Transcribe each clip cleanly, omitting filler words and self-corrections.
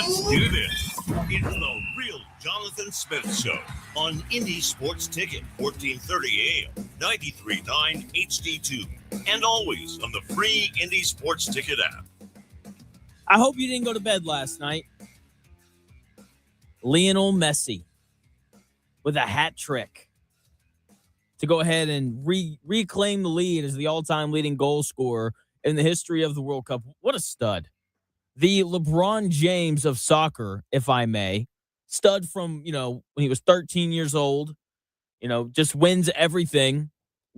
Let's do this. It's the real Jonathan Smith Show on Indy Sports Ticket, 1430 AM, 93.9 HD2, and always on the free Indy Sports Ticket app. I hope you didn't go to bed last night. Lionel Messi with a hat trick to go ahead and reclaim the lead as the all-time leading goal scorer in the history of the World Cup. What a stud. The LeBron James of soccer, if I may. Stud from, when he was 13 years old. Just wins everything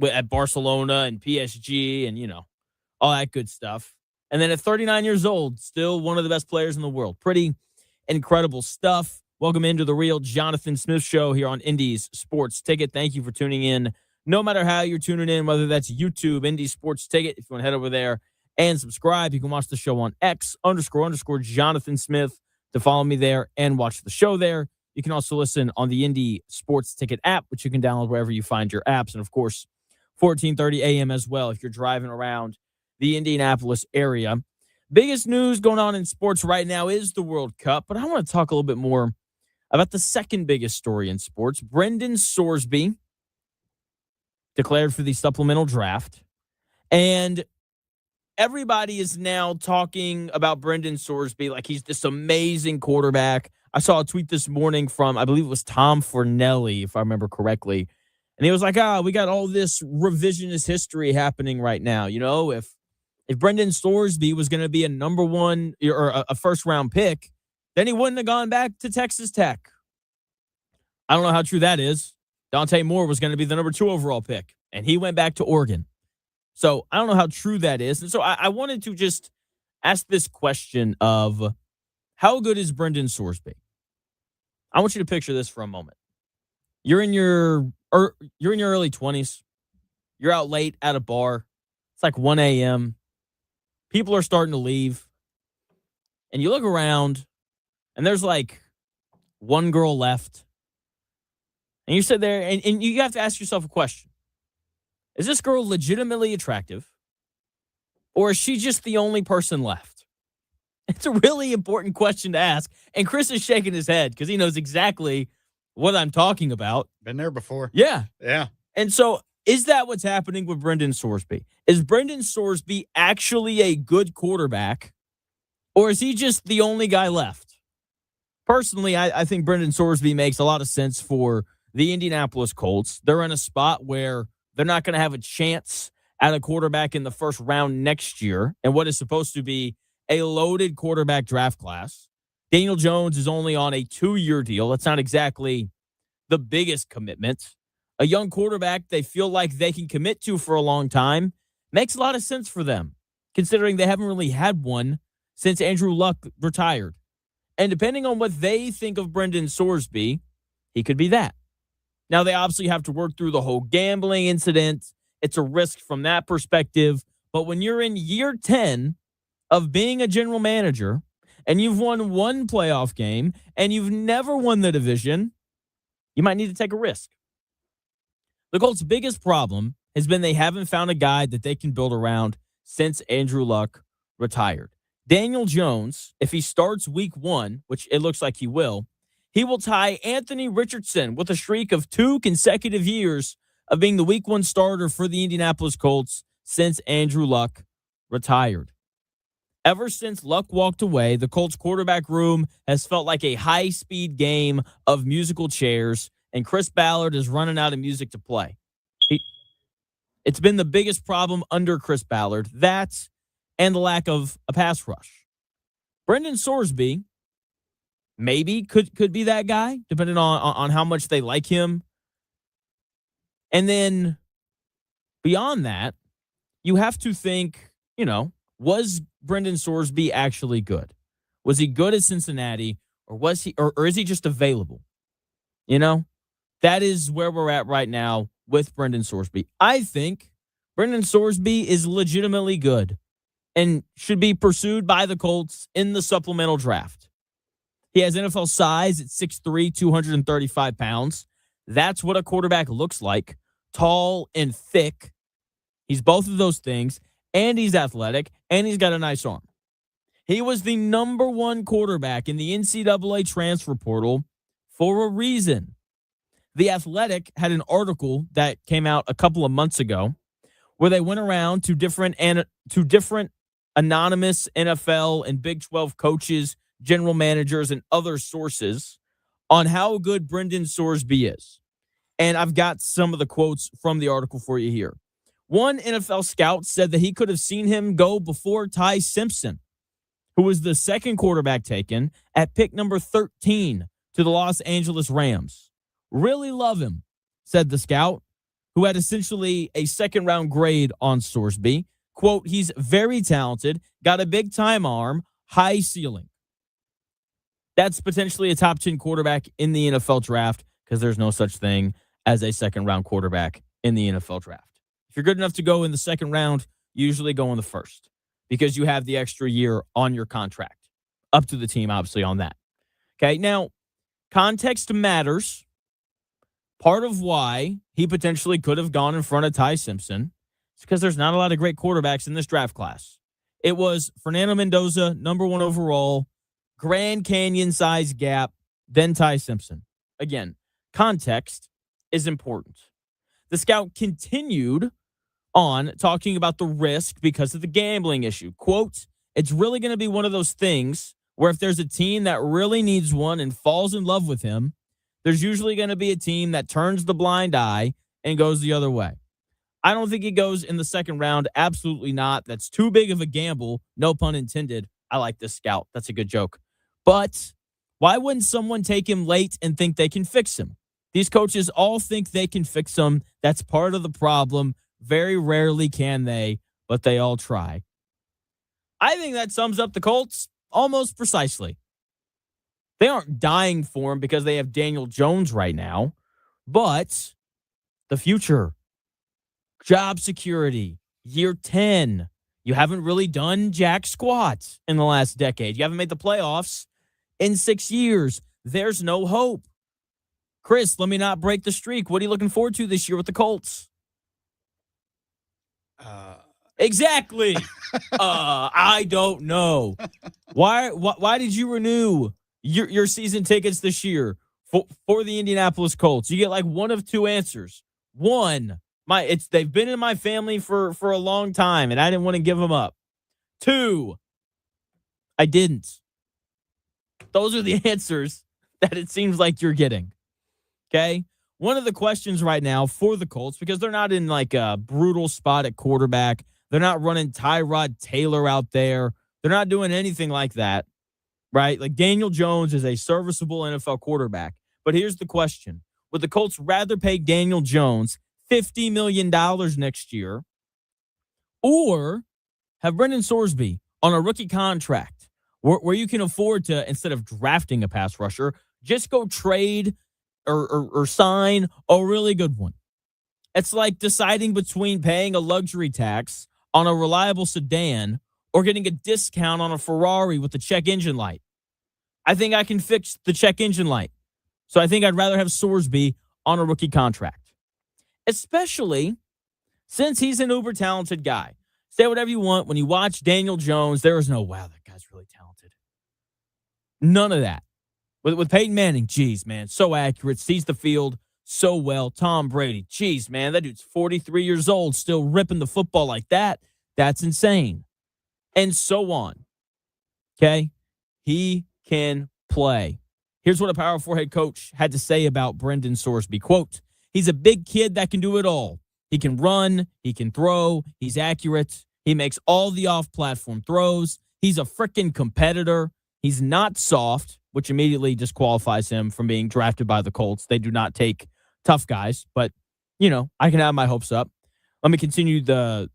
at Barcelona and PSG and, all that good stuff. And then at 39 years old, still one of the best players in the world. Pretty incredible stuff. Welcome into the real Jonathan Smith Show here on Indy's Sports Ticket. Thank you for tuning in. No matter how you're tuning in, whether that's YouTube, Indy Sports Ticket, if you want to head over there and subscribe, you can watch the show on X__Jonathan Smith to follow me there and watch the show there. You can also listen on the Indy Sports Ticket app, which you can download wherever you find your apps. And, of course, 1430 AM as well if you're driving around the Indianapolis area. Biggest news going on in sports right now is the World Cup, but I want to talk a little bit more about the second biggest story in sports. Brendan Sorsby declared for the supplemental draft, and everybody is now talking about Brendan Sorsby like he's this amazing quarterback. I saw a tweet this morning from, I believe it was Tom Fornelli, if I remember correctly, and he was like, we got all this revisionist history happening right now. If Brendan Sorsby was going to be a number one or a first-round pick, then he wouldn't have gone back to Texas Tech. I don't know how true that is. Dante Moore was going to be the number 2 overall pick, and he went back to Oregon. So I don't know how true that is. And so I wanted to just ask this question of how good is Brendan Sorsby? I want you to picture this for a moment. You're in your early 20s. You're out late at a bar. It's like 1 a.m. People are starting to leave. And you look around, and there's like one girl left. And you sit there, and you have to ask yourself a question. Is this girl legitimately attractive? Or is she just the only person left? It's a really important question to ask. And Chris is shaking his head because he knows exactly what I'm talking about. Been there before. Yeah. Yeah. And so is that what's happening with Brendan Sorsby? Is Brendan Sorsby actually a good quarterback? Or is he just the only guy left? Personally, I think Brendan Sorsby makes a lot of sense for the Indianapolis Colts. They're in a spot where they're not going to have a chance at a quarterback in the first round next year and what is supposed to be a loaded quarterback draft class. Daniel Jones is only on a 2-year deal. That's not exactly the biggest commitment. A young quarterback they feel like they can commit to for a long time makes a lot of sense for them, considering they haven't really had one since Andrew Luck retired. And depending on what they think of Brendan Sorsby, he could be that. Now, they obviously have to work through the whole gambling incident. It's a risk from that perspective. But when you're in year 10 of being a general manager and you've won one playoff game and you've never won the division, you might need to take a risk. The Colts' biggest problem has been they haven't found a guy that they can build around since Andrew Luck retired. Daniel Jones, if he starts week 1, which it looks like he will tie Anthony Richardson with a streak of 2 consecutive years of being the week 1 starter for the Indianapolis Colts since Andrew Luck retired. Ever since Luck walked away, the Colts quarterback room has felt like a high-speed game of musical chairs, and Chris Ballard is running out of music to play. It's been the biggest problem under Chris Ballard, that and the lack of a pass rush. Brendan Sorsby maybe could be that guy, depending on how much they like him. And then beyond that, you have to think, was Brendan Sorsby actually good? Was he good at Cincinnati, or is he just available? That is where we're at right now with Brendan Sorsby. I think Brendan Sorsby is legitimately good and should be pursued by the Colts in the supplemental draft. He has NFL size at 6'3", 235 pounds. That's what a quarterback looks like. Tall and thick. He's both of those things, and he's athletic, and he's got a nice arm. He was the number one quarterback in the NCAA transfer portal for a reason. The Athletic had an article that came out a couple of months ago where they went around to different anonymous NFL and Big 12 coaches, general managers, and other sources on how good Brendan Sorsby is. And I've got some of the quotes from the article for you here. One NFL scout said that he could have seen him go before Ty Simpson, who was the second quarterback taken at pick number 13 to the Los Angeles Rams. Really love him, said the scout, who had essentially a second-round grade on Sorsby. Quote, he's very talented, got a big-time arm, high ceiling. That's potentially a top 10 quarterback in the NFL draft because there's no such thing as a second-round quarterback in the NFL draft. If you're good enough to go in the second round, you usually go in the first because you have the extra year on your contract. Up to the team, obviously, on that. Okay, now, context matters. Part of why he potentially could have gone in front of Ty Simpson is because there's not a lot of great quarterbacks in this draft class. It was Fernando Mendoza, number one overall, Grand Canyon size gap, then Ty Simpson. Again, context is important. The scout continued on talking about the risk because of the gambling issue. Quote, it's really going to be one of those things where if there's a team that really needs one and falls in love with him, there's usually going to be a team that turns the blind eye and goes the other way. I don't think he goes in the second round. Absolutely not. That's too big of a gamble. No pun intended. I like this scout. That's a good joke. But why wouldn't someone take him late and think they can fix him? These coaches all think they can fix him. That's part of the problem. Very rarely can they, but they all try. I think that sums up the Colts almost precisely. They aren't dying for him because they have Daniel Jones right now, but the future, job security, year 10. You haven't really done jack squat in the last decade. You haven't made the playoffs in 6 years. There's no hope. Chris, let me not break the streak. What are you looking forward to this year with the Colts? Exactly. I don't know. Why did you renew your season tickets this year for the Indianapolis Colts? You get like one of two answers. One, they've been in my family for a long time, and I didn't want to give them up. Two, I didn't. Those are the answers that it seems like you're getting. Okay? One of the questions right now for the Colts, because they're not in like a brutal spot at quarterback. They're not running Tyrod Taylor out there. They're not doing anything like that, right? Like Daniel Jones is a serviceable NFL quarterback. But here's the question. Would the Colts rather pay Daniel Jones $50 million next year or have Brendan Sorsby on a rookie contract where you can afford to, instead of drafting a pass rusher, just go trade or sign a really good one? It's like deciding between paying a luxury tax on a reliable sedan or getting a discount on a Ferrari with the check engine light. I think I can fix the check engine light. So I think I'd rather have Sorsby on a rookie contract, especially since he's an uber talented guy. Say whatever you want. When you watch Daniel Jones, there is no, wow, that guy's really talented. None of that. With Peyton Manning, geez, man, so accurate, sees the field so well. Tom Brady, geez, man, that dude's 43 years old, still ripping the football like that. That's insane. And so on. Okay? He can play. Here's what a Power 4 head coach had to say about Brendan Sorsby. Quote, he's a big kid that can do it all. He can run. He can throw. He's accurate. He makes all the off-platform throws. He's a freaking competitor. He's not soft, which immediately disqualifies him from being drafted by the Colts. They do not take tough guys, but, you know, I can have my hopes up. Let me continue the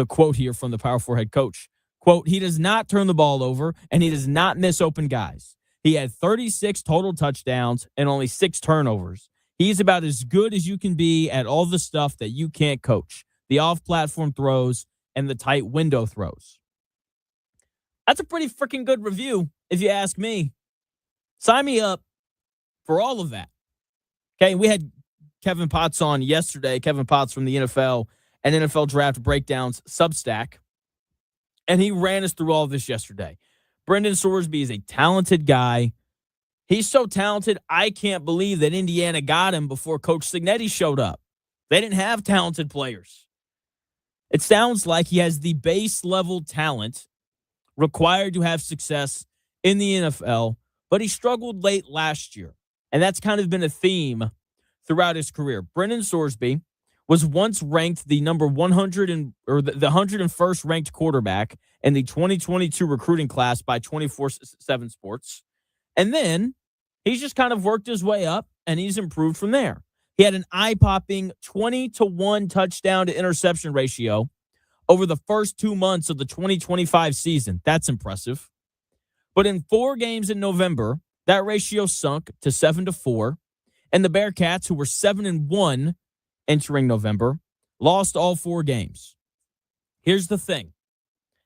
quote here from the Power 4 head coach. Quote, he does not turn the ball over, and he does not miss open guys. He had 36 total touchdowns and only 6 turnovers. He's about as good as you can be at all the stuff that you can't coach, the off-platform throws and the tight window throws. That's a pretty freaking good review, if you ask me. Sign me up for all of that. Okay, we had Kevin Potts on yesterday, Kevin Potts from the NFL and NFL Draft Breakdowns Substack, and he ran us through all of this yesterday. Brendan Sorsby is a talented guy. He's so talented, I can't believe that Indiana got him before Coach Cignetti showed up. They didn't have talented players. It sounds like he has the base level talent required to have success in the NFL, but he struggled late last year. And that's kind of been a theme throughout his career. Brendan Sorsby was once ranked the number 100 the 101st ranked quarterback in the 2022 recruiting class by 24/7 Sports. And then he's just kind of worked his way up and he's improved from there. He had an eye-popping 20-1 touchdown to interception ratio over the first 2 months of the 2025 season. That's impressive. But in 4 games in November, that ratio sunk to 7-4. And the Bearcats, who were 7-1 entering November, lost all 4 games. Here's the thing.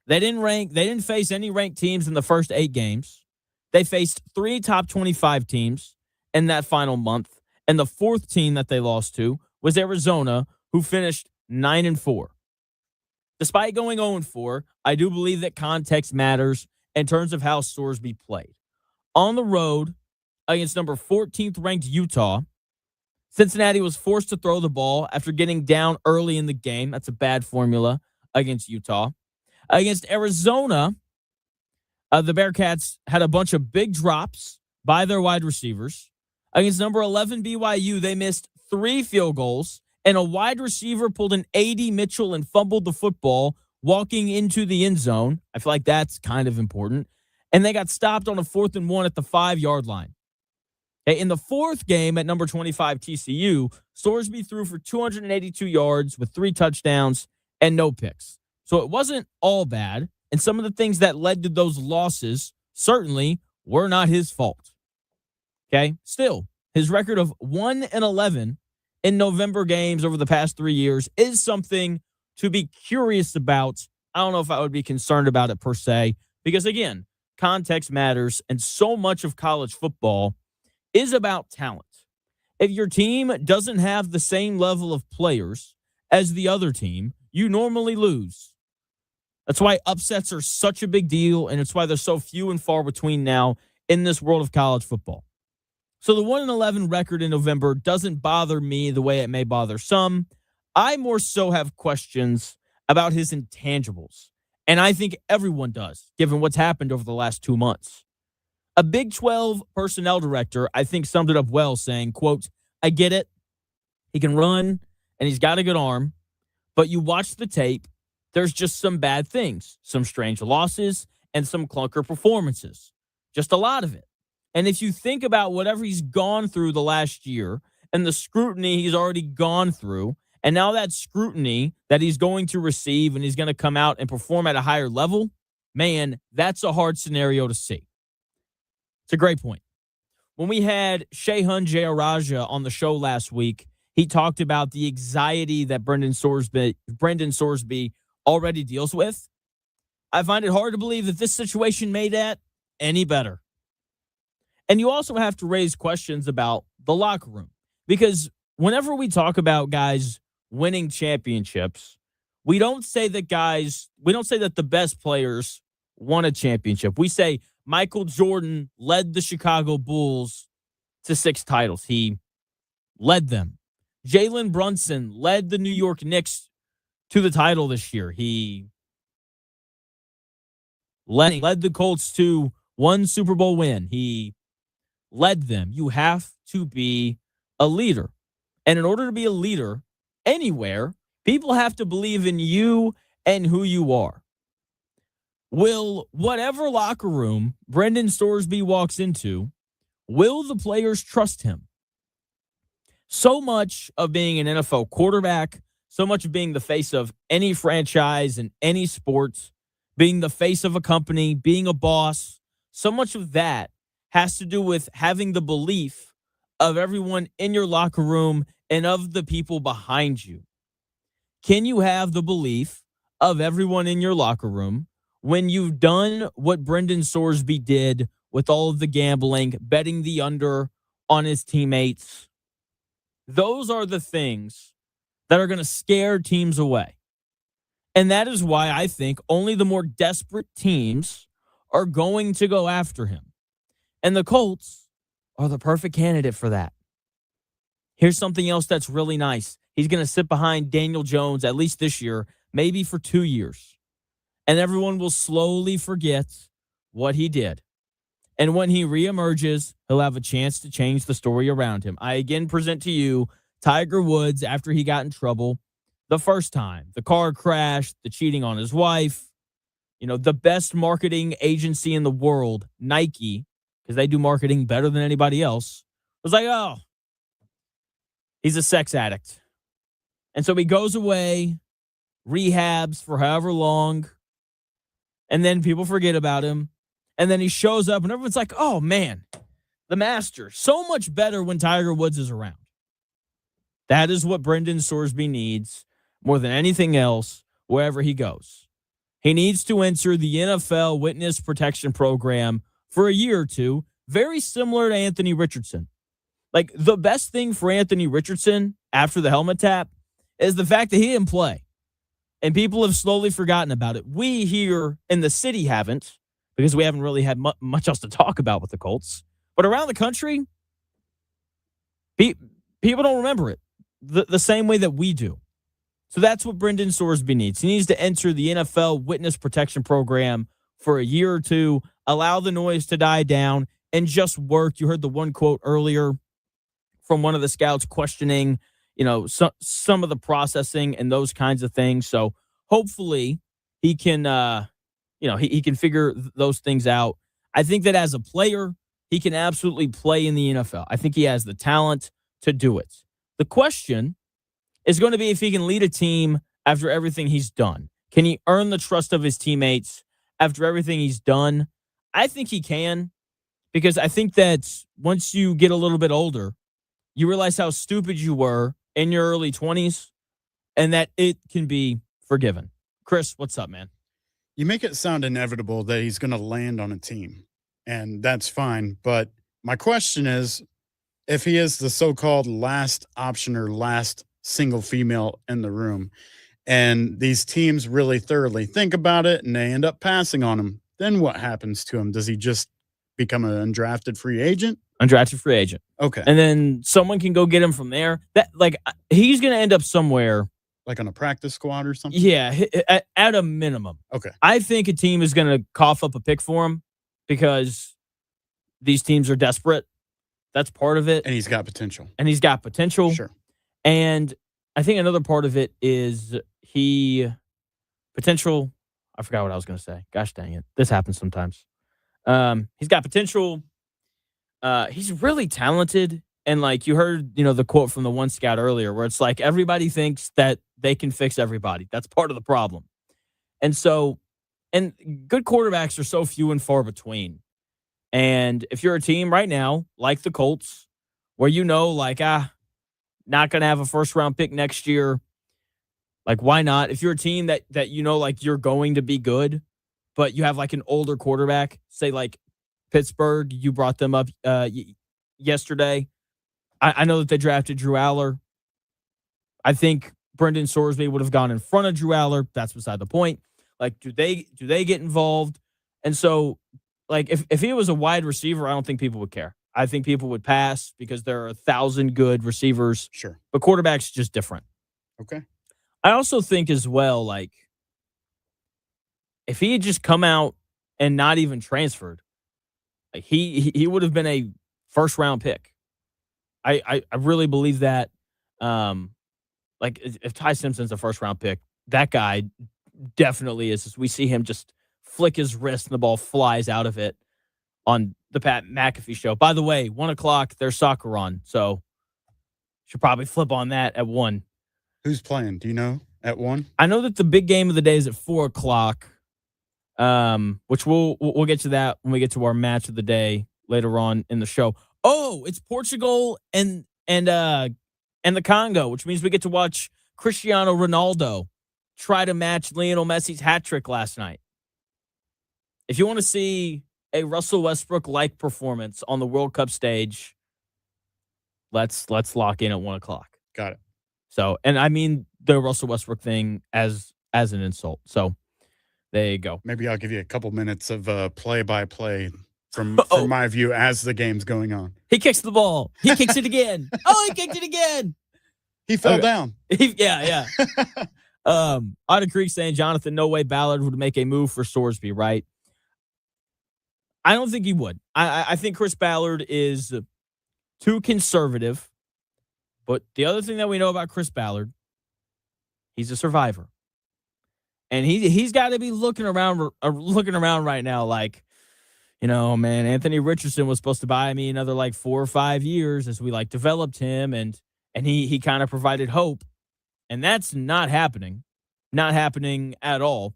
They didn't face any ranked teams in the first 8 games. They faced 3 top 25 teams in that final month. And the 4th team that they lost to was Arizona, who finished 9-4. Despite going 0-4, I do believe that context matters in terms of how Sorsby played. On the road against number 14th ranked Utah, Cincinnati was forced to throw the ball after getting down early in the game. That's a bad formula against Utah. Against Arizona, the Bearcats had a bunch of big drops by their wide receivers. Against number 11 BYU, they missed 3 field goals, and a wide receiver pulled an A.D. Mitchell and fumbled the football walking into the end zone. I feel like that's kind of important. And they got stopped on a 4th and 1 at the 5-yard line. In the 4th game at number 25 TCU, Sorsby threw for 282 yards with 3 touchdowns and no picks. So it wasn't all bad. And some of the things that led to those losses certainly were not his fault. Okay. Still, his record of 1-11 in November games over the past 3 years is something to be curious about. I don't know if I would be concerned about it per se, because again, context matters, and so much of college football is about talent. If your team doesn't have the same level of players as the other team, you normally lose. That's why upsets are such a big deal, and it's why they're so few and far between now in this world of college football. So the 1-11 record in November doesn't bother me the way it may bother some. I more so have questions about his intangibles, and I think everyone does, given what's happened over the last 2 months. A Big 12 personnel director, I think, summed it up well, saying, quote, "I get it. He can run, and he's got a good arm, but you watch the tape, there's just some bad things, some strange losses, and some clunker performances. Just a lot of it. And if you think about whatever he's gone through the last year and the scrutiny he's already gone through, and now that scrutiny that he's going to receive and he's going to come out and perform at a higher level, man, that's a hard scenario to see." It's a great point. When we had Shehan Jayaraja on the show last week, he talked about the anxiety that Brendan Sorsby already deals with. I find it hard to believe that this situation made that any better. And you also have to raise questions about the locker room, because whenever we talk about guys winning championships, we don't say that the best players won a championship. We say Michael Jordan led the Chicago Bulls to 6 titles. He led them. Jalen Brunson led the New York Knicks to the title this year. He led the Colts to 1 Super Bowl win. He led them. You have to be a leader. And in order to be a leader anywhere, people have to believe in you and who you are. Will whatever locker room Brendan Sorsby walks into, will the players trust him? So much of being an NFL quarterback, so much of being the face of any franchise in any sport, being the face of a company, being a boss, so much of that has to do with having the belief of everyone in your locker room and of the people behind you. Can you have the belief of everyone in your locker room when you've done what Brendan Sorsby did with all of the gambling, betting the under on his teammates? Those are the things that are going to scare teams away. And that is why I think only the more desperate teams are going to go after him. And the Colts are the perfect candidate for that. Here's something else that's really nice. He's going to sit behind Daniel Jones, at least this year, maybe for 2 years. And everyone will slowly forget what he did. And when he reemerges, he'll have a chance to change the story around him. I again present to you Tiger Woods after he got in trouble the first time. The car crash, the cheating on his wife. The best marketing agency in the world, Nike, because they do marketing better than anybody else, was like, oh, he's a sex addict. And so he goes away, rehabs for however long, and then people forget about him. And then he shows up, and everyone's like, oh, man, the Masters. So much better when Tiger Woods is around. That is what Brendan Sorsby needs more than anything else wherever he goes. He needs to enter the NFL Witness Protection Program for a year or two, very similar to Anthony Richardson. Like, the best thing for Anthony Richardson after the helmet tap is the fact that he didn't play. And people have slowly forgotten about it. We here in the city haven't, because we haven't really had much else to talk about with the Colts. But around the country, people don't remember it the same way that we do. So that's what Brendan Sorsby needs. He needs to enter the NFL Witness Protection Program for a year or two, allow the noise to die down, and just work. You heard the one quote earlier from one of the scouts questioning, some of the processing and those kinds of things. So hopefully he can, he can figure those things out. I think that as a player, he can absolutely play in the NFL. I think he has the talent to do it. The question is going to be if he can lead a team after everything he's done. Can he earn the trust of his teammates after everything he's done? I think he can, because I think that once you get a little bit older, you realize how stupid you were in your early 20s and that it can be forgiven. Chris, what's up, man? You make it sound inevitable that he's going to land on a team, and that's fine. But my question is, if he is the so-called last option or last single female in the room, and these teams really thoroughly think about it and they end up passing on him, then what happens to him? Does he just become an undrafted free agent? Undrafted free agent. Okay. And then someone can go get him from there. He's going to end up somewhere. Like on a practice squad or something? Yeah, at a minimum. Okay. I think a team is going to cough up a pick for him because these teams are desperate. That's part of it. And he's got potential. Sure. And I think another part of it is potential. I forgot what I was going to say. Gosh dang it. This happens sometimes. He's got potential. He's really talented. And like you heard, the quote from the one scout earlier where it's like everybody thinks that they can fix everybody. That's part of the problem. And good quarterbacks are so few and far between. And if you're a team right now, like the Colts, where not going to have a first-round pick next year, like, why not? If you're a team that you're going to be good, but you have, like, an older quarterback, say, like, Pittsburgh, you brought them up yesterday. I know that they drafted Drew Aller. I think Brendan Sorsby would have gone in front of Drew Aller. That's beside the point. Like, do they get involved? And so, like, if he was a wide receiver, I don't think people would care. I think people would pass because there are 1,000 good receivers. Sure. But quarterback's just different. Okay. I also think as well, like, if he had just come out and not even transferred, like he would have been a first-round pick. I really believe that. Like, if Ty Simpson's a first-round pick, that guy definitely is. We see him just flick his wrist and the ball flies out of it on the Pat McAfee show. By the way, 1:00, there's soccer on, so should probably flip on that at 1. Who's playing? Do you know at 1? I know that the big game of the day is at 4:00, which we'll get to that when we get to our match of the day later on in the show. Oh, it's Portugal and the Congo, which means we get to watch Cristiano Ronaldo try to match Lionel Messi's hat trick last night. If you want to see a Russell Westbrook-like performance on the World Cup stage, let's lock in at 1:00. Got it. So, and I mean the Russell Westbrook thing as an insult. So, There you go. Maybe I'll give you a couple minutes of play-by-play from Oh, my view as the game's going on. he kicks the ball. He kicks it again. Oh, he kicked it again. He fell Okay. down. Yeah. Otter Creek saying, Jonathan, no way Ballard would make a move for Sorsby, right? I don't think he would. I think Chris Ballard is too conservative. But the other thing that we know about Chris Ballard, he's a survivor. And he's got to be looking around right now like, man, Anthony Richardson was supposed to buy me another like 4 or 5 years as we like developed him and he kind of provided hope. And that's not happening. Not happening at all.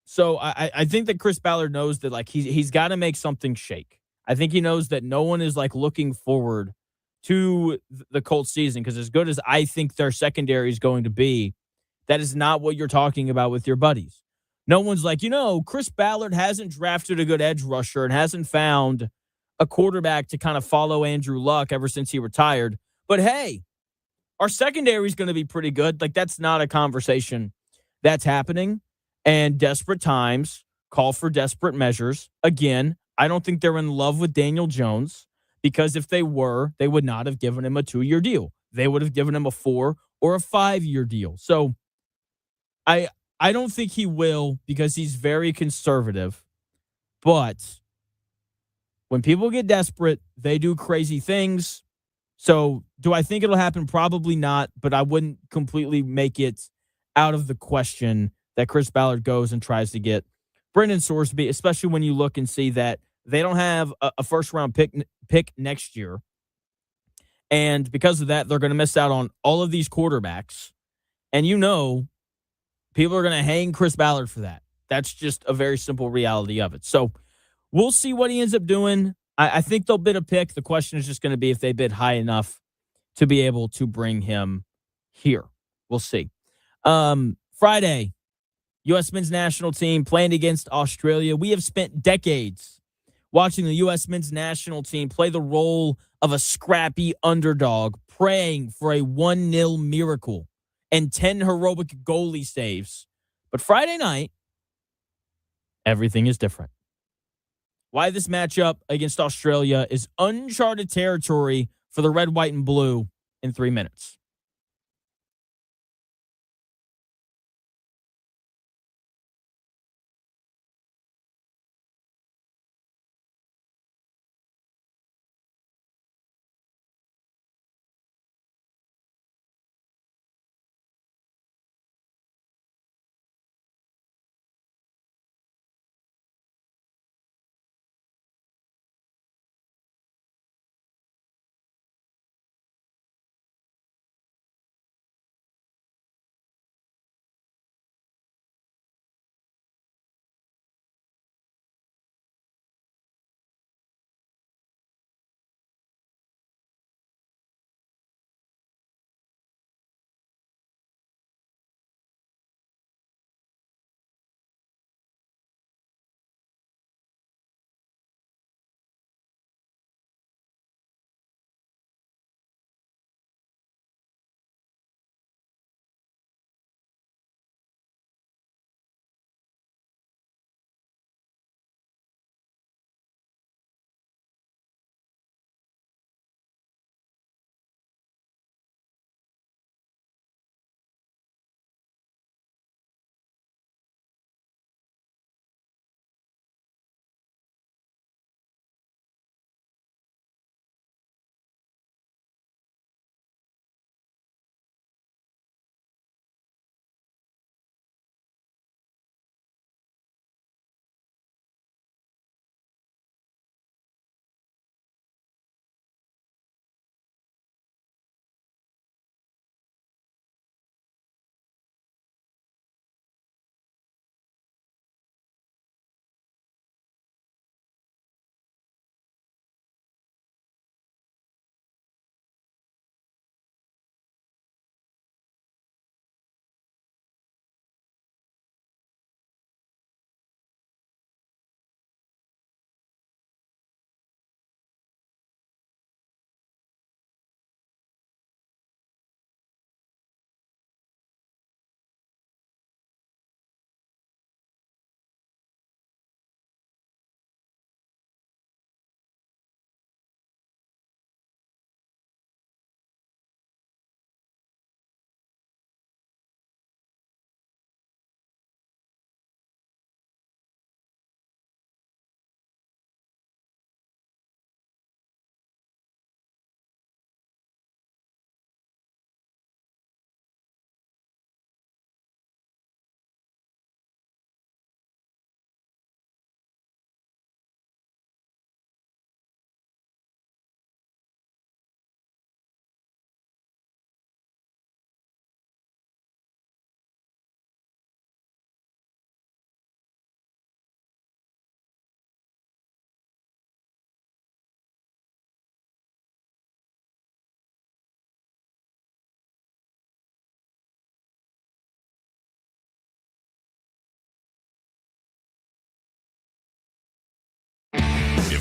So I think that Chris Ballard knows that like he's got to make something shake. I think he knows that no one is like looking forward to the Colts season because as good as I think their secondary is going to be, that is not what you're talking about with your buddies. No one's like, Chris Ballard hasn't drafted a good edge rusher and hasn't found a quarterback to kind of follow Andrew Luck ever since he retired. But hey, our secondary is going to be pretty good. Like, that's not a conversation that's happening. And desperate times call for desperate measures. Again, I don't think they're in love with Daniel Jones because if they were, they would not have given him a 2-year deal. They would have given him a 4 or a 5-year deal. So I don't think he will because he's very conservative. But when people get desperate, they do crazy things. So do I think it'll happen? Probably not, but I wouldn't completely make it out of the question that Chris Ballard goes and tries to get Brendan Sorsby, especially when you look and see that they don't have a first-round pick next year. And because of that, they're going to miss out on all of these quarterbacks. And people are going to hang Chris Ballard for that. That's just a very simple reality of it. So we'll see what he ends up doing. I think they'll bid a pick. The question is just going to be if they bid high enough to be able to bring him here. We'll see. Friday, U.S. men's national team playing against Australia. We have spent decades watching the U.S. men's national team play the role of a scrappy underdog, praying for a 1-0 miracle and 10 heroic goalie saves. But Friday night, everything is different. Why this matchup against Australia is uncharted territory for the red, white, and blue in 3 minutes.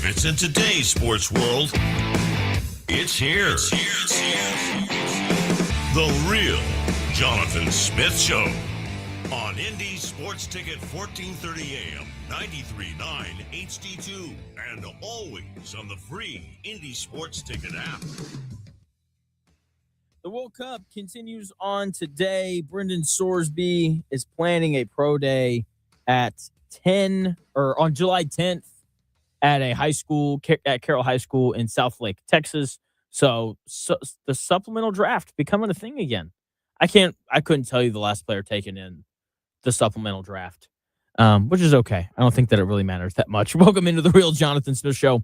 If it's in today's sports world, it's here. The real Jonathan Smith Show on Indy Sports Ticket 1430 AM, 93.9 HD2, and always on the free Indy Sports Ticket app. The World Cup continues on today. Brendan Sorsby is planning a pro day on July 10th at a high school, at Carroll High School in Southlake, Texas. So the supplemental draft becoming a thing again. I couldn't tell you the last player taken in the supplemental draft, which is okay. I don't think that it really matters that much. Welcome into the real Jonathan Smith Show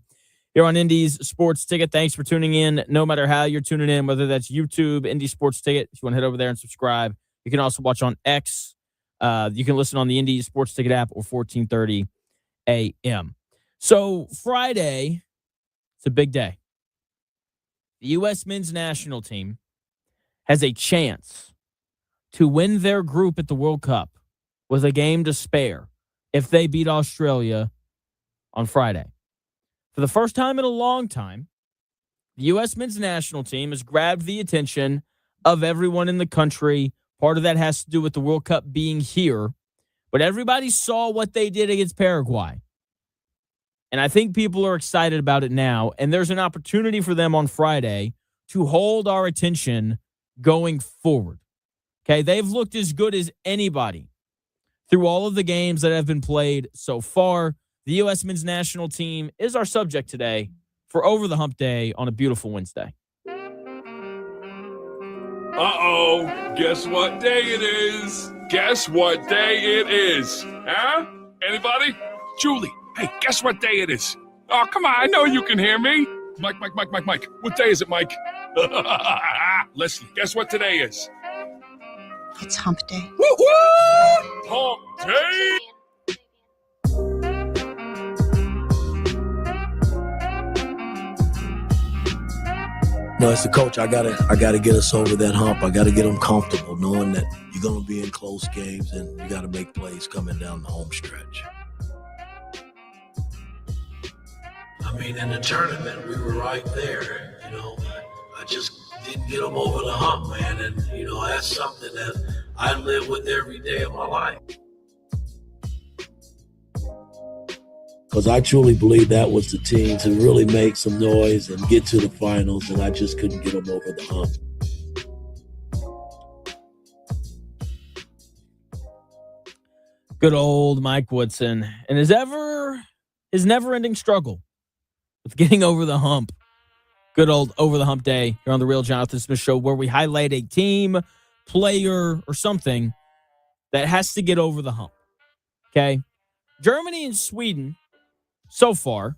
here on Indy's Sports Ticket. Thanks for tuning in. No matter how you're tuning in, whether that's YouTube, Indy Sports Ticket, if you want to head over there and subscribe. You can also watch on X. You can listen on the Indy Sports Ticket app or 1430 a.m. So Friday, it's a big day. The U.S. men's national team has a chance to win their group at the World Cup with a game to spare if they beat Australia on Friday. For the first time in a long time, the U.S. men's national team has grabbed the attention of everyone in the country. Part of that has to do with the World Cup being here, but everybody saw what they did against Paraguay. And I think people are excited about it now, and there's an opportunity for them on Friday to hold our attention going forward. Okay, they've looked as good as anybody through all of the games that have been played so far. The U.S. men's national team is our subject today for Over the Hump Day on a beautiful Wednesday. Uh-oh, guess what day it is? Guess what day it is? Huh? Anybody? Julie, hey, guess what day it is? Oh, come on, I know you can hear me. Mike. What day is it, Mike? Leslie, guess what today is? It's Hump Day. Woo-hoo! Hump Day! No, as a coach, I gotta get us over that hump. I gotta get them comfortable, knowing that you're gonna be in close games and you gotta make plays coming down the home stretch. I mean, in the tournament, we were right there. I just didn't get them over the hump, man. And that's something that I live with every day of my life. Because I truly believe that was the team to really make some noise and get to the finals, and I just couldn't get them over the hump. Good old Mike Woodson and his never-ending struggle with getting over the hump. Good old Over the Hump Day here on the Real Jonathan Smith Show, where we highlight a team, player, or something that has to get over the hump. Okay? Germany and Sweden so far,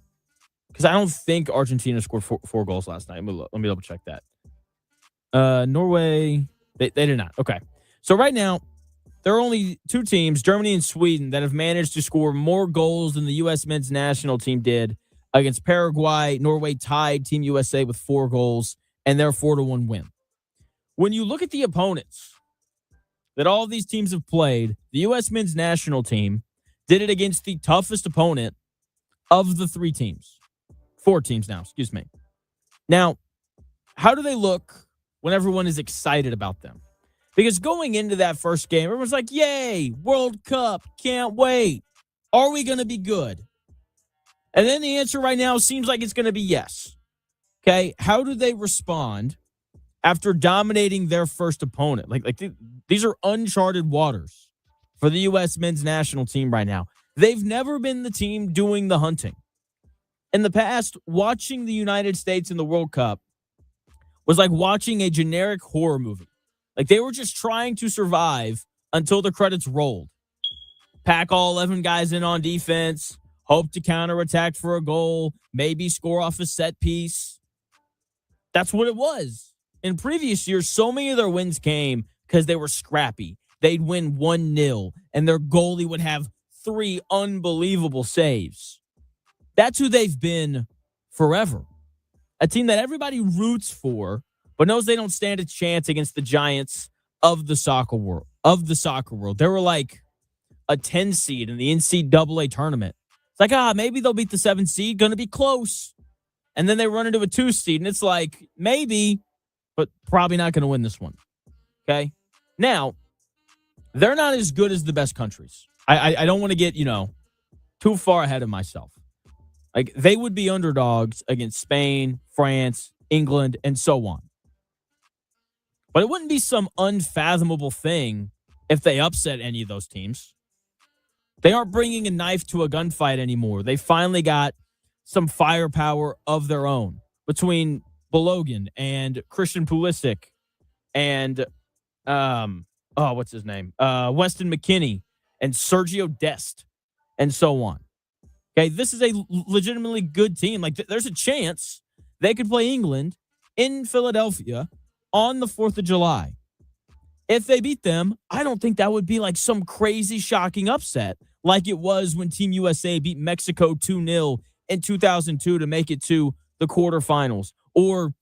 because I don't think Argentina scored four goals last night. Let me double check that. Norway, they did not. Okay. So right now, there are only two teams, Germany and Sweden, that have managed to score more goals than the U.S. men's national team did against Paraguay. Norway tied Team USA with 4 goals, and their 4-1 win. When you look at the opponents that all of these teams have played, the U.S. men's national team did it against the toughest opponent of the 4 teams now, excuse me. Now, how do they look when everyone is excited about them? Because going into that first game, everyone's like, yay, World Cup, can't wait. Are we going to be good? And then the answer right now seems like it's going to be yes. Okay, how do they respond after dominating their first opponent? These are uncharted waters for the U.S. men's national team right now. They've never been the team doing the hunting. In the past, watching the United States in the World Cup was like watching a generic horror movie. Like they were just trying to survive until the credits rolled. Pack all 11 guys in on defense, hope to counterattack for a goal, maybe score off a set piece. That's what it was. In previous years, so many of their wins came because they were scrappy. They'd win 1-0, and their goalie would have 3 unbelievable saves. That's who they've been forever. A team that everybody roots for, but knows they don't stand a chance against the giants of the soccer world. They were like a 10 seed in the NCAA tournament It's like, maybe they'll beat the 7 seed, going to be close. And then they run into a 2 seed, and it's like, maybe, but probably not going to win this one. Okay? Now, they're not as good as the best countries. I don't want to get, too far ahead of myself. Like, they would be underdogs against Spain, France, England, and so on. But it wouldn't be some unfathomable thing if they upset any of those teams. They aren't bringing a knife to a gunfight anymore. They finally got some firepower of their own between Balogun and Christian Pulisic and, what's his name? Weston McKennie and Sergio Dest and so on. Okay, this is a legitimately good team. Like, there's a chance they could play England in Philadelphia on the 4th of July. If they beat them, I don't think that would be like some crazy shocking upset like it was when Team USA beat Mexico 2-0 in 2002 to make it to the quarterfinals. Or,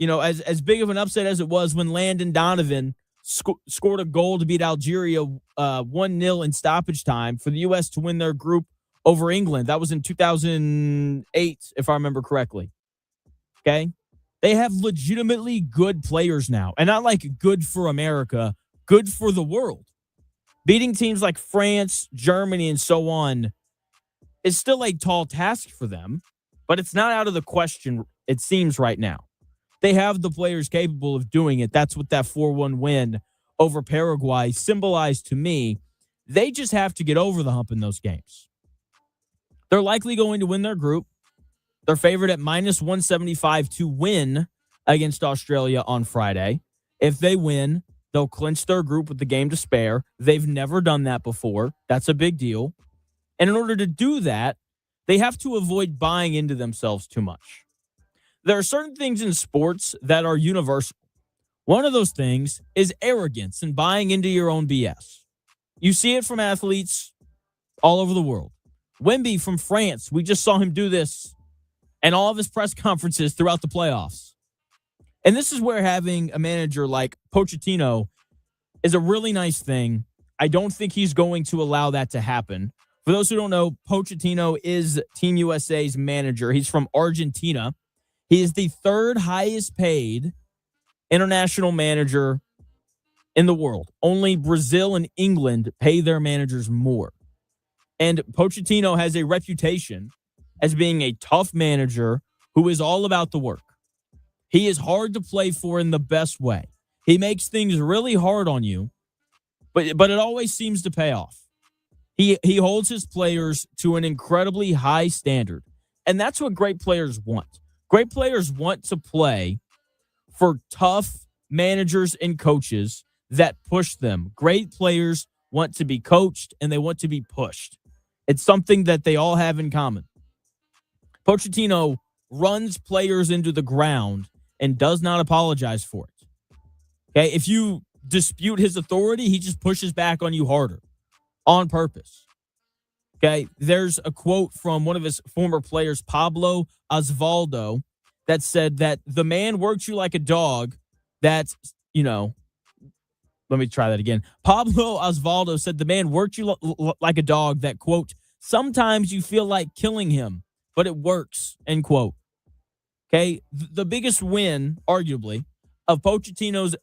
as big of an upset as it was when Landon Donovan scored a goal to beat Algeria 1-0 in stoppage time for the U.S. to win their group over England. That was in 2008, if I remember correctly. Okay? They have legitimately good players now. And not like good for America, good for the world. Beating teams like France, Germany, and so on is still a tall task for them, but it's not out of the question, it seems, right now. They have the players capable of doing it. That's what that 4-1 win over Paraguay symbolized to me. They just have to get over the hump in those games. They're likely going to win their group. They're favored at -175 to win against Australia on Friday. If they win, they'll clinch their group with the game to spare. They've never done that before. That's a big deal. And in order to do that, they have to avoid buying into themselves too much. There are certain things in sports that are universal. One of those things is arrogance and buying into your own BS. You see it from athletes all over the world. Wemby from France, we just saw him do this and all of his press conferences throughout the playoffs. And this is where having a manager like Pochettino is a really nice thing. I don't think he's going to allow that to happen. For those who don't know, Pochettino is Team USA's manager. He's from Argentina. He is the 3rd highest paid international manager in the world. Only Brazil and England pay their managers more. And Pochettino has a reputation as being a tough manager who is all about the work. He is hard to play for in the best way. He makes things really hard on you, but it always seems to pay off. He holds his players to an incredibly high standard, and that's what great players want. Great players want to play for tough managers and coaches that push them. Great players want to be coached, and they want to be pushed. It's something that they all have in common. Pochettino runs players into the ground and does not apologize for it. Okay, if you dispute his authority, he just pushes back on you harder on purpose. Okay, there's a quote from one of his former players, Pablo Osvaldo, that said that the man worked you like a dog that, let me try that again. Pablo Osvaldo said the man worked you like a dog that, quote, sometimes you feel like killing him, but it works, end quote. Okay, the biggest win, arguably, of Pochettino's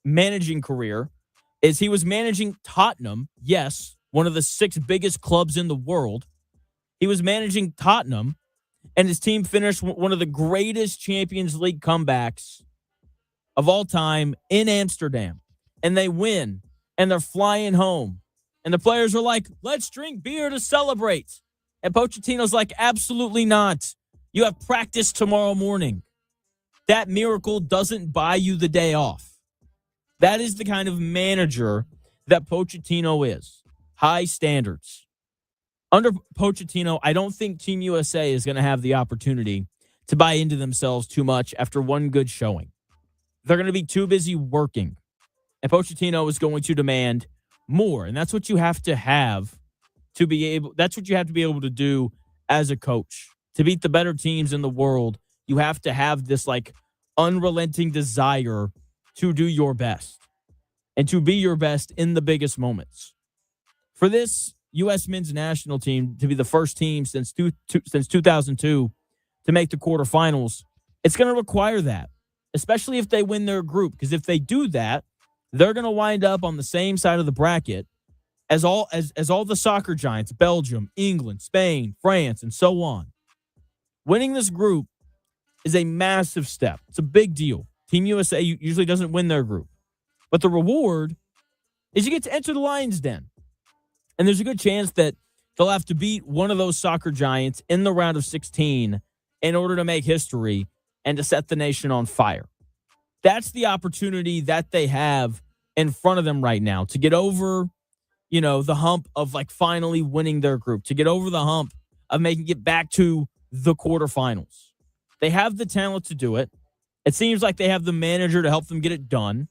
managing career is he was managing Tottenham, yes, one of the 6 biggest clubs in the world. He was managing Tottenham, and his team finished one of the greatest Champions League comebacks of all time in Amsterdam. And they win, and they're flying home. And the players are like, let's drink beer to celebrate. And Pochettino's like, absolutely not. You have practice tomorrow morning. That miracle doesn't buy you the day off. That is the kind of manager that Pochettino is. High standards. Under Pochettino, I don't think Team USA is going to have the opportunity to buy into themselves too much after one good showing. They're going to be too busy working. And Pochettino is going to demand more. And that's what you have to have to be able, that's what you have to be able to do as a coach. To beat the better teams in the world, you have to have this like unrelenting desire to do your best and to be your best in the biggest moments. For this, U.S. men's national team to be the first team since 2002 to make the quarterfinals, it's going to require that, especially if they win their group. Because if they do that, they're going to wind up on the same side of the bracket as all the soccer giants, Belgium, England, Spain, France, and so on. Winning this group is a massive step. It's a big deal. Team USA usually doesn't win their group. But the reward is you get to enter the Lions' Den. And there's a good chance that they'll have to beat one of those soccer giants in the round of 16 in order to make history and to set the nation on fire. That's the opportunity that they have in front of them right now to get over, the hump of like finally winning their group, to get over the hump of making it back to the quarterfinals. They have the talent to do it. It seems like they have the manager to help them get it done.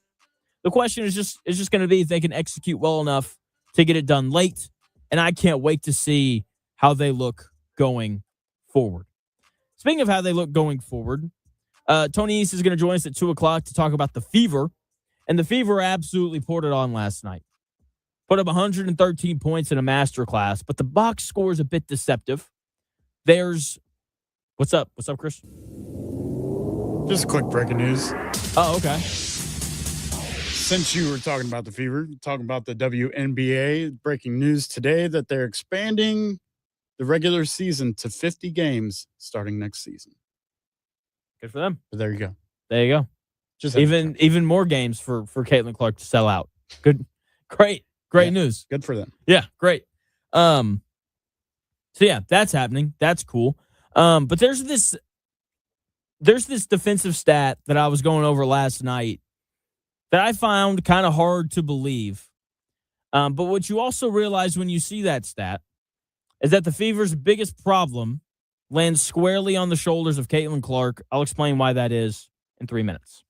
The question is just going to be if they can execute well enough to get it done late. And I can't wait to see how they look going forward. Speaking of how they look going forward, Tony East is going to join us at 2 o'clock to talk about the Fever. And the Fever absolutely poured it on last night. Put up 113 points in a masterclass, but the box score is a bit deceptive. What's up? What's up, Chris? Just quick breaking news. Oh, okay. Since you were talking about the Fever, talking about the WNBA, breaking news today that they're expanding the regular season to 50 games starting next season. Good for them. But there you go. There you go. Just even more games for Caitlin Clark to sell out. Good. Great news. Good for them. Yeah, great. So yeah, that's happening. That's cool. But there's this defensive stat that I was going over last night that I found kind of hard to believe. But what you also realize when you see that stat is that the Fever's biggest problem lands squarely on the shoulders of Caitlin Clark. I'll explain why that is in 3 minutes.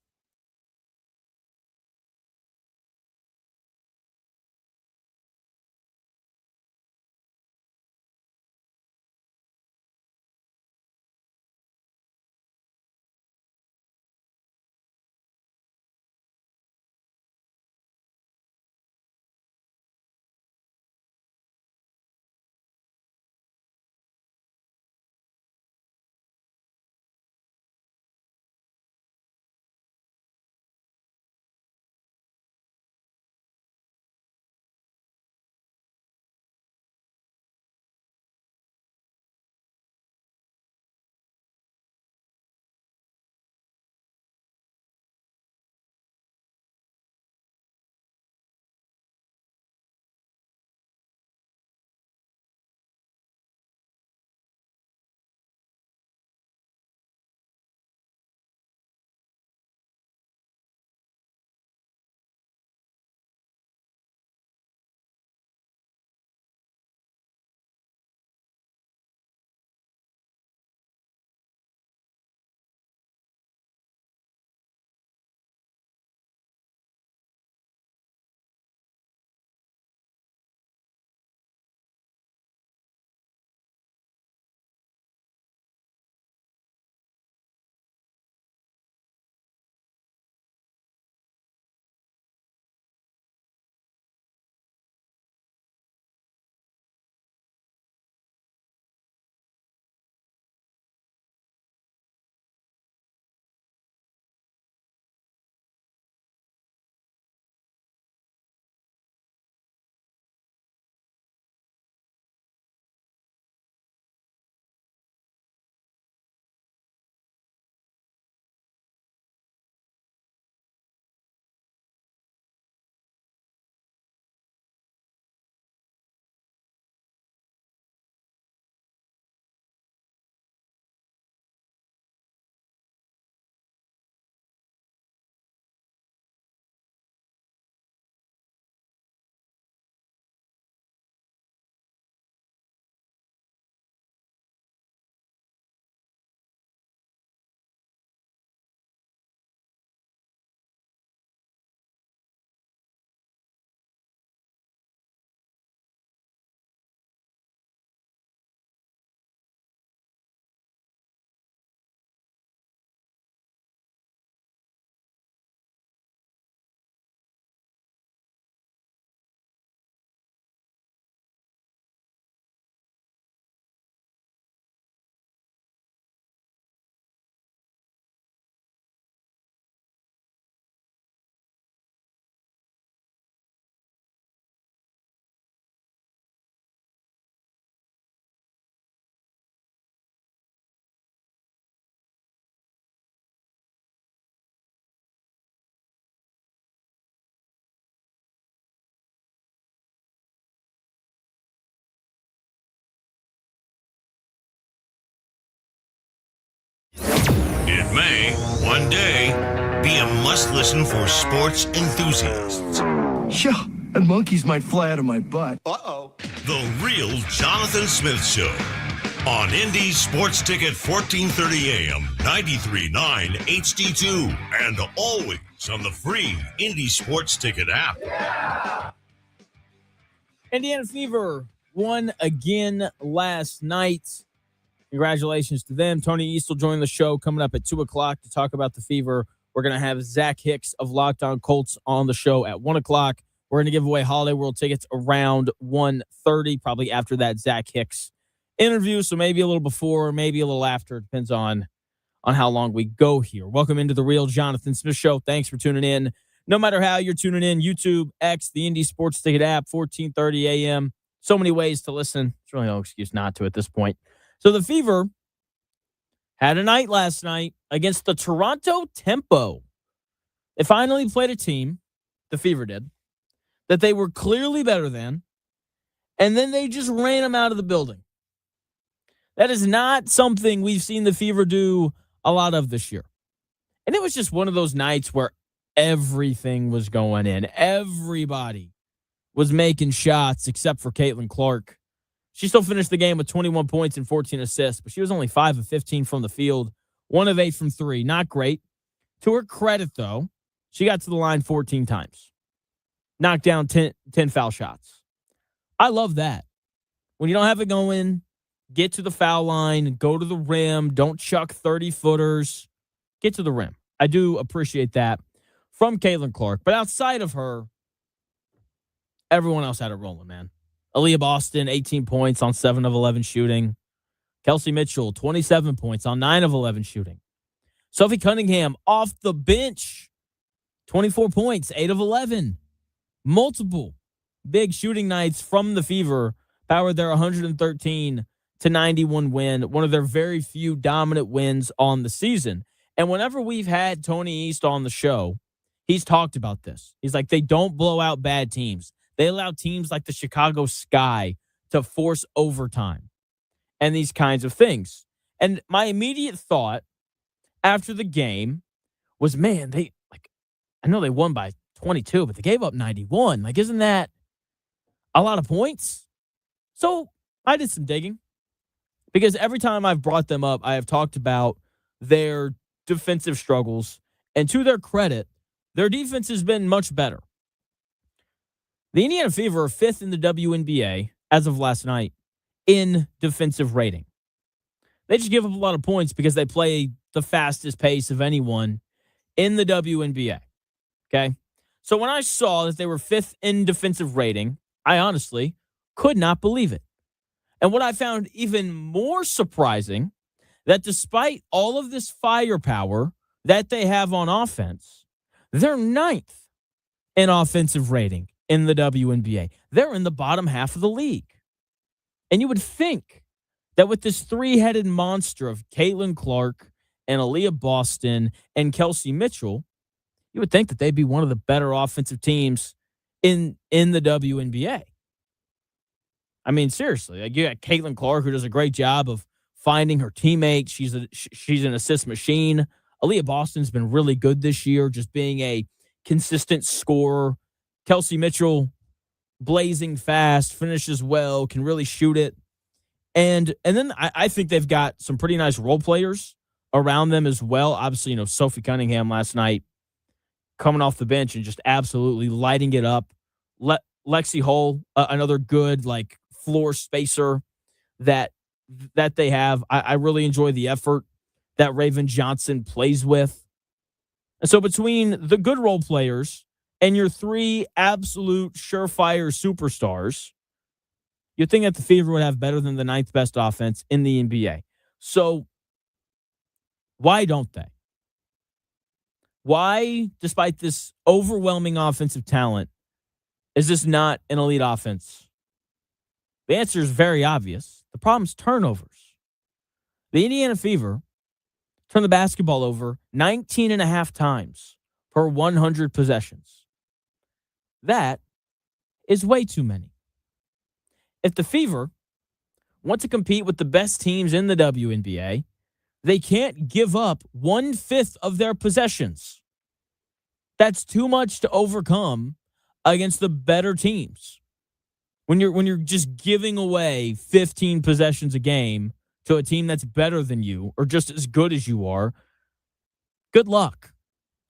may, one day, be a must-listen for sports enthusiasts. Yeah, and monkeys might fly out of my butt. Uh-oh. The Real Jonathan Smith Show on Indy Sports Ticket 1430 AM, 93.9 HD2, and always on the free Indy Sports Ticket app. Yeah. Indiana Fever won again last night. Congratulations to them. Tony East will join the show coming up at 2 o'clock to talk about the Fever. We're going to have Zach Hicks of Locked On Colts on the show at 1 o'clock. We're going to give away Holiday World tickets around 1:30, probably after that Zach Hicks interview. So maybe a little before, maybe a little after. It depends on how long we go here. Welcome into the Real Jonathan Smith Show. Thanks for tuning in. No matter how you're tuning in, YouTube, X, the Indy Sports Ticket app, 1430 a.m. So many ways to listen. There's really no excuse not to at this point. So the Fever had a night last night against the Toronto Tempo. They finally played a team, the Fever did, that they were clearly better than, and then they just ran them out of the building. That is not something we've seen the Fever do a lot of this year. And it was just one of those nights where everything was going in. Everybody was making shots except for Caitlin Clark. She still finished the game with 21 points and 14 assists, but she was only 5 of 15 from the field, 1 of 8 from 3. Not great. To her credit, though, she got to the line 14 times. Knocked down 10 foul shots. I love that. When you don't have it going, get to the foul line, go to the rim, don't chuck 30-footers. Get to the rim. I do appreciate that from Caitlin Clark. But outside of her, everyone else had it rolling, man. Aaliyah Boston, 18 points on 7 of 11 shooting. Kelsey Mitchell, 27 points on 9 of 11 shooting. Sophie Cunningham off the bench, 24 points, 8 of 11. Multiple big shooting nights from the Fever powered their 113-91 win, one of their very few dominant wins on the season. And whenever we've had Tony East on the show, he's talked about this. He's like, they don't blow out bad teams. They allow teams like the Chicago Sky to force overtime and these kinds of things. And my immediate thought after the game was, man, I know they won by 22, but they gave up 91. Like, isn't that a lot of points? So I did some digging because every time I've brought them up, I have talked about their defensive struggles. And to their credit, their defense has been much better. The Indiana Fever are 5th in the WNBA as of last night in defensive rating. They just give up a lot of points because they play the fastest pace of anyone in the WNBA. Okay? So when I saw that they were 5th in defensive rating, I honestly could not believe it. And what I found even more surprising, that despite all of this firepower that they have on offense, they're 9th in offensive rating in the WNBA. They're in the bottom half of the league. And you would think that with this three-headed monster of Caitlin Clark and Aaliyah Boston and Kelsey Mitchell, you would think that they'd be one of the better offensive teams in the WNBA. I mean, seriously, like, you got Caitlin Clark, who does a great job of finding her teammates. She's an assist machine. Aaliyah Boston's been really good this year, just being a consistent scorer. Kelsey Mitchell, blazing fast, finishes well, can really shoot it. And then I think they've got some pretty nice role players around them as well. Obviously, Sophie Cunningham last night coming off the bench and just absolutely lighting it up. Lexi Hull, another good floor spacer that they have. I really enjoy the effort that Raven Johnson plays with. And so between the good role players and your 3 absolute surefire superstars, you'd think that the Fever would have better than the 9th best offense in the NBA. So why don't they? Why, despite this overwhelming offensive talent, is this not an elite offense? The answer is very obvious. The problem is turnovers. The Indiana Fever turned the basketball over 19.5 times per 100 possessions. That is way too many. If the Fever want to compete with the best teams in the WNBA, They can't give up 1/5 of their possessions. That's too much to overcome against the better teams. When you're just giving away 15 possessions a game to a team that's better than you or just as good as you are, good luck.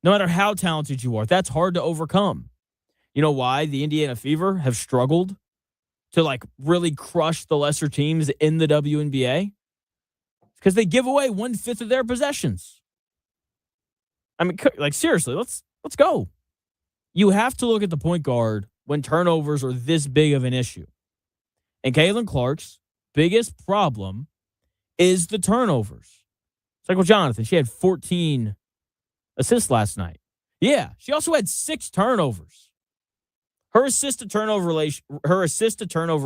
No matter how talented you are, that's hard to overcome. You know why the Indiana Fever have struggled to really crush the lesser teams in the WNBA? Because they give away 1/5 of their possessions. I mean, seriously, let's go. You have to look at the point guard when turnovers are this big of an issue. And Caitlin Clark's biggest problem is the turnovers. It's like with Jonathan. She had 14 assists last night. Yeah, she also had 6 turnovers. Her assist to turnover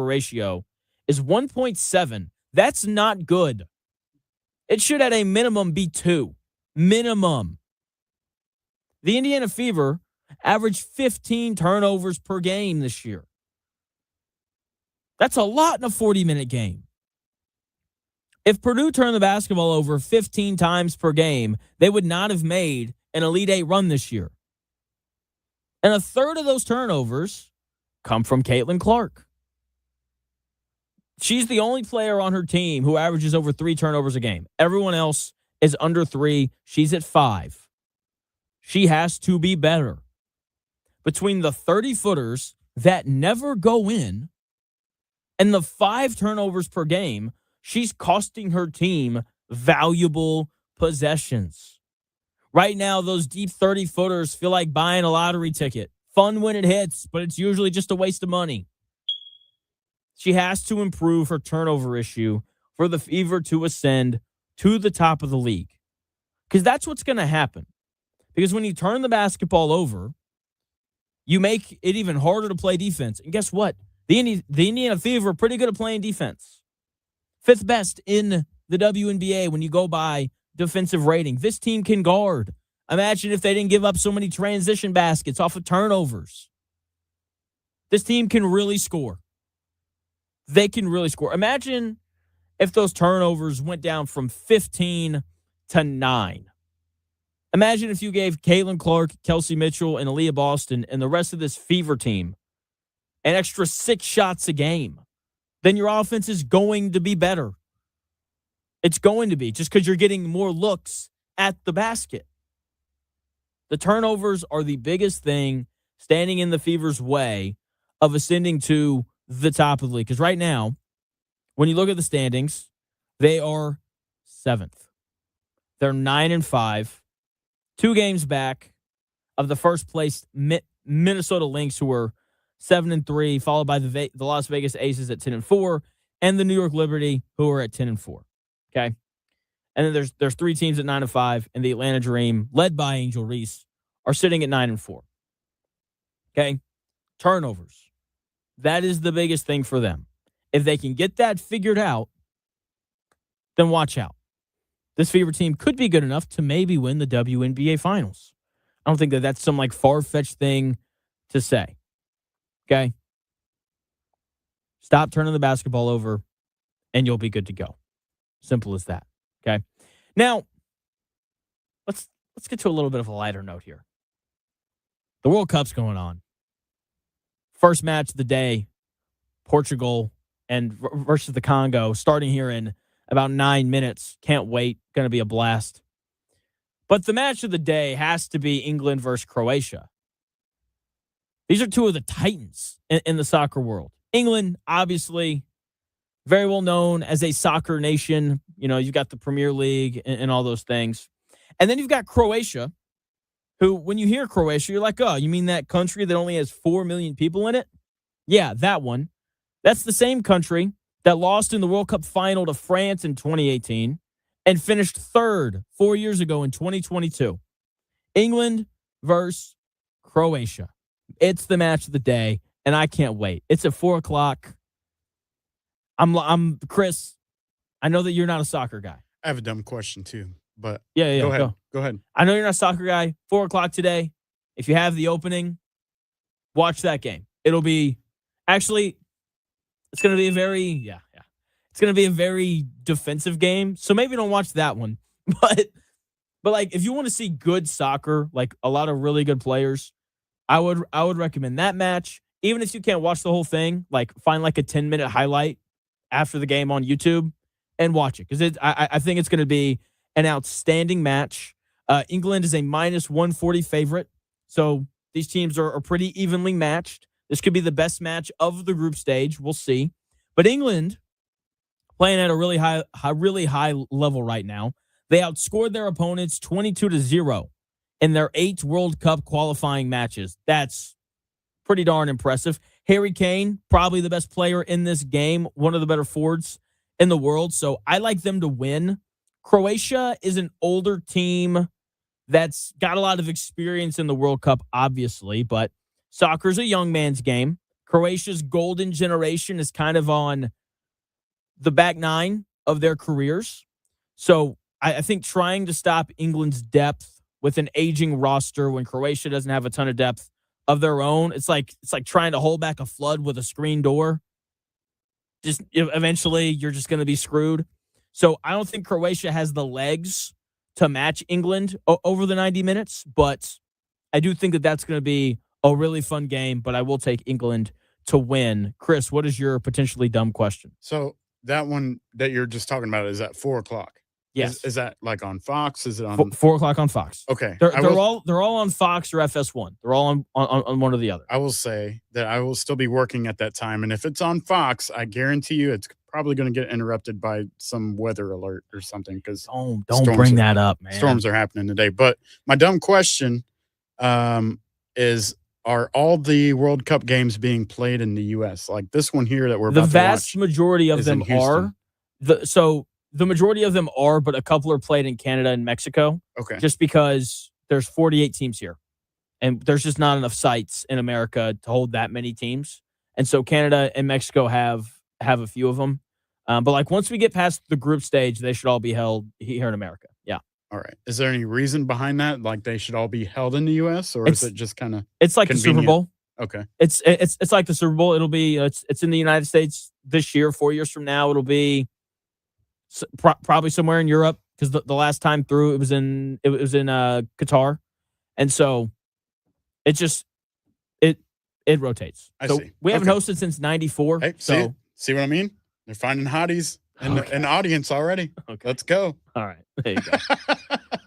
ratio is 1.7. That's not good. It should at a minimum be 2. Minimum. The Indiana Fever averaged 15 turnovers per game this year. That's a lot in a 40-minute game. If Purdue turned the basketball over 15 times per game, they would not have made an Elite Eight run this year. And a third of those turnovers come from Caitlin Clark. She's the only player on her team who averages over 3 turnovers a game. Everyone else is under 3. She's at 5. She has to be better. Between the 30-footers that never go in and the 5 turnovers per game, she's costing her team valuable possessions. Right now, those deep 30-footers feel like buying a lottery ticket. Fun when it hits, but it's usually just a waste of money. She has to improve her turnover issue for the Fever to ascend to the top of the league. Because that's what's going to happen. Because when you turn the basketball over, you make it even harder to play defense. And guess what? The Indiana Fever are pretty good at playing defense. 5th best in the WNBA when you go by defensive rating. This team can guard. Imagine if they didn't give up so many transition baskets off of turnovers. This team can really score. They can really score. Imagine if those turnovers went down from 15 to 9. Imagine if you gave Caitlin Clark, Kelsey Mitchell, and Aaliyah Boston and the rest of this Fever team an extra 6 shots a game. Then your offense is going to be better. It's going to be just because you're getting more looks at the basket. The turnovers are the biggest thing standing in the Fever's way of ascending to the top of the league. Because right now, when you look at the standings, they are 7th. They're 9-5, 2 games back of the first place Minnesota Lynx, who are 7-3, followed by the Las Vegas Aces at 10-4, and the New York Liberty, who are at 10-4. Okay, and then there's 3 teams at 9-5, and the Atlanta Dream, led by Angel Reese, are sitting at 9-4. Okay, turnovers. That is the biggest thing for them. If they can get that figured out, then watch out. This Fever team could be good enough to maybe win the WNBA Finals. I don't think that that's some far-fetched thing to say. Okay? Stop turning the basketball over, and you'll be good to go. Simple as that. Okay? Now, let's get to a little bit of a lighter note here. The World Cup's going on. First match of the day, Portugal and versus the Congo, starting here in about 9 minutes. Can't wait. Going to be a blast. But the match of the day has to be England versus Croatia. These are 2 of the titans in the soccer world. England, obviously, very well known as a soccer nation. You know, you've got the Premier League and all those things. And then you've got Croatia, who, when you hear Croatia, you're like, oh, you mean that country that only has 4 million people in it? Yeah, that one. That's the same country that lost in the World Cup final to France in 2018 and finished 3rd 4 years ago in 2022. England versus Croatia. It's the match of the day, and I can't wait. It's at 4 o'clock. I'm Chris. I know that you're not a soccer guy. I have a dumb question too, but Yeah. Go ahead. I know you're not a soccer guy. 4 o'clock today. If you have the opening, watch that game. It'll be actually. It's going to be a very defensive game. So maybe don't watch that one. But like if you want to see good soccer, like a lot of really good players, I would recommend that match. Even if you can't watch the whole thing, like find like a 10-minute highlight after the game on YouTube and watch it because I think it's going to be an outstanding match. England is a -140 favorite, so these teams are pretty evenly matched. This could be the best match of the group stage. We'll see. But England playing at a really high level right now. They outscored their opponents 22-0 in their 8 World Cup qualifying matches. That's pretty darn impressive. Harry Kane, probably the best player in this game, one of the better forwards in the world. So I like them to win. Croatia is an older team that's got a lot of experience in the World Cup, obviously, but soccer's a young man's game. Croatia's golden generation is kind of on the back nine of their careers. So I think trying to stop England's depth with an aging roster when Croatia doesn't have a ton of depth of their own, it's like trying to hold back a flood with a screen door. Just eventually you're just going to be screwed. So I don't think Croatia has the legs to match England over the 90 minutes, but I do think that that's going to be a really fun game, but I will take England to win. Chris, what is your potentially dumb question? So that one that you're just talking about is at 4:00. Yes. Is that like on Fox? Is it on 4:00 on Fox? Okay. They're all on Fox or FS1. They're all on one or the other. I will say that I will still be working at that time. And if it's on Fox, I guarantee you it's probably going to get interrupted by some weather alert or something because don't bring that up, man. Storms are happening today. But my dumb question is, are all the World Cup games being played in the U.S.? Like this one here that we're about to watch. The vast majority of them are. The majority of them are, but a couple are played in Canada and Mexico. Okay. Just because there's 48 teams here. And there's just not enough sites in America to hold that many teams. And so Canada and Mexico have a few of them. But like once we get past the group stage, they should all be held here in America. Yeah. All right. Is there any reason behind that? Like they should all be held in the U.S. or is it just kind of It's like convenient? the Super Bowl. Okay. It's like the Super Bowl. It'll be it's in the United States this year. 4 years from now, it'll be probably somewhere in Europe because the last time through it was in Qatar, and so it just it rotates. I so see. We haven't Okay. hosted since '94. Hey, so see what I mean? They're finding hotties in the audience already. Okay. Let's go. All right, there you go.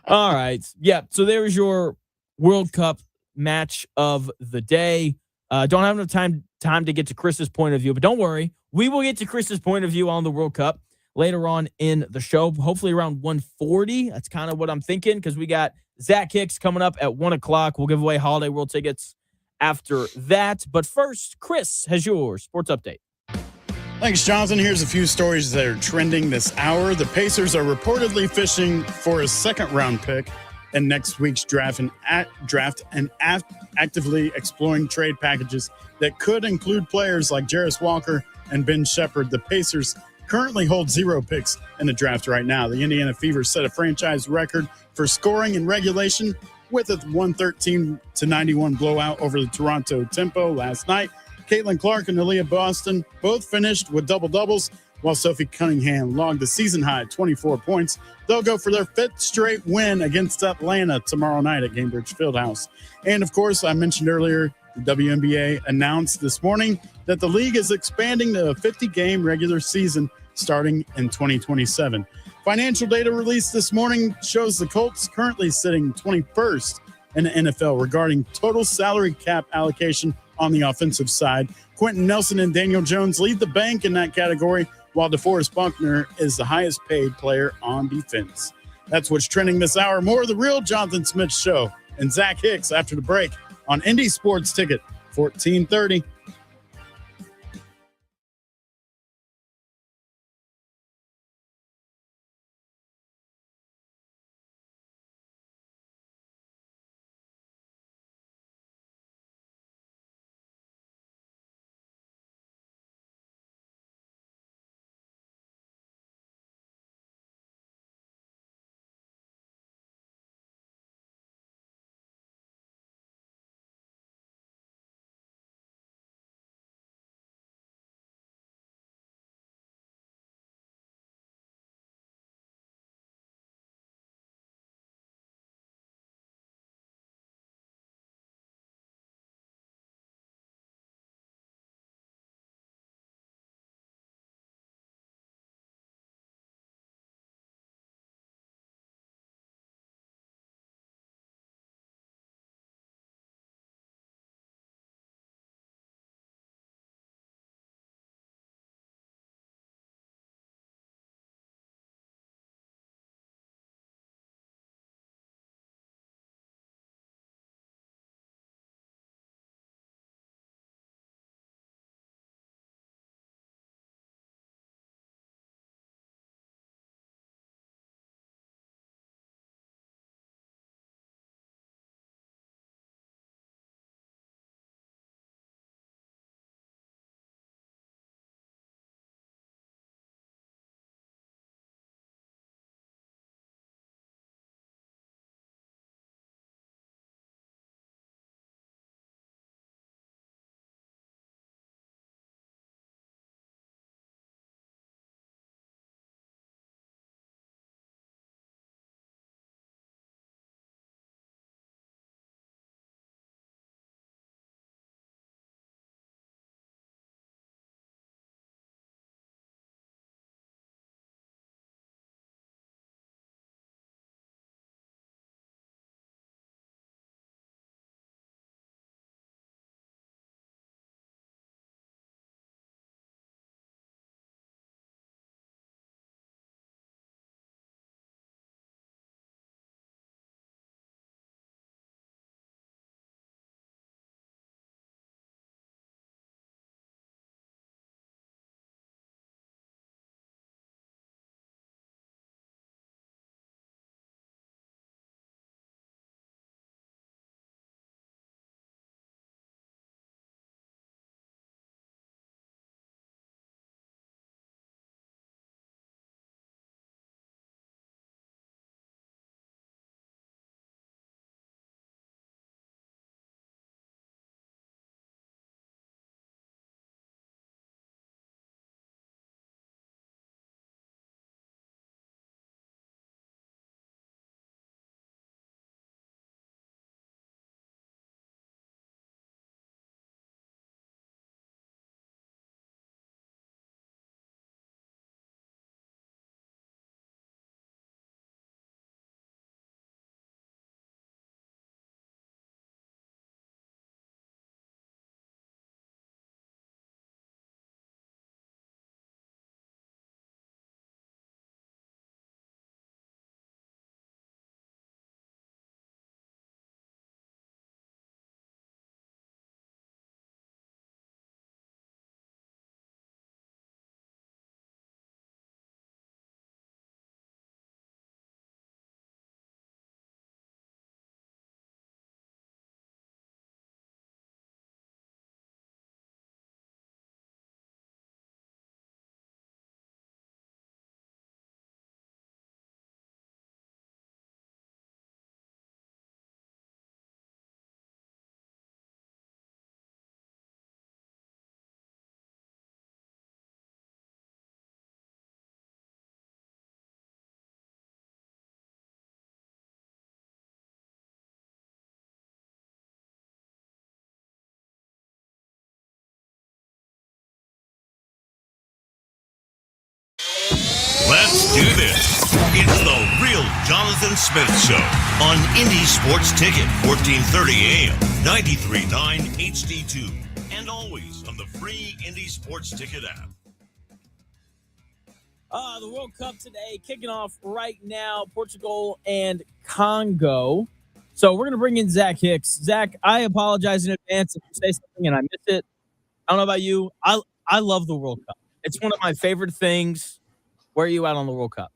All right, yeah. So there is your World Cup match of the day. Don't have enough time to get to Chris's point of view, but don't worry, we will get to Chris's point of view on the World Cup later on in the show, hopefully around 1:40. That's kind of what I'm thinking because we got Zach Hicks coming up at 1 o'clock. We'll give away Holiday World tickets after that. But first, Chris has your sports update. Thanks, Jonathan. Here's a few stories that are trending this hour. The Pacers are reportedly fishing for a second-round pick in next week's draft and actively exploring trade packages that could include players like Jarris Walker and Ben Shepherd. The Pacers currently hold 0 picks in the draft right now. The Indiana Fever set a franchise record for scoring in regulation with a 113-91 blowout over the Toronto Tempo last night. Caitlin Clark and Aaliyah Boston both finished with double-doubles, while Sophie Cunningham logged the season-high 24 points. They'll go for their 5th straight win against Atlanta tomorrow night at Gainbridge Fieldhouse. And, of course, I mentioned earlier, the WNBA announced this morning that the league is expanding to a 50-game regular season starting in 2027. Financial data released this morning shows the Colts currently sitting 21st in the NFL regarding total salary cap allocation on the offensive side. Quentin Nelson and Daniel Jones lead the bank in that category, while DeForest Buckner is the highest paid player on defense. That's what's trending this hour. More of the real Jonathan Smith Show and Zach Hicks after the break on Indy Sports Ticket 1430. Let's do this. It's the Real Jonathan Smith Show on Indy Sports Ticket, 1430 AM, 93.9 HD2, and always on the free Indy Sports Ticket app. The World Cup today, kicking off right now, Portugal and Congo. So we're going to bring in Zach Hicks. Zach, I apologize in advance if you say something and I miss it. I don't know about you. I love the World Cup. It's one of my favorite things. Where are you at on the World Cup?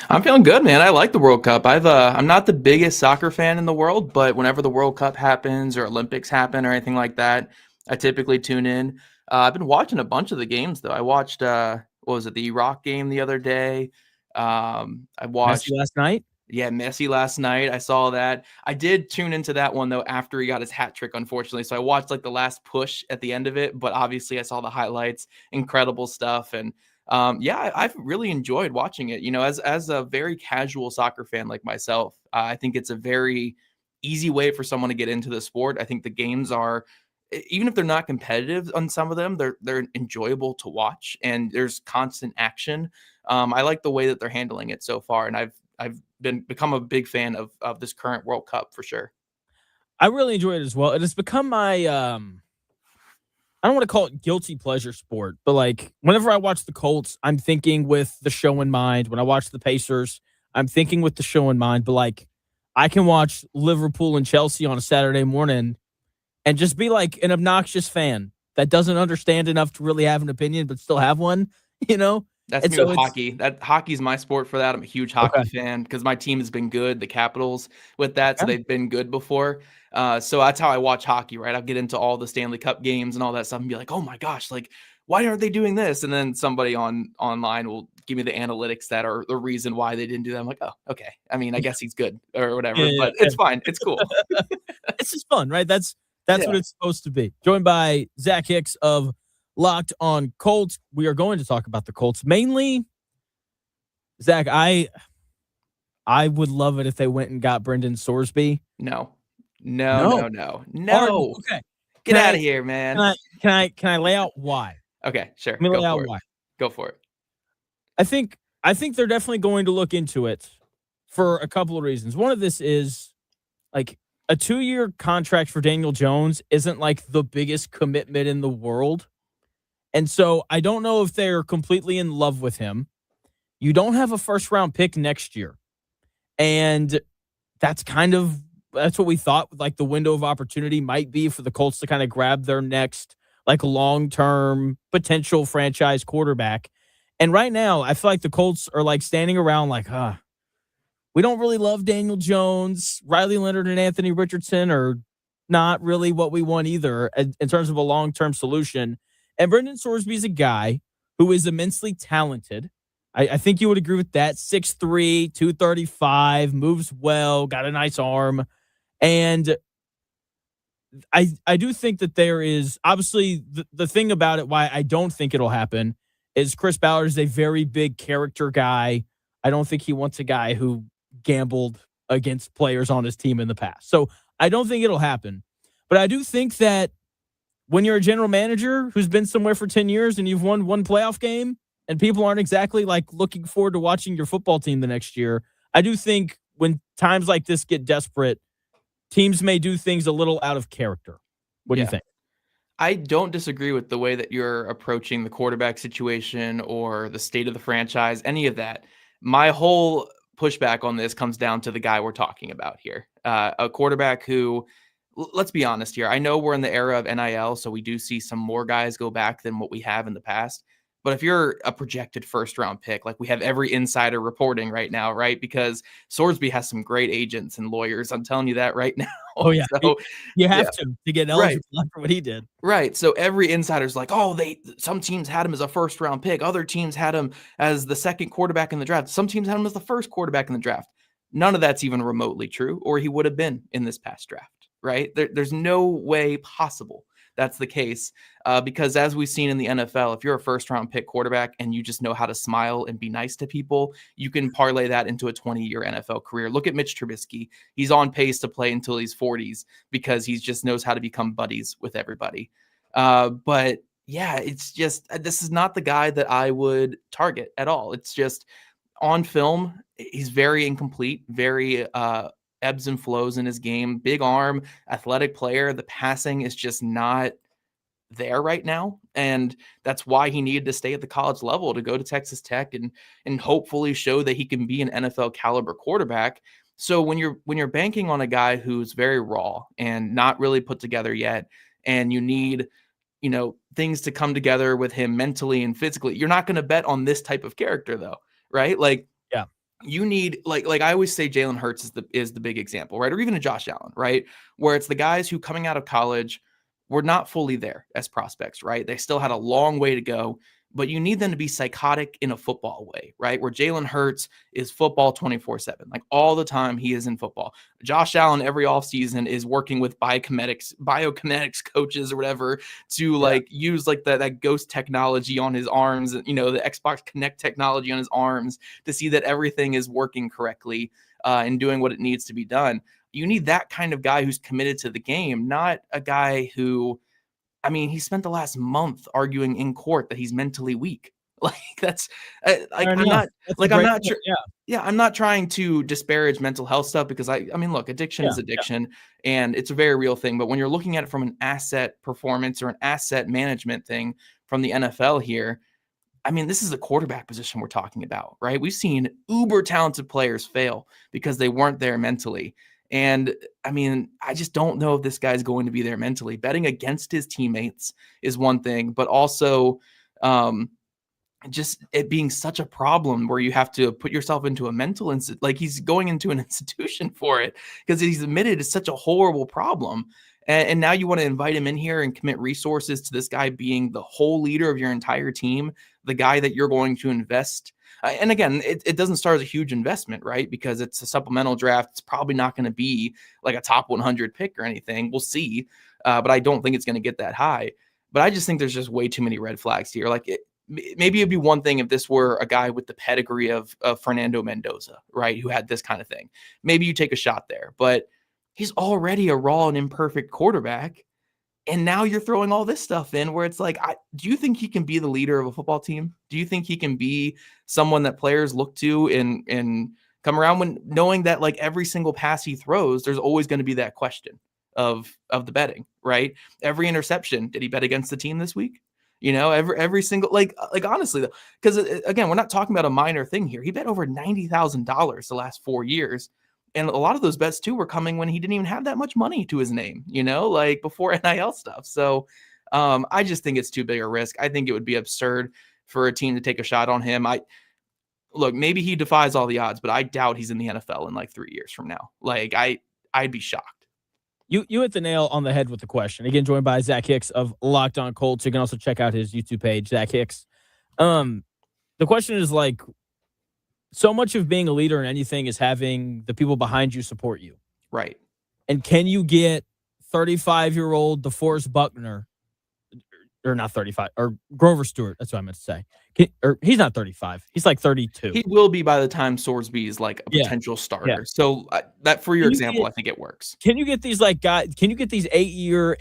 I'm feeling good, man. I like the World Cup. I'm not the biggest soccer fan in the world, but whenever the World Cup happens or Olympics happen or anything like that, I typically tune in. I've been watching a bunch of the games, though. I watched, what was it, the Iraq game the other day. I watched Messi last night. Yeah, Messi last night. I saw that. I did tune into that one, though, after he got his hat trick, unfortunately. So I watched like the last push at the end of it, but obviously I saw the highlights. Incredible stuff. And I've really enjoyed watching it. You know, as a very casual soccer fan like myself, I think it's a very easy way for someone to get into the sport. I think the games are, even if they're not competitive on some of them, they're enjoyable to watch, and there's constant action. I like the way that they're handling it so far, and I've become a big fan of this current World Cup for sure. I really enjoy it as well. It has become my I don't want to call it guilty pleasure sport, but like whenever I watch the Colts, I'm thinking with the show in mind. When I watch the Pacers, I'm thinking with the show in mind. But like I can watch Liverpool and Chelsea on a Saturday morning and just be like an obnoxious fan that doesn't understand enough to really have an opinion, but still have one, you know? That's me with hockey. Hockey's my sport for that. I'm a huge hockey fan because my team has been good, the Capitals, with that. So they've been good before. So that's how I watch hockey, right? I'll get into all the Stanley Cup games and all that stuff and be like, oh my gosh, like, why aren't they doing this? And then somebody online will give me the analytics that are the reason why they didn't do that. I'm like, oh, okay. I mean, I guess he's good or whatever, but it's fine. It's cool. It's just fun, right? That's what it's supposed to be. Joined by Zach Hicks of Locked on Colts. We are going to talk about the Colts mainly. Zach, I would love it if they went and got Brendan Sorsby. No. Okay. Get out of here, man. Can I lay out why? Okay, sure. Let me lay out why. Go for it. I think they're definitely going to look into it for a couple of reasons. One of this is like a 2-year contract for Daniel Jones isn't like the biggest commitment in the world. And so I don't know if they're completely in love with him. You don't have a first-round pick next year. And that's what we thought like the window of opportunity might be for the Colts to kind of grab their next like long-term potential franchise quarterback. And right now, I feel like the Colts are like standing around like, we don't really love Daniel Jones. Riley Leonard and Anthony Richardson are not really what we want either in terms of a long-term solution. And Brendan Sorsby is a guy who is immensely talented. I think you would agree with that. 6'3", 235, moves well, got a nice arm. And I do think that there is obviously the thing about it, why I don't think it'll happen, is Chris Ballard is a very big character guy. I don't think he wants a guy who gambled against players on his team in the past. So I don't think it'll happen. But I do think that when you're a general manager who's been somewhere for 10 years and you've won one playoff game and people aren't exactly like looking forward to watching your football team the next year, I do think when times like this get desperate, teams may do things a little out of character. What do you think? I don't disagree with the way that you're approaching the quarterback situation or the state of the franchise, any of that. My whole pushback on this comes down to the guy we're talking about here. A quarterback who, let's be honest here, I know we're in the era of NIL, so we do see some more guys go back than what we have in the past. But if you're a projected first-round pick, like we have every insider reporting right now, right? Because Sorsby has some great agents and lawyers. I'm telling you that right now. Oh, yeah. So, you have to get eligible for what he did. Right. So every insider's like, oh, some teams had him as a first-round pick. Other teams had him as the second quarterback in the draft. Some teams had him as the first quarterback in the draft. None of that's even remotely true, or he would have been in this past draft, right? There's no way possible that's the case, because as we've seen in the NFL, if you're a first-round pick quarterback and you just know how to smile and be nice to people, you can parlay that into a 20-year NFL career. Look at Mitch Trubisky. He's on pace to play until he's 40s because he just knows how to become buddies with everybody. But yeah, it's just, this is not the guy that I would target at all. It's just, on film, he's very incomplete, very ebbs and flows in his game. Big arm, athletic player. The passing is just not there right now, and that's why he needed to stay at the college level to go to Texas Tech and hopefully show that he can be an NFL caliber quarterback. So when you're banking on a guy who's very raw and not really put together yet, and you need things to come together with him mentally and physically, you're not going to bet on this type of character though, right? Like, Yeah. you need like I always say Jalen Hurts is the big example, right? Or even a Josh Allen, right? Where it's the guys who coming out of college were not fully there as prospects, right? They still had a long way to go, but you need them to be psychotic in a football way, right? Where Jalen Hurts is football 24/7, like all the time he is in football. Josh Allen every offseason is working with biokinetics coaches or whatever to like use like that ghost technology on his arms, the Xbox Kinect technology on his arms to see that everything is working correctly and doing what it needs to be done. You need that kind of guy who's committed to the game, not a guy who, I mean, he spent the last month arguing in court that he's mentally weak. Like that's I'm not trying to disparage mental health stuff because I mean, look, addiction is addiction and it's a very real thing. But when you're looking at it from an asset performance or an asset management thing from the NFL here, I mean, this is the quarterback position we're talking about, right? We've seen uber talented players fail because they weren't there mentally. And I mean, I just don't know if this guy's going to be there mentally. Betting against his teammates is one thing, but also just it being such a problem where you have to put yourself into a mental like he's going into an institution for it because he's admitted it's such a horrible problem. And now you want to invite him in here and commit resources to this guy being the whole leader of your entire team, the guy that you're going to invest. And again, it doesn't start as a huge investment, right? Because it's a supplemental draft. It's probably not going to be like a top 100 pick or anything. We'll see. But I don't think it's going to get that high. But I just think there's just way too many red flags here. Like maybe it'd be one thing if this were a guy with the pedigree of Fernando Mendoza, right? Who had this kind of thing. Maybe you take a shot there. But he's already a raw and imperfect quarterback. And now you're throwing all this stuff in where it's like, do you think he can be the leader of a football team? Do you think he can be someone that players look to and come around when knowing that like every single pass he throws, there's always going to be that question of the betting, right? Every interception, did he bet against the team this week? Every single, like honestly though, because again, we're not talking about a minor thing here. He bet over $90,000 the last 4 years. And a lot of those bets too were coming when he didn't even have that much money to his name, like before NIL stuff. So I just think it's too big a risk. I think it would be absurd for a team to take a shot on him. Look, maybe he defies all the odds, but I doubt he's in the NFL in like 3 years from now. Like I'd be shocked. You hit the nail on the head with the question. Again, joined by Zach Hicks of Locked On Colts. You can also check out his YouTube page, Zach Hicks. The question is like, so much of being a leader in anything is having the people behind you support you. Right. And can you get 35-year-old DeForest Buckner, or not 35, or Grover Stewart, that's what I meant to say. He's not 35. He's like 32. He will be by the time Sorsby is like a potential starter. Yeah. So that for your example, I think it works. Can you get these can you get these 8-year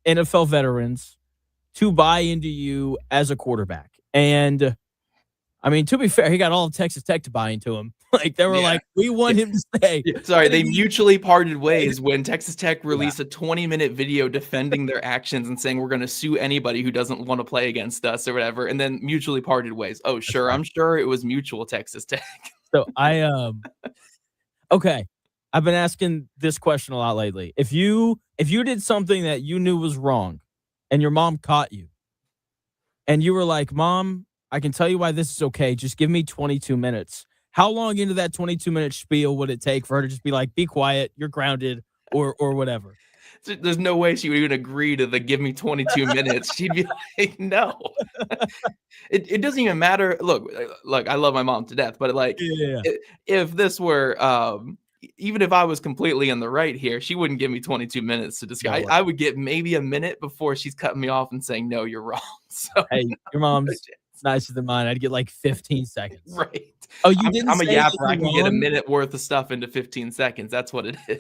NFL veterans to buy into you as a quarterback? And I mean, to be fair, he got all of Texas Tech to buy into him. Like, they were like, we want him to stay. Yeah. Sorry, they mutually parted ways when Texas Tech released a 20-minute video defending their actions and saying, we're going to sue anybody who doesn't want to play against us or whatever, and then mutually parted ways. Oh, sure. I'm sure it was mutual Texas Tech. So okay. I've been asking this question a lot lately. If you did something that you knew was wrong and your mom caught you and you were like, Mom, I can tell you why this is okay. Just give me 22 minutes. How long into that 22-minute spiel would it take for her to just be like, be quiet, you're grounded, or whatever? There's no way she would even agree to the give me 22 minutes. She'd be like, no. It doesn't even matter. Look, I love my mom to death, but like, if this were, even if I was completely in the right here, she wouldn't give me 22 minutes to discuss. I would get maybe a minute before she's cutting me off and saying, no, you're wrong. So, hey, your mom's nicer than mine. I'd get like 15 seconds. Right. Oh, you didn't. I'm a yapper. I can get a minute worth of stuff into 15 seconds. That's what it is.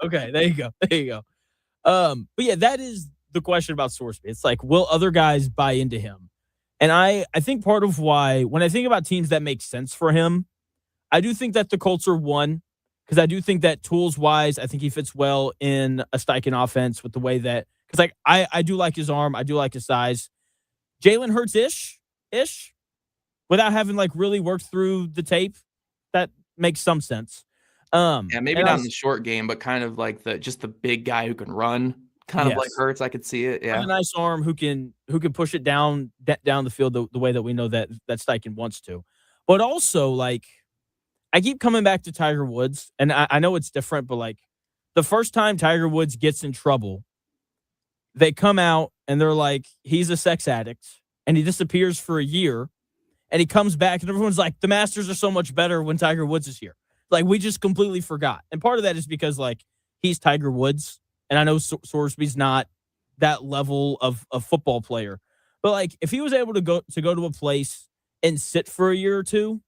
Okay. There you go. But yeah, that is the question about Sorsby. It's like, will other guys buy into him? And I think part of why, when I think about teams that make sense for him, I do think that the Colts are one because I do think that tools wise, I think he fits well in a Steichen offense with the way that because like I do like his arm, I do like his size. Jalen Hurts ish without having like really worked through the tape. That makes some sense. Yeah, maybe and not in the short game, but kind of like the big guy who can run, kind of like Yes. Hurts. I could see it. With Yeah. a nice arm who can push it down the field the way that we know that Steichen wants to. But also, like, I keep coming back to Tiger Woods, and I know it's different, but like the first time Tiger Woods gets in trouble, they come out and they're like, he's a sex addict, and he disappears for a year, and he comes back, and everyone's like, the Masters are so much better when Tiger Woods is here. Like, we just completely forgot. And part of that is because, like, he's Tiger Woods, and I know Sorsby's not that level of football player. But, like, if he was able to go to a place and sit for a year or two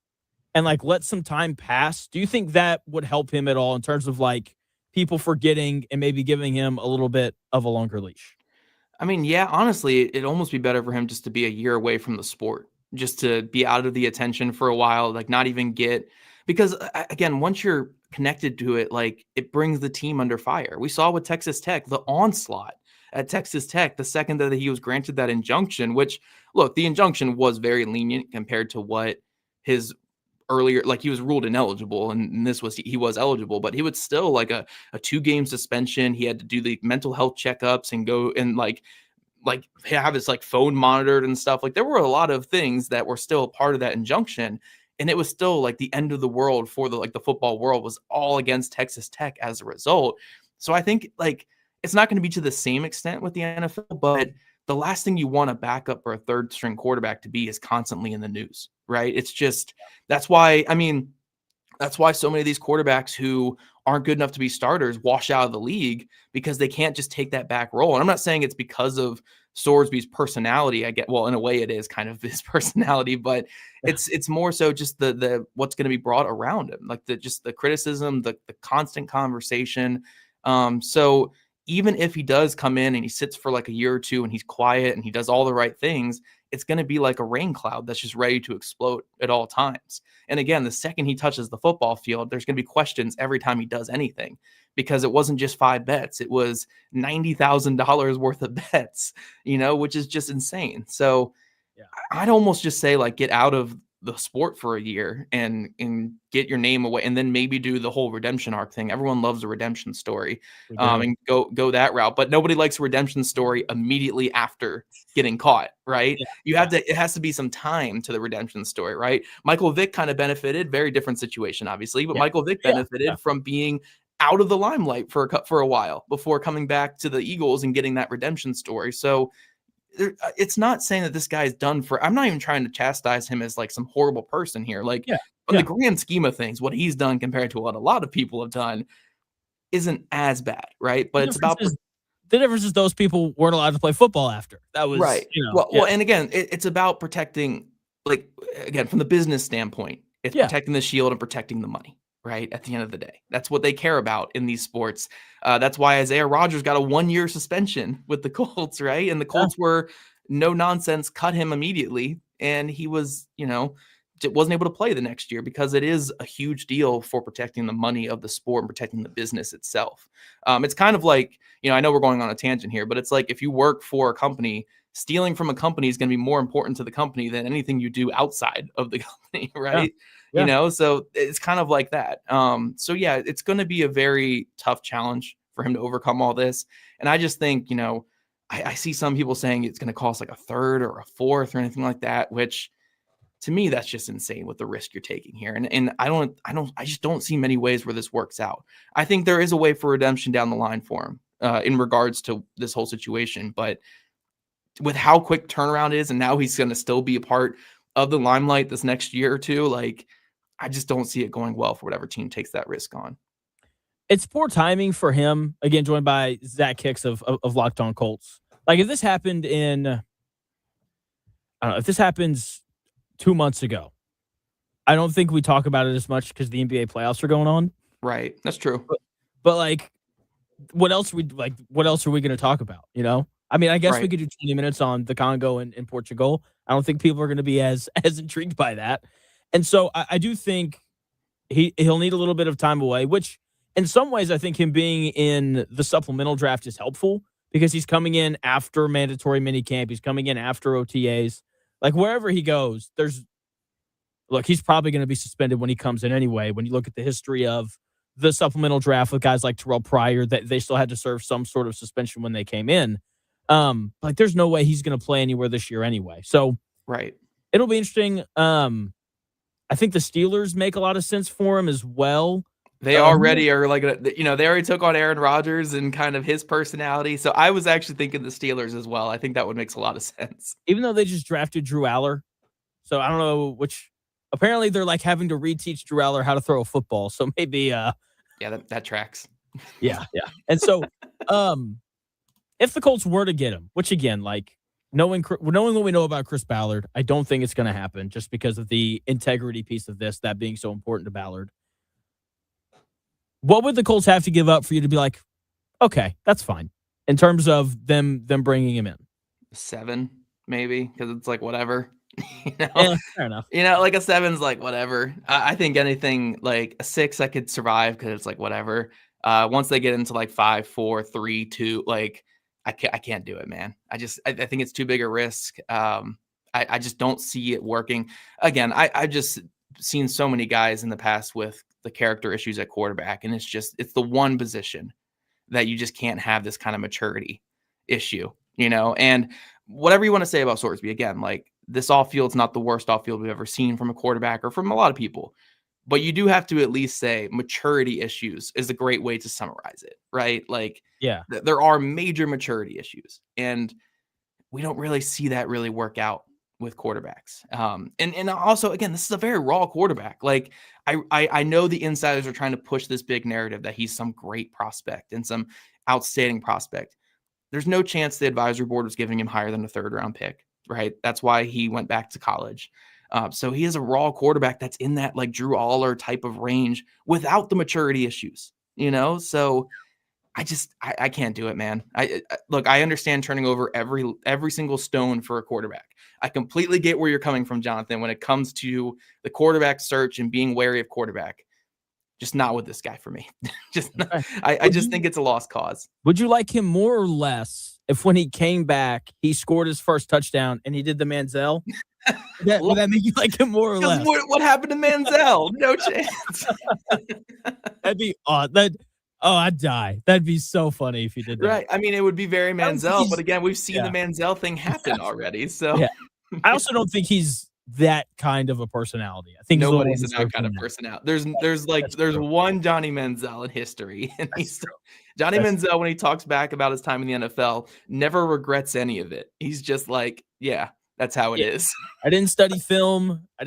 and, like, let some time pass, do you think that would help him at all in terms of, like, people forgetting and maybe giving him a little bit of a longer leash? I mean, yeah, honestly, it'd almost be better for him just to be a year away from the sport, just to be out of the attention for a while, like not even get because again, once you're connected to it, like it brings the team under fire. We saw with Texas Tech, the onslaught at Texas Tech, the second that he was granted that injunction, which look, the injunction was very lenient compared to what his earlier, like he was ruled ineligible and this was he was eligible, but he would still like a 2-game suspension. He had to do the mental health checkups and go and like have his like phone monitored and stuff. Like there were a lot of things that were still part of that injunction. And it was still like the end of the world for the football world was all against Texas Tech as a result. So I think like it's not going to be to the same extent with the NFL, but the last thing you want a backup or a third string quarterback to be is constantly in the news, right? It's just that's why so many of these quarterbacks who aren't good enough to be starters wash out of the league because they can't just take that back role. And I'm not saying it's because of Sorsby's personality. I get, well, in a way it is kind of his personality, but it's more so just the what's going to be brought around him, like just the criticism, the constant conversation. So even if he does come in and he sits for like a year or two and he's quiet and he does all the right things, it's going to be like a rain cloud that's just ready to explode at all times. And again, the second he touches the football field, there's going to be questions every time he does anything because it wasn't just 5 bets. It was $90,000 worth of bets, which is just insane. So yeah. I'd almost just say like get out of the sport for a year and get your name away and then maybe do the whole redemption arc thing. Everyone loves a redemption story and go that route, but nobody likes a redemption story immediately after getting caught, right? Yeah. It has to be some time to the redemption story, right? Michael Vick kind of benefited, very different situation, obviously, but Michael Vick benefited from being out of the limelight for a while before coming back to the Eagles and getting that redemption story. So it's not saying that this guy is done for. I'm not even trying to chastise him as like some horrible person here. Like on the grand scheme of things, what he's done compared to what a lot of people have done isn't as bad, right? But it's about the difference is those people weren't allowed to play football after. That was right. Well, and again, it's about protecting, like again, from the business standpoint, it's protecting the shield and protecting the money. Right at the end of the day, that's what they care about in these sports. That's why Isaiah Rodgers got a 1-year suspension with the Colts, right? And the Colts were no nonsense, cut him immediately, and he was, wasn't able to play the next year because it is a huge deal for protecting the money of the sport and protecting the business itself. It's kind of like, I know we're going on a tangent here, but it's like if you work for a company, stealing from a company is going to be more important to the company than anything you do outside of the company, right? So it's kind of like that. So yeah, it's going to be a very tough challenge for him to overcome all this. And I just think, I see some people saying it's going to cost like a third or a fourth or anything like that, which to me, that's just insane with the risk you're taking here. And I just don't see many ways where this works out. I think there is a way for redemption down the line for him in regards to this whole situation, but with how quick turnaround is, and now he's going to still be a part of the limelight this next year or two, like, I just don't see it going well for whatever team takes that risk on. It's poor timing for him. Again, joined by Zach Hicks of Locked On Colts. Like if this happened if this happens 2 months ago, I don't think we talk about it as much because the NBA playoffs are going on. Right, that's true. But like, what else are we going to talk about? I mean, I guess we could do 20 minutes on the Congo and Portugal. I don't think people are going to be as intrigued by that. And so I do think he'll need a little bit of time away, which in some ways I think him being in the supplemental draft is helpful because he's coming in after mandatory minicamp. He's coming in after OTAs. Like wherever he goes, he's probably going to be suspended when he comes in anyway. When you look at the history of the supplemental draft with guys like Terrell Pryor, that they still had to serve some sort of suspension when they came in. Like there's no way he's going to play anywhere this year anyway. So Right. it'll be interesting. I think the Steelers make a lot of sense for him as well. They already are like, they already took on Aaron Rodgers and kind of his personality. So I was actually thinking the Steelers as well. I think that would make a lot of sense. Even though they just drafted Drew Aller. So I don't know which. Apparently they're like having to reteach Drew Aller how to throw a football. So maybe. Yeah, that tracks. Yeah. And so if the Colts were to get him, which again, like knowing what we know about Chris Ballard, I don't think it's going to happen just because of the integrity piece of this, that being so important to Ballard. What would the Colts have to give up for you to be like, okay, that's fine in terms of them bringing him in? 7, maybe, because it's like whatever. Yeah, fair enough. Like a 7's like whatever. I think anything like a 6 I could survive because it's like whatever. Once they get into like 5, 4, 3, 2, like I can't do it, man. I think it's too big a risk. I just don't see it working. Again, I've just seen so many guys in the past with the character issues at quarterback, and it's the one position that you just can't have this kind of maturity issue, and whatever you want to say about Sorsby, again, like this off field's not the worst off field we've ever seen from a quarterback or from a lot of people, but you do have to at least say maturity issues is a great way to summarize it, right? Like, yeah, there are major maturity issues, and we don't really see that really work out with quarterbacks. And also, again, this is a very raw quarterback. Like I know the insiders are trying to push this big narrative that he's some great prospect and some outstanding prospect. There's no chance the advisory board was giving him higher than a 3rd round pick, right? That's why he went back to college. So he is a raw quarterback that's in that like Drew Aller type of range without the maturity issues, So I can't do it, man. Look, I understand turning over every single stone for a quarterback. I completely get where you're coming from, Jonathan, when it comes to the quarterback search and being wary of quarterback. Just not with this guy for me. I just think it's a lost cause. Would you like him more or less if when he came back, he scored his first touchdown and he did the Manziel? Would that make you like him more or less? What happened to Manziel? No chance. That'd be odd. I'd die. That'd be so funny if you did that. Right. I mean, it would be very Manziel, but again, we've seen the Manziel thing happen already. So yeah. I also don't think he's that kind of a personality. I think nobody's that kind of personality. There's one Johnny Manziel in history, and Johnny Manziel, when he talks back about his time in the NFL, never regrets any of it. He's just like, yeah, that's how it is. I didn't study film. I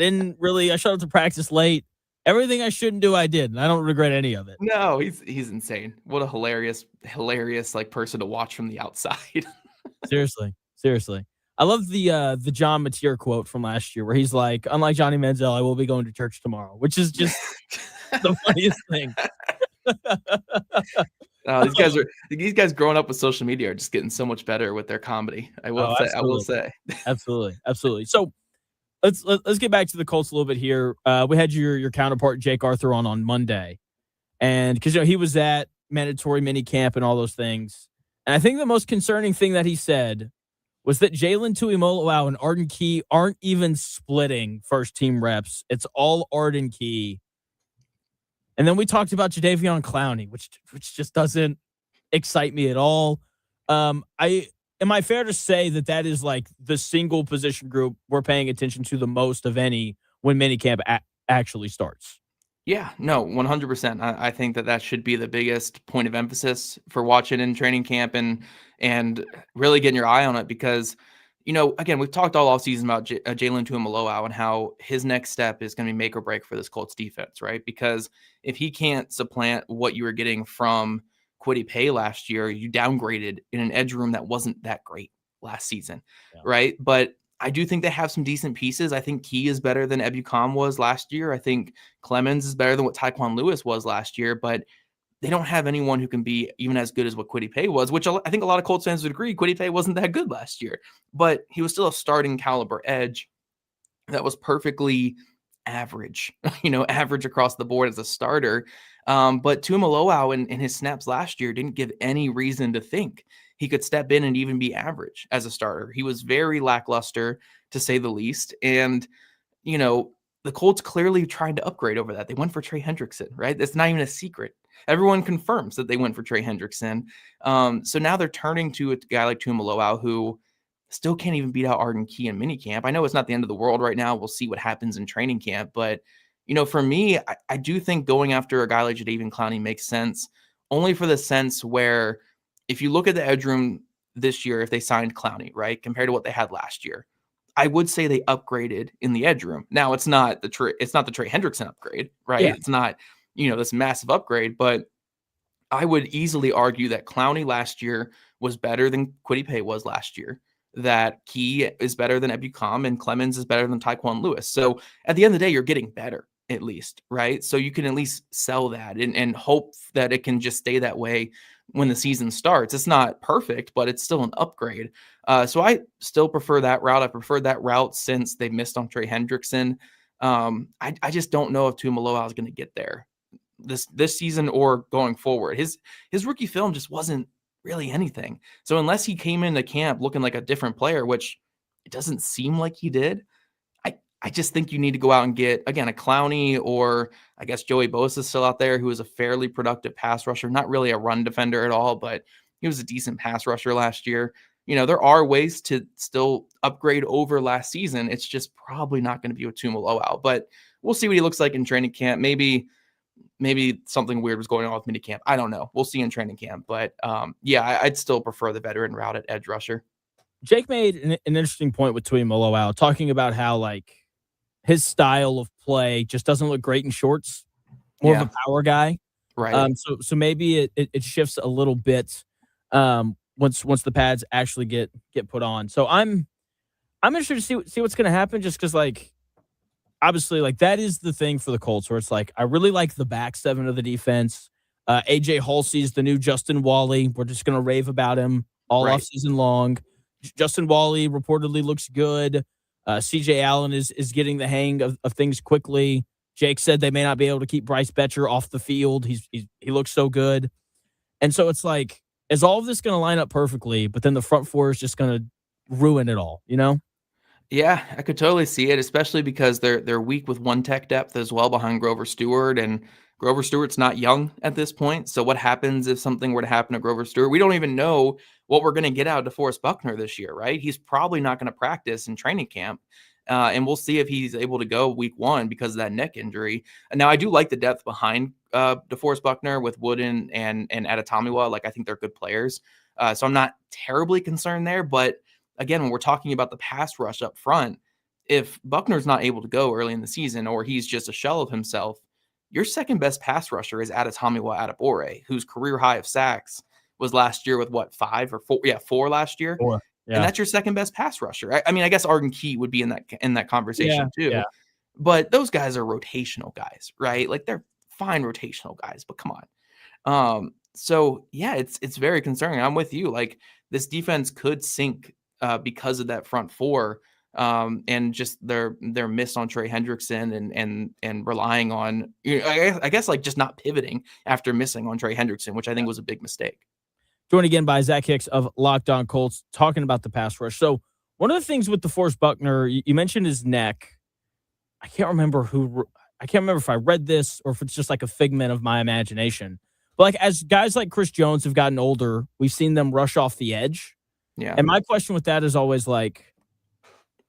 showed up to practice late. Everything I shouldn't do, I did, and I don't regret any of it. No, he's insane. What a hilarious like person to watch from the outside. Seriously. I love the John Mateer quote from last year where he's like, unlike Johnny Manziel, I will be going to church tomorrow, which is just the funniest thing. These guys growing up with social media are just getting so much better with their comedy. I will say. Absolutely. So let's get back to the Colts a little bit here. We had your counterpart Jake Arthur on Monday, and because he was at mandatory minicamp and all those things, and I think the most concerning thing that he said was that Jalen Tuimoloau and Arden Key aren't even splitting first team reps. It's all Arden Key. And then we talked about Jadeveon Clowney, which just doesn't excite me at all. Am I fair to say that is like the single position group we're paying attention to the most of any when minicamp actually starts? Yeah, no, 100%. I think that should be the biggest point of emphasis for watching in training camp and really getting your eye on it because, again, we've talked all offseason about Jalen Tuimoloau and how his next step is going to be make or break for this Colts defense, right? Because if he can't supplant what you were getting from Kwity Paye last year, you downgraded in an edge room that wasn't that great last season, right? But I do think they have some decent pieces. I think Key is better than Ebukam was last year. I think Clemens is better than what Tyquan Lewis was last year, but they don't have anyone who can be even as good as what Kwity Paye was, which I think a lot of Colts fans would agree. Kwity Paye wasn't that good last year, but he was still a starting caliber edge that was perfectly average, average across the board as a starter. But Tuimoloau in his snaps last year didn't give any reason to think he could step in and even be average as a starter. He was very lackluster, to say the least. And, the Colts clearly tried to upgrade over that. They went for Trey Hendrickson, right? That's not even a secret. Everyone confirms that they went for Trey Hendrickson. So now they're turning to a guy like Tuimoloau, who still can't even beat out Arden Key in minicamp. I know it's not the end of the world right now. We'll see what happens in training camp. But, for me, I do think going after a guy like Jadeveon Clowney makes sense, only for the sense where if you look at the edge room this year, if they signed Clowney, right, compared to what they had last year, I would say they upgraded in the edge room. Now it's not the Trey Hendrickson upgrade, right? Yeah. It's not, this massive upgrade, but I would easily argue that Clowney last year was better than Kwity Paye was last year, that Key is better than Ebukam, and Clemens is better than Tyquan Lewis. So at the end of the day, you're getting better at least, right? So you can at least sell that and hope that it can just stay that way when the season starts. It's not perfect, but it's still an upgrade. So I still prefer that route. I preferred that route since they missed on Trey Hendrickson. I just don't know if Tuimoloau is going to get there this season or going forward. His rookie film just wasn't really anything. So unless he came into camp looking like a different player, which it doesn't seem like he did, I just think you need to go out and get, again, a Clowney, or I guess Joey Bosa is still out there, who is a fairly productive pass rusher, not really a run defender at all, but he was a decent pass rusher last year. There are ways to still upgrade over last season. It's just probably not going to be with Tuimoloau, but we'll see what he looks like in training camp. Maybe something weird was going on with minicamp. I don't know. We'll see in training camp, but I'd still prefer the veteran route at edge rusher. Jake made an interesting point with Tuimoloau, talking about how his style of play just doesn't look great in shorts. More of a power guy, right? So maybe it shifts a little bit once the pads actually get put on. So I'm interested to see what's going to happen, just because obviously that is the thing for the Colts, where it's I really like the back seven of the defense. AJ Halsey's the new Justin Wally. We're just going to rave about him all off season long. Justin Wally reportedly looks good. CJ Allen is getting the hang of things quickly. Jake said they may not be able to keep Bryce Betcher off the field. He looks so good. And so it's is all of this going to line up perfectly, but then the front four is just going to ruin it all, Yeah, I could totally see it, especially because they're weak with one tech depth as well behind Grover Stewart, and Grover Stewart's not young at this point. So what happens if something were to happen to Grover Stewart? We don't even know what we're going to get out of DeForest Buckner this year, right? He's probably not going to practice in training camp. And we'll see if he's able to go week one because of that neck injury. And now I do like the depth behind DeForest Buckner with Wooden and Adetomiwa. I think they're good players. So I'm not terribly concerned there. But again, when we're talking about the pass rush up front, if Buckner's not able to go early in the season, or he's just a shell of himself, your second best pass rusher is Adetomiwa Adebawore, whose career high of sacks was last year with 5 or 4? Yeah, 4 last year. 4. Yeah. And that's your second best pass rusher. I mean, I guess Arden Key would be in that conversation too. Yeah. But those guys are rotational guys, right? They're fine rotational guys, but come on. So yeah, it's very concerning. I'm with you. This defense could sink because of that front four. And just their miss on Trey Hendrickson and relying on, I guess just not pivoting after missing on Trey Hendrickson, which I think was a big mistake. Joined again by Zach Hicks of Locked On Colts, talking about the pass rush. So one of the things with DeForest Buckner, you mentioned his neck. I can't remember if I read this or if it's just a figment of my imagination. But as guys like Chris Jones have gotten older, we've seen them rush off the edge. Yeah. And my question with that is always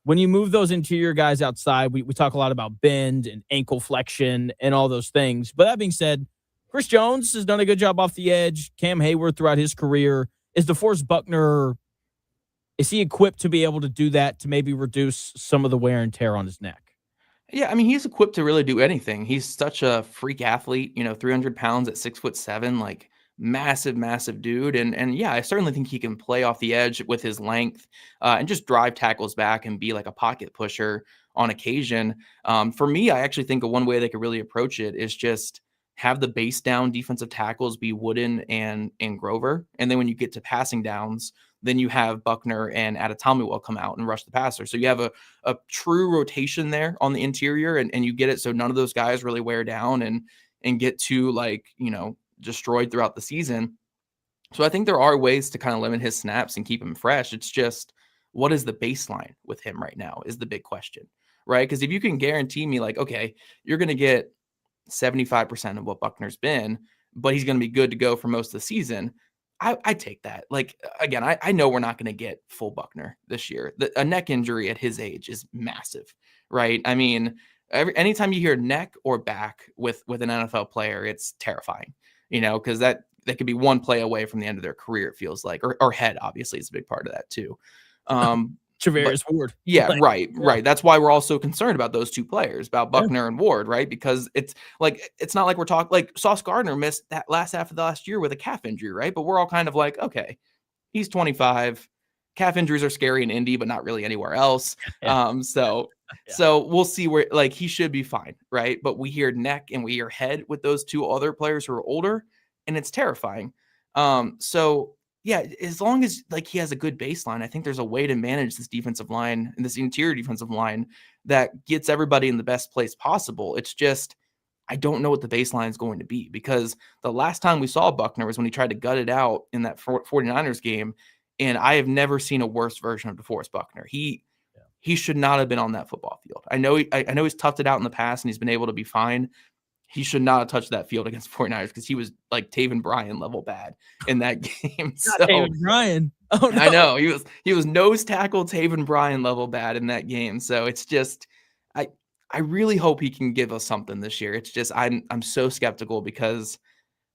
when you move those interior guys outside, we talk a lot about bend and ankle flexion and all those things. But that being said, Chris Jones has done a good job off the edge. Cam Hayward throughout his career. Is DeForest Buckner, is he equipped to be able to do that, to maybe reduce some of the wear and tear on his neck? Yeah, I mean, he's equipped to really do anything. He's such a freak athlete, 300 pounds at 6'7", massive dude. And yeah, I certainly think he can play off the edge with his length and just drive tackles back and be a pocket pusher on occasion. For me, I actually think one way they could really approach it is just have the base down defensive tackles be Wooden and Grover. And then when you get to passing downs, then you have Buckner and Adetomiwa will come out and rush the passer. So you have a true rotation there on the interior, and you get it so none of those guys really wear down and get too destroyed throughout the season. So I think there are ways to kind of limit his snaps and keep him fresh. It's just, what is the baseline with him right now is the big question, right? Because if you can guarantee me okay, you're going to get 75% of what Buckner's been, but he's going to be good to go for most of the season, I take that. Again, I know we're not going to get full Buckner this year. A neck injury at his age is massive, right? I mean, anytime you hear neck or back with an NFL player, it's terrifying, because that could be one play away from the end of their career, it feels like, or head obviously is a big part of that too. Travarius Ward. Yeah, right. That's why we're also concerned about those two players, about Buckner and Ward, right? Because it's not like we're talking Sauce Gardner missed that last half of the last year with a calf injury, right? But we're all kind of okay, he's 25. Calf injuries are scary in Indy, but not really anywhere else. So we'll see where he should be fine, right? But we hear neck and we hear head with those two other players who are older, and it's terrifying. So yeah, as long as he has a good baseline, I think there's a way to manage this defensive line and this interior defensive line that gets everybody in the best place possible. It's just, I don't know what the baseline is going to be, because the last time we saw Buckner was when he tried to gut it out in that 49ers game. And I have never seen a worse version of DeForest Buckner. He should not have been on that football field. I know he's toughed it out in the past and he's been able to be fine. He should not have touched that field against 49ers, because he was Taven Bryan level bad in that game. Taven Bryan. Oh no. I know he was nose tackle Taven Bryan level bad in that game. So it's just, I really hope he can give us something this year. It's just, I'm so skeptical, because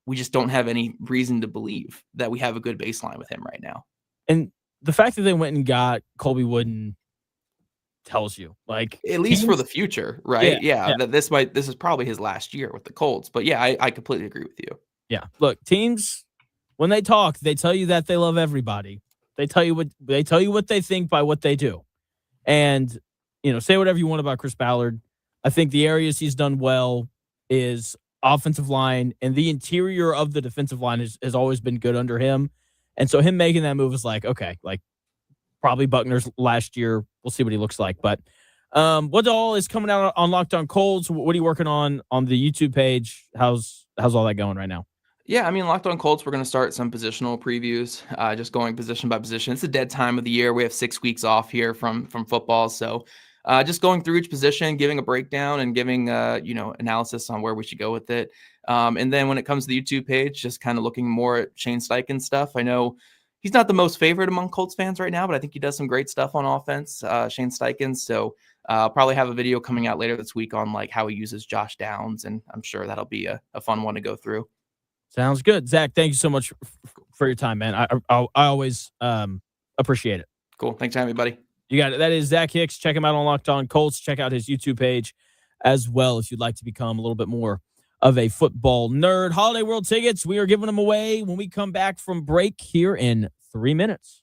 we just don't have any reason to believe that we have a good baseline with him right now. And the fact that they went and got Colby Wooden tells you, at least for the future, right? Yeah. That this is probably his last year with the Colts. But yeah, I completely agree with you. Yeah. Look, teams, when they talk, they tell you that they love everybody. They tell you what they think by what they do. And, say whatever you want about Chris Ballard. I think the areas he's done well is offensive line, and the interior of the defensive line has always been good under him. And so him making that move is okay, probably Buckner's last year. We'll see what he looks like. But what all is coming out on Locked On Colts? What are you working on the YouTube page? How's all that going right now? Yeah, I mean, Locked On Colts, we're going to start some positional previews, just going position by position. It's a dead time of the year. We have 6 weeks off here from football. So just going through each position, giving a breakdown and giving, analysis on where we should go with it. And then when it comes to the YouTube page, just kind of looking more at Shane Steichen's stuff. I know he's not the most favorite among Colts fans right now, but I think he does some great stuff on offense, Shane Steichen. So I'll probably have a video coming out later this week on how he uses Josh Downs, and I'm sure that'll be a fun one to go through. Sounds good. Zach, thank you so much for your time, man. I always appreciate it. Cool. Thanks for having me, buddy. You got it. That is Zach Hicks. Check him out on Locked On Colts. Check out his YouTube page as well if you'd like to become a little bit more of a football nerd. Holiday World tickets, we are giving them away when we come back from break here in 3 minutes.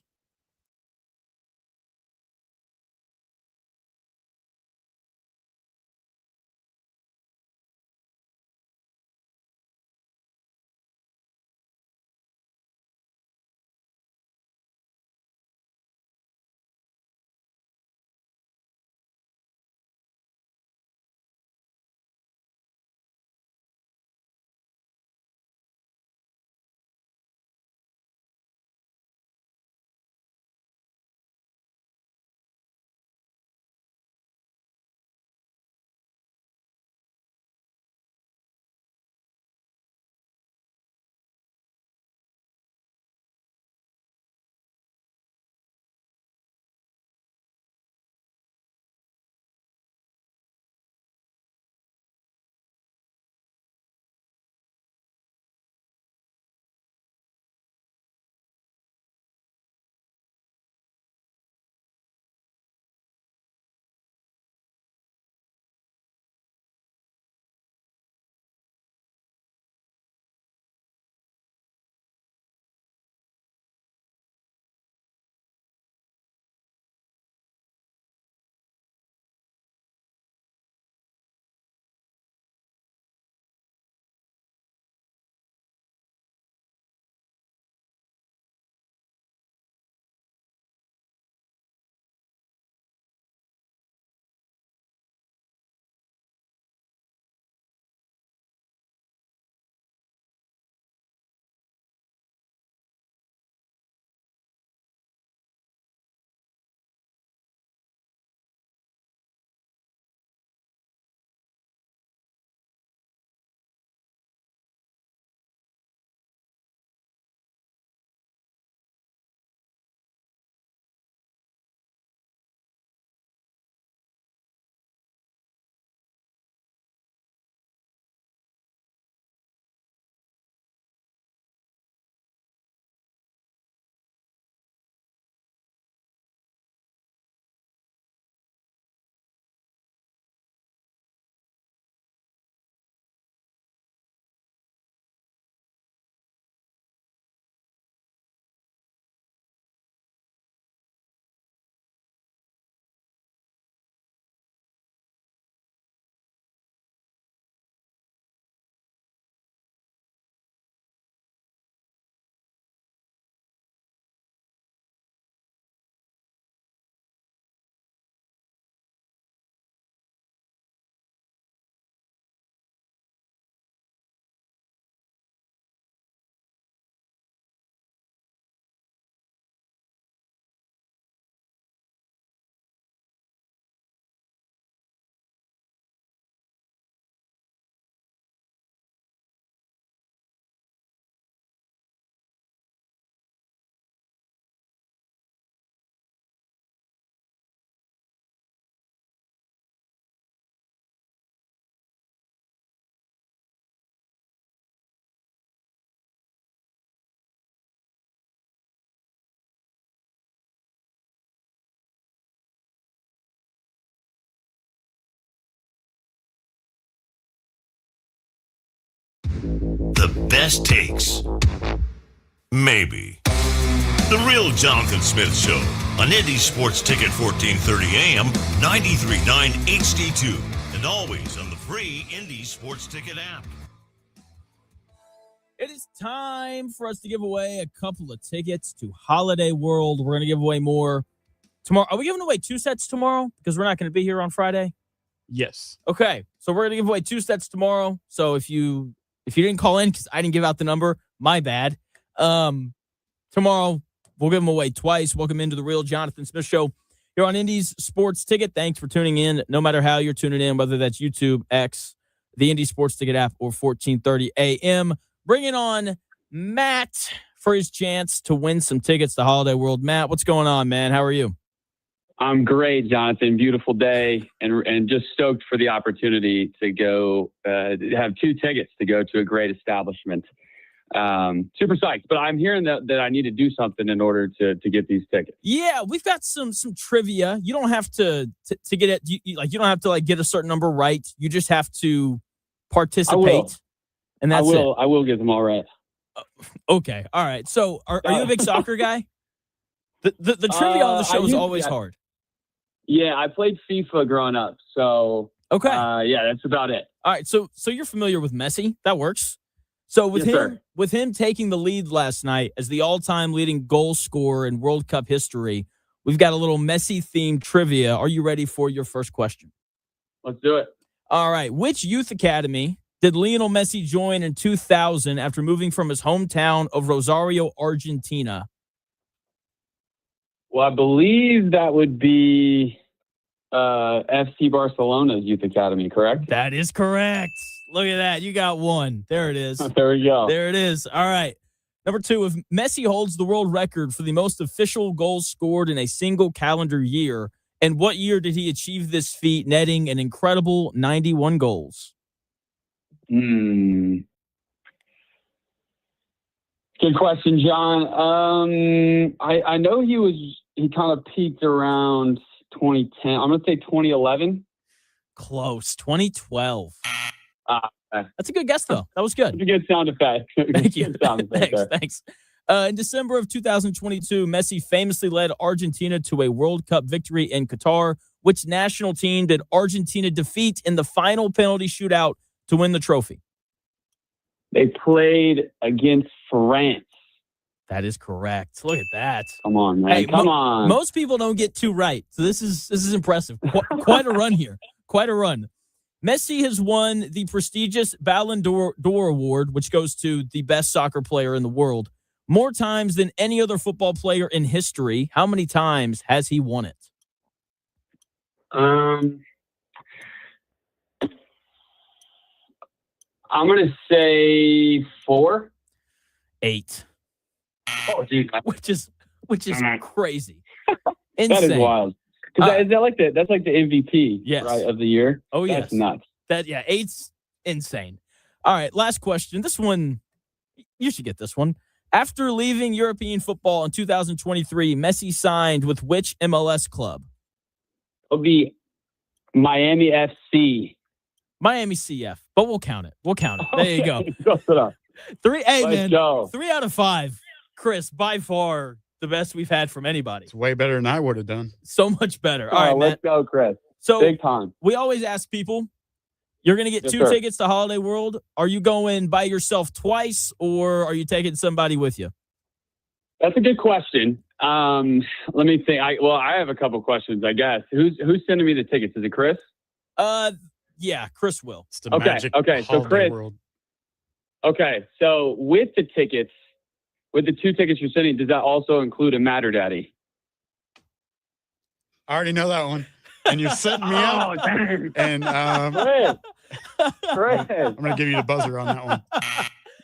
The best takes? Maybe. The Real Jonathan Smith Show on Indy Sports Ticket 1430 AM, 93.9 HD2, and always on the free Indy Sports Ticket app. It is time for us to give away a couple of tickets to Holiday World. We're going to give away more tomorrow. Are we giving away 2 sets tomorrow? Because we're not going to be here on Friday. Yes. Okay, so we're going to give away 2 sets tomorrow. So if you didn't call in because I didn't give out the number, my bad. Tomorrow we'll give them away twice. Welcome into the Real Jonathan Smith Show here on Indy's Sports Ticket. Thanks for tuning in. No matter how you're tuning in, whether that's YouTube, X, the Indy Sports Ticket app, or 1430 AM. Bringing on Matt for his chance to win some tickets to Holiday World. Matt, what's going on, man? How are you? I'm great, Jonathan. Beautiful day, and just stoked for the opportunity to go have 2 tickets to go to a great establishment. Super psyched, but I'm hearing that I need to do something in order to get these tickets. Yeah, we've got some trivia. You don't have to get it. You don't have to get a certain number right. You just have to participate. And that's it. I will get them all right. Okay, all right. So, are you a big soccer guy? The trivia on the show is always hard. Yeah, I played FIFA growing up, so okay. Yeah, that's about it. All right, so you're familiar with Messi. That works. So with him taking the lead last night as the all-time leading goal scorer in World Cup history, we've got a little Messi-themed trivia. Are you ready for your first question? Let's do it. All right. Which youth academy did Lionel Messi join in 2000 after moving from his hometown of Rosario, Argentina? Well, I believe that would be FC Barcelona's youth academy, correct? That is correct. Look at that. You got one. There it is. There we go. There it is. All right. Number 2, if Messi holds the world record for the most official goals scored in a single calendar year, and what year did he achieve this feat, netting an incredible 91 goals? Good question, John. I know he kind of peaked around 2010. I'm going to say 2011. Close. 2012. That's a good guess, though. That was good. That's a good sound effect. Thank you. Thanks. In December of 2022, Messi famously led Argentina to a World Cup victory in Qatar. Which national team did Argentina defeat in the final penalty shootout to win the trophy? They played against France. That is correct. Look at that. Come on, man. Come on. Most people don't get 2 right, so this is impressive. Quite a run here. Quite a run. Messi has won the prestigious Ballon d'Or award, which goes to the best soccer player in the world, more times than any other football player in history. How many times has he won it? I'm going to say 4. 8. Oh, geez. Which is crazy. That Insane. is wild. That's like the MVP, yes, right, of the year. Oh, yes. That's nuts. 8's insane. All right, last question. This one, you should get this one. After leaving European football in 2023, Messi signed with which MLS club? It'll be Miami FC. Miami CF, but we'll count it. There you go. Close enough. 3 go. 3 out of 5. Chris, by far the best we've had from anybody. It's way better than I would have done. So much better. All right, let's go, Chris. So big time. We always ask people, you're going to get 2 tickets to Holiday World. Are you going by yourself twice, or are you taking somebody with you? That's a good question. Let me think. I have a couple questions, I guess. Who's sending me the tickets? Is it Chris? Yeah, Chris will. It's the magic so Chris. world. Okay, so with the 2 tickets you're sending, does that also include a Matter Daddy? I already know that one. And you're setting me up. And Chris. I'm going to give you the buzzer on that one.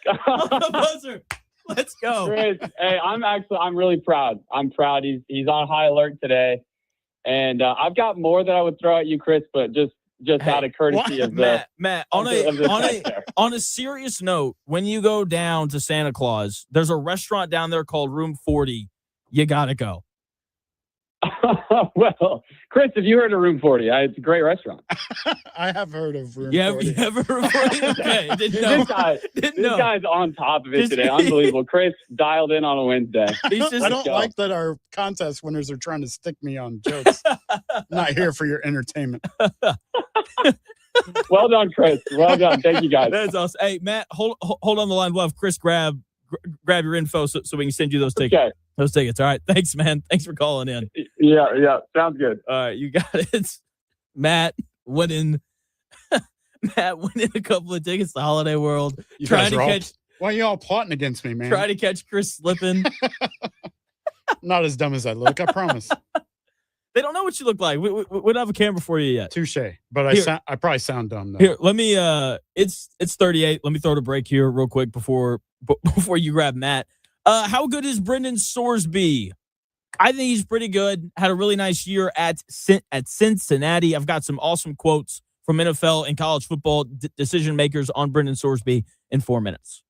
The buzzer. Let's go. Chris, hey, I'm really proud. I'm proud. He's on high alert today. And I've got more that I would throw at you, Chris, but just out of courtesy of Matt, on a serious note, when you go down to Santa Claus, there's a restaurant down there called Room 40. You got to go. Well, Chris, have you heard of Room 40? It's a great restaurant. I have heard of Room You 40. ever reported? Okay, didn't Dude, know. this know. guy's on top of it today. Unbelievable. Chris dialed in on a Wednesday. He's just I don't like that our contest winners are trying to stick me on jokes. I'm not here for your entertainment. Well done, Chris. Well done. Thank you, guys. That's awesome. Hey, Matt, hold on the line. We'll have Chris grab your info so we can send you those tickets. Okay. Those tickets. All right. Thanks, man. Thanks for calling in. Yeah. Sounds good. All right, you got it. Matt winning a couple of tickets to Holiday World. You Trying guys to are all, catch why are you all plotting against me, man? try to catch Chris slipping. Not as dumb as I look, I promise. They don't know what you look like. We don't have a camera for you yet. Touche. But I probably sound dumb though. Here, let me it's 38. Let me throw the break here real quick before you grab Matt. How good is Brendan Sorsby? I think he's pretty good. Had a really nice year at Cincinnati. I've got some awesome quotes from NFL and college football decision makers on Brendan Sorsby in 4 minutes.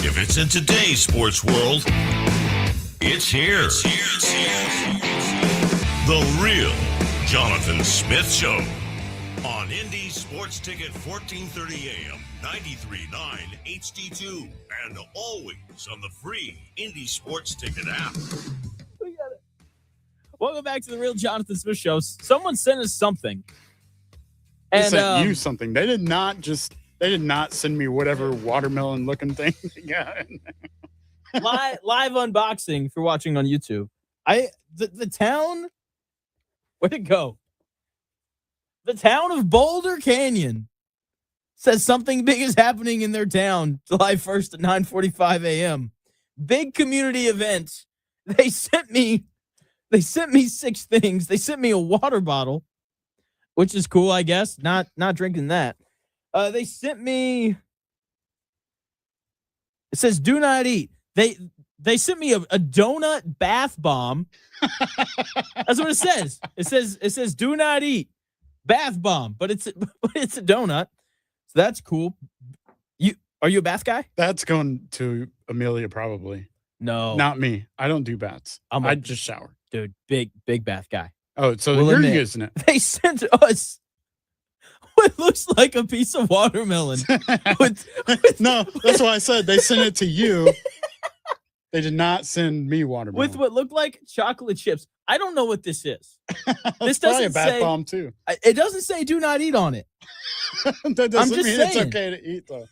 If it's in today's sports world, It's here. The real Jonathan Smith Show on Indy Sports Ticket 1430 AM, 93.9 HD2, and always on the free Indy Sports Ticket app. We got it. Welcome back to the real Jonathan Smith Show. Someone sent us something. They And sent you something. They did not send me whatever watermelon looking thing. Yeah. live unboxing if you're watching on YouTube. The town, where'd it go? The town of Boulder Canyon says something big is happening in their town July 1st at 9:45 a.m. Big community event. They sent me 6 things. They sent me a water bottle, which is cool, I guess. Not drinking that. They sent me. It says do not eat. They sent me a donut bath bomb. That's what it says. It says do not eat bath bomb, but it's a donut. So that's cool. Are you a bath guy? That's going to Amelia probably. No, Not me. I don't do baths. I just shower. dude. Big bath guy. Oh, so We'll you're admit. using it. They sent us what looks like a piece of watermelon. No, that's why I said they sent it to you. They did not send me watermelon. With what looked like chocolate chips. I don't know what this is. This doesn't a bath say- bomb too. It doesn't say do not eat on it. That doesn't just mean it's saying. okay to eat though.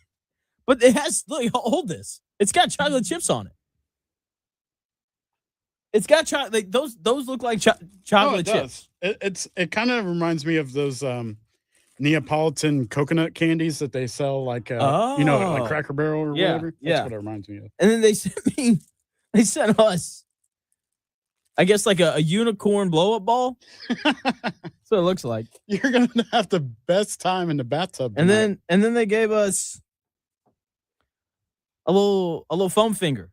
But it has, look, hold this. It's got chocolate chips on it. It's got chocolate. Like those look like chocolate chips. It kind of reminds me of those Neapolitan coconut candies that they sell like like Cracker Barrel or Yeah, whatever. That's yeah. what it reminds me of. And then they sent us, I guess, like a unicorn blow up ball. That's what it looks like. You're gonna have the best time in the bathtub. And tonight. then they gave us a little foam finger.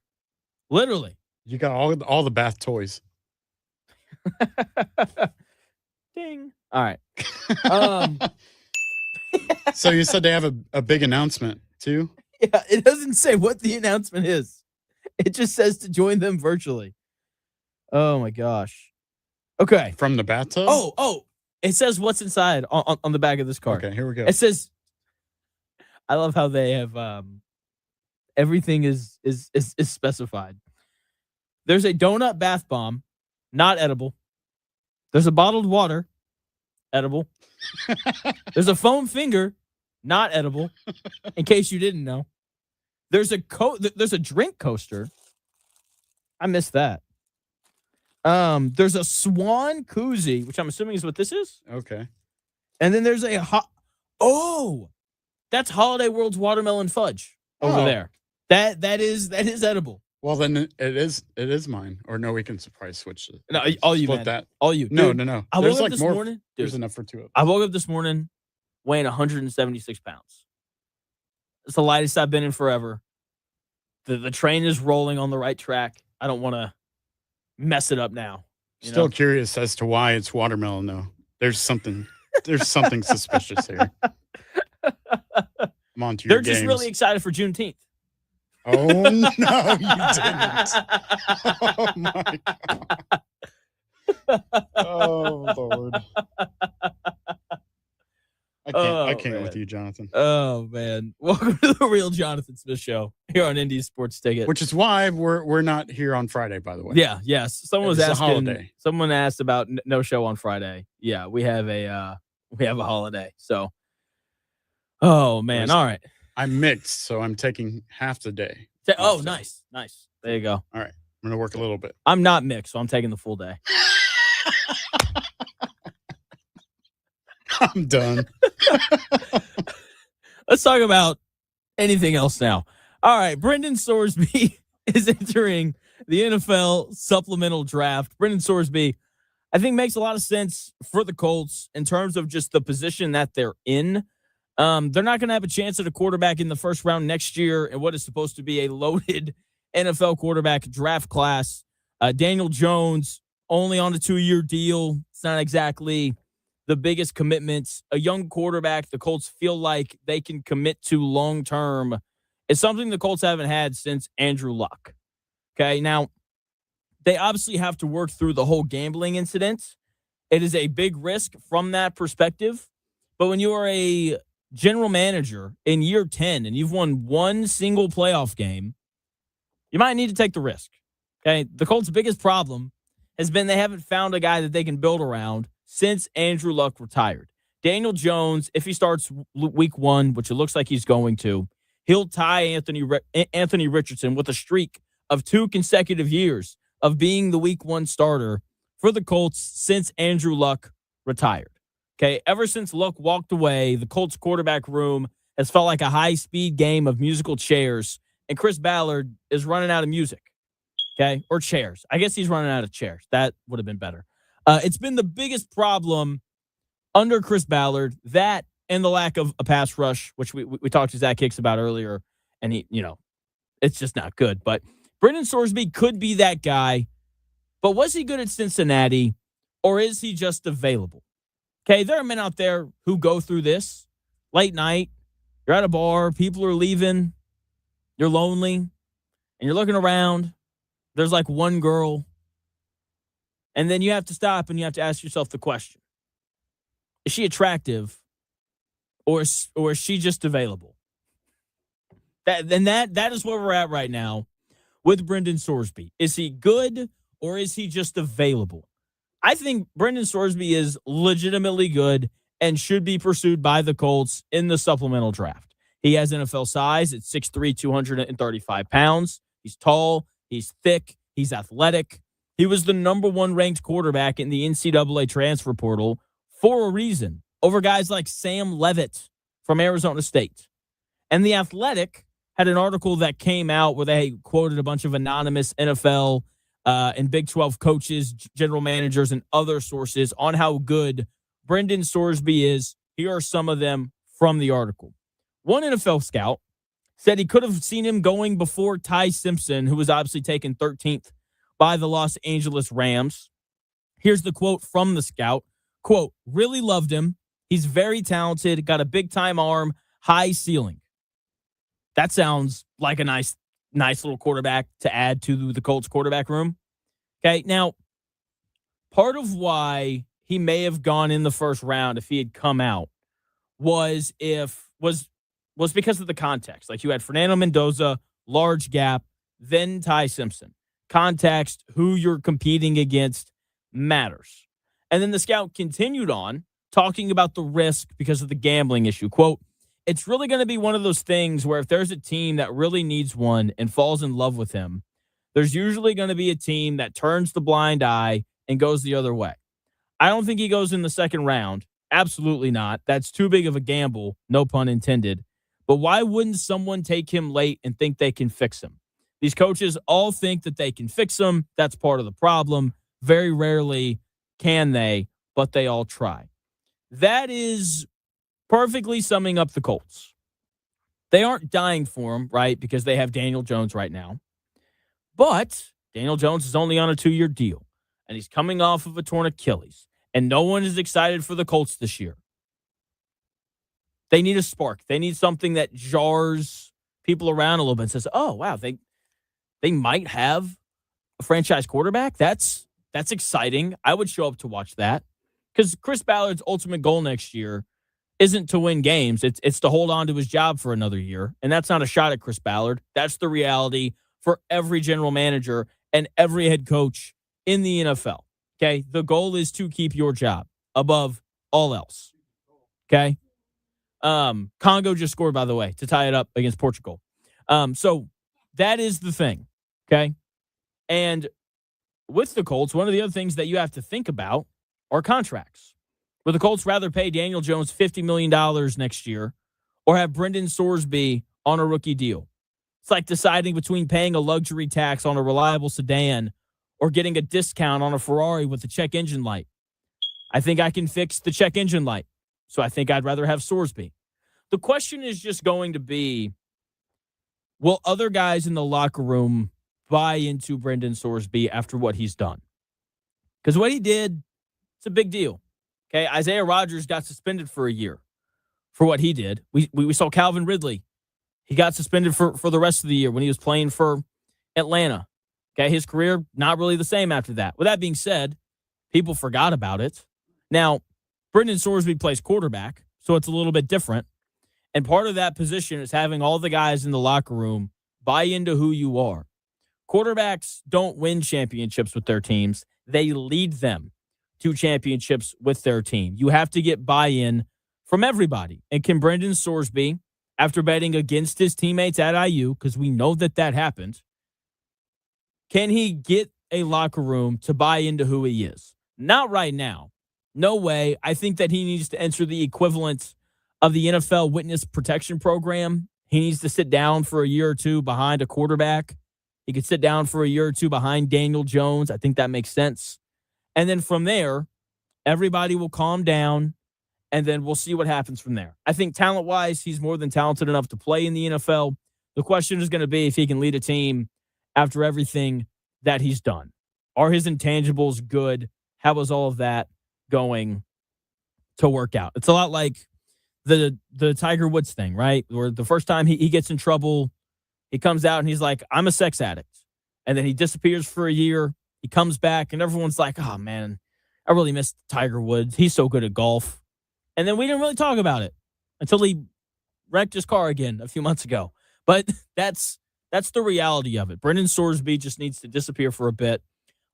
Literally. You got all the bath toys. Ding. All right. So you said they have a big announcement too? Yeah, it doesn't say what the announcement is. It just says to join them virtually. Oh my gosh. Okay. From the bathtub? Oh, it says what's inside on the back of this card. Okay, here we go. It says, I love how they have everything is specified. There's a donut bath bomb, not edible. There's a bottled water, edible. There's a foam finger, not edible, in case you didn't know. There's a drink coaster. I missed that. There's a swan koozie, which I'm assuming is what this is. Okay. And then there's that's Holiday World's watermelon fudge over there. That is edible. Well, then it is mine. Or no, we can surprise switch it. No, all you, Split man. that. All you. No, Dude, no. I There's woke up like this more. morning. There's Dude, enough for two of us. I woke up this morning weighing 176 pounds. It's the lightest I've been in forever. The train is rolling on the right track. I don't want to mess it up now. Still curious as to why it's watermelon though. There's something suspicious here. I'm on to your They're just games. really excited for Juneteenth. Oh no, you didn't. Oh my God. Oh Lord. I can't with you, Jonathan. Oh man. Welcome to the real Jonathan Smith Show here on Indy Sports Ticket. Which is why we're not here on Friday, by the way. Yeah, yes. Someone was It's a asking. holiday. Someone asked about no show on Friday. Yeah, we have a holiday. So, oh man, all right. I'm mixed, so I'm taking half the day. Oh, nice. There you go. All right, I'm gonna work a little bit. I'm not mixed, so I'm taking the full day. I'm done. Let's talk about anything else now. All right, Brendan Sorsby is entering the NFL supplemental draft. Brendan Sorsby, I think, makes a lot of sense for the Colts in terms of just the position that they're in. They're not going to have a chance at a quarterback in the first round next year in what is supposed to be a loaded NFL quarterback draft class. Daniel Jones only on a 2-year deal. It's not exactly the biggest commitments. A young quarterback the Colts feel like they can commit to long-term is something the Colts haven't had since Andrew Luck. Okay, now, they obviously have to work through the whole gambling incident. It is a big risk from that perspective. But when you are a general manager in year 10 and you've won one single playoff game, you might need to take the risk. Okay. The Colts' biggest problem has been they haven't found a guy that they can build around since Andrew Luck retired. Daniel Jones, if he starts week 1, which it looks like he's going to, he'll tie Anthony Richardson with a streak of 2 consecutive years of being the week 1 starter for the Colts since Andrew Luck retired. Okay, ever since Luck walked away, the Colts quarterback room has felt like a high-speed game of musical chairs, and Chris Ballard is running out of music, okay, or chairs. I guess he's running out of chairs. That would have been better. It's been the biggest problem under Chris Ballard, that and the lack of a pass rush, which we talked to Zach Hicks about earlier, and he, it's just not good. But Brendan Sorsby could be that guy, but was he good at Cincinnati, or is he just available? Okay, there are men out there who go through this late night. You're at a bar, people are leaving, you're lonely, and you're looking around. There's like one girl, and then you have to stop and you have to ask yourself the question: is she attractive, or is she just available? That is where we're at right now with Brendan Sorsby. Is he good, or is he just available? I think Brendan Sorsby is legitimately good and should be pursued by the Colts in the supplemental draft. He has NFL size at 6'3", 235 pounds. He's tall. He's thick. He's athletic. He was the number 1 ranked quarterback in the NCAA transfer portal for a reason, over guys like Sam Leavitt from Arizona State. And The Athletic had an article that came out where they quoted a bunch of anonymous NFL and Big 12 coaches, general managers, and other sources on how good Brendan Sorsby is. Here are some of them from the article. One NFL scout said he could have seen him going before Ty Simpson, who was obviously taken 13th by the Los Angeles Rams. Here's the quote from the scout. Quote, really loved him. He's very talented, got a big-time arm, high ceiling. That sounds like a nice little quarterback to add to the Colts quarterback room. Okay, now, part of why he may have gone in the first round if he had come out was because of the context. Like, you had Fernando Mendoza, large gap, then Ty Simpson. Context, who you're competing against matters. And then the scout continued on talking about the risk because of the gambling issue. Quote, it's really going to be one of those things where if there's a team that really needs one and falls in love with him, there's usually going to be a team that turns the blind eye and goes the other way. I don't think he goes in the second round. Absolutely not. That's too big of a gamble, no pun intended. But why wouldn't someone take him late and think they can fix him? These coaches all think that they can fix him. That's part of the problem. Very rarely can they, but they all try. That is perfectly summing up the Colts. They aren't dying for him, right, because they have Daniel Jones right now. But Daniel Jones is only on a 2-year deal, and he's coming off of a torn Achilles, and no one is excited for the Colts this year. They need a spark. They need something that jars people around a little bit and says, oh, wow, they might have a franchise quarterback. That's exciting. I would show up to watch that, because Chris Ballard's ultimate goal next year isn't to win games. It's to hold on to his job for another year, and that's not a shot at Chris Ballard. That's the reality for every general manager and every head coach in the NFL. Okay, the goal is to keep your job above all else. Okay, Congo just scored, by the way, to tie it up against Portugal. So that is the thing. Okay, and with the Colts, one of the other things that you have to think about are contracts. Would the Colts rather pay Daniel Jones $50 million next year or have Brendan Sorsby on a rookie deal? It's like deciding between paying a luxury tax on a reliable sedan or getting a discount on a Ferrari with a check engine light. I think I can fix the check engine light, so I think I'd rather have Sorsby. The question is just going to be, will other guys in the locker room buy into Brendan Sorsby after what he's done? Because what he did, it's a big deal. Okay, Isaiah Rodgers got suspended for a year for what he did. We saw Calvin Ridley. He got suspended for the rest of the year when he was playing for Atlanta. Okay, his career, not really the same after that. With that being said, people forgot about it. Now, Brendan Sorsby plays quarterback, so it's a little bit different. And part of that position is having all the guys in the locker room buy into who you are. Quarterbacks don't win championships with their teams. They lead them to championships with their team. You have to get buy-in from everybody. And can Brendan Sorsby, after betting against his teammates at IU, because we know that happened, can he get a locker room to buy into who he is? Not right now. No way. I think that he needs to enter the equivalent of the NFL witness protection program. He needs to sit down for a year or two behind a quarterback. He could sit down for a year or two behind Daniel Jones. I think that makes sense. And then from there, everybody will calm down, and then we'll see what happens from there. I think talent-wise, he's more than talented enough to play in the NFL. The question is going to be if he can lead a team after everything that he's done. Are his intangibles good? How is all of that going to work out? It's a lot like the Tiger Woods thing, right? Where the first time he gets in trouble, he comes out and he's like, I'm a sex addict. And then he disappears for a year. He comes back and everyone's like, oh, man, I really miss Tiger Woods. He's so good at golf. And then we didn't really talk about it until he wrecked his car again a few months ago. But that's the reality of it. Brendan Sorsby just needs to disappear for a bit,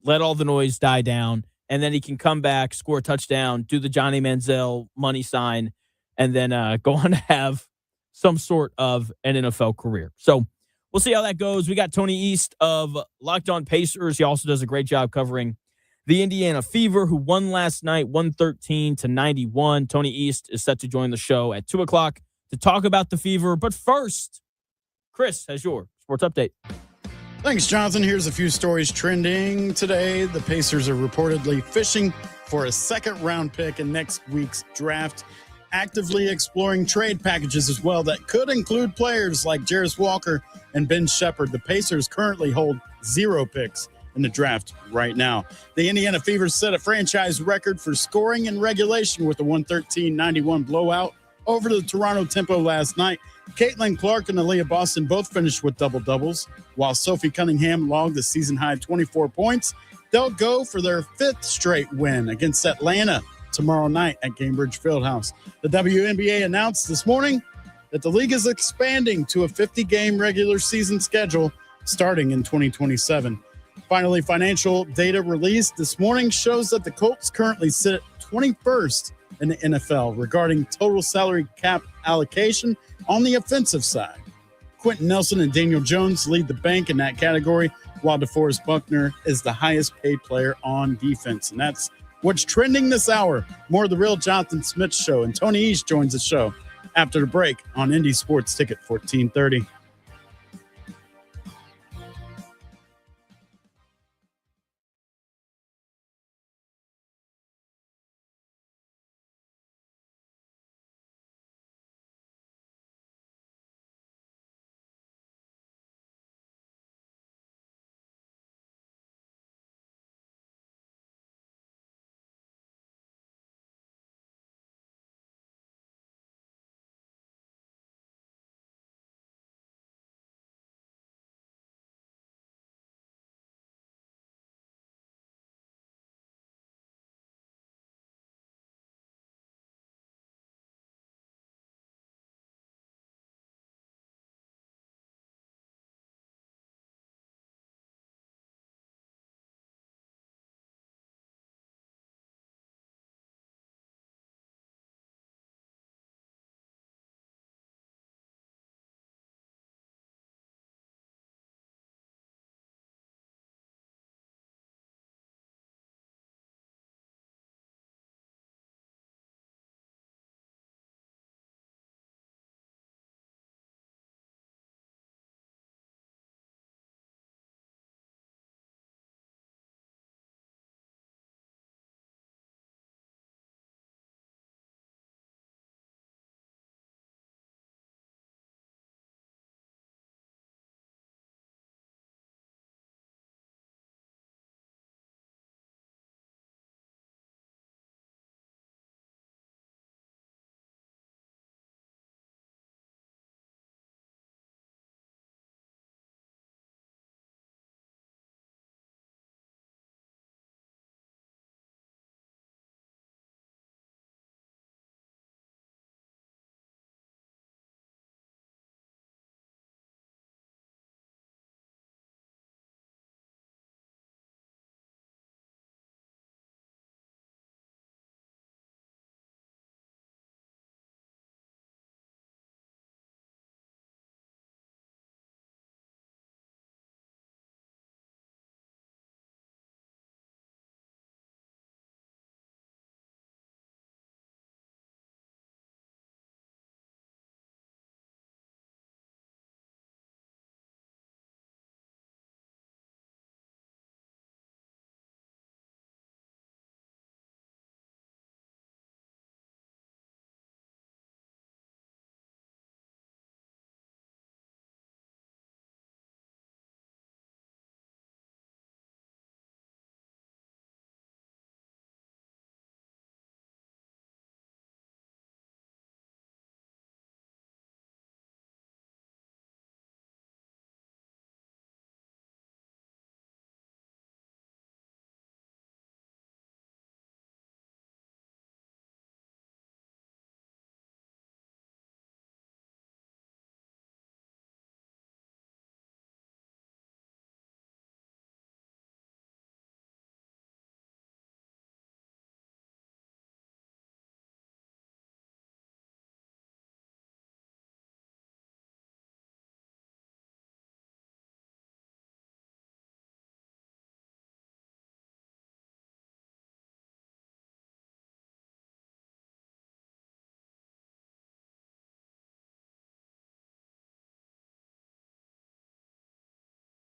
let all the noise die down, and then he can come back, score a touchdown, do the Johnny Manziel money sign, and then go on to have some sort of an NFL career. So we'll see how that goes. We got Tony East of Locked On Pacers. He also does a great job covering the Indiana Fever, who won last night, 113-91. Tony East is set to join the show at 2 o'clock to talk about the Fever. But first, Chris has your sports update. Thanks, Jonathan. Here's a few stories trending today. The Pacers are reportedly fishing for a second-round pick in next week's draft, actively exploring trade packages as well that could include players like Jarris Walker and Ben Shepherd. The Pacers currently hold 0 picks in the draft right now. The Indiana Fever set a franchise record for scoring in regulation with a 113-91 blowout over the Toronto Tempo last night. Caitlin Clark and Aaliyah Boston both finished with double-doubles, while Sophie Cunningham logged a season-high 24 points. They'll go for their 5th straight win against Atlanta tomorrow night at Gainbridge Fieldhouse. The WNBA announced this morning that the league is expanding to a 50-game regular season schedule starting in 2027. Finally, financial data released this morning shows that the Colts currently sit at 21st in the NFL regarding total salary cap allocation on the offensive side. Quentin Nelson and Daniel Jones lead the bank in that category, while DeForest Buckner is the highest paid player on defense. And that's what's trending this hour. More of the Real Jonathan Smith Show, and Tony East joins the show after the break on Indy Sports Ticket 1430.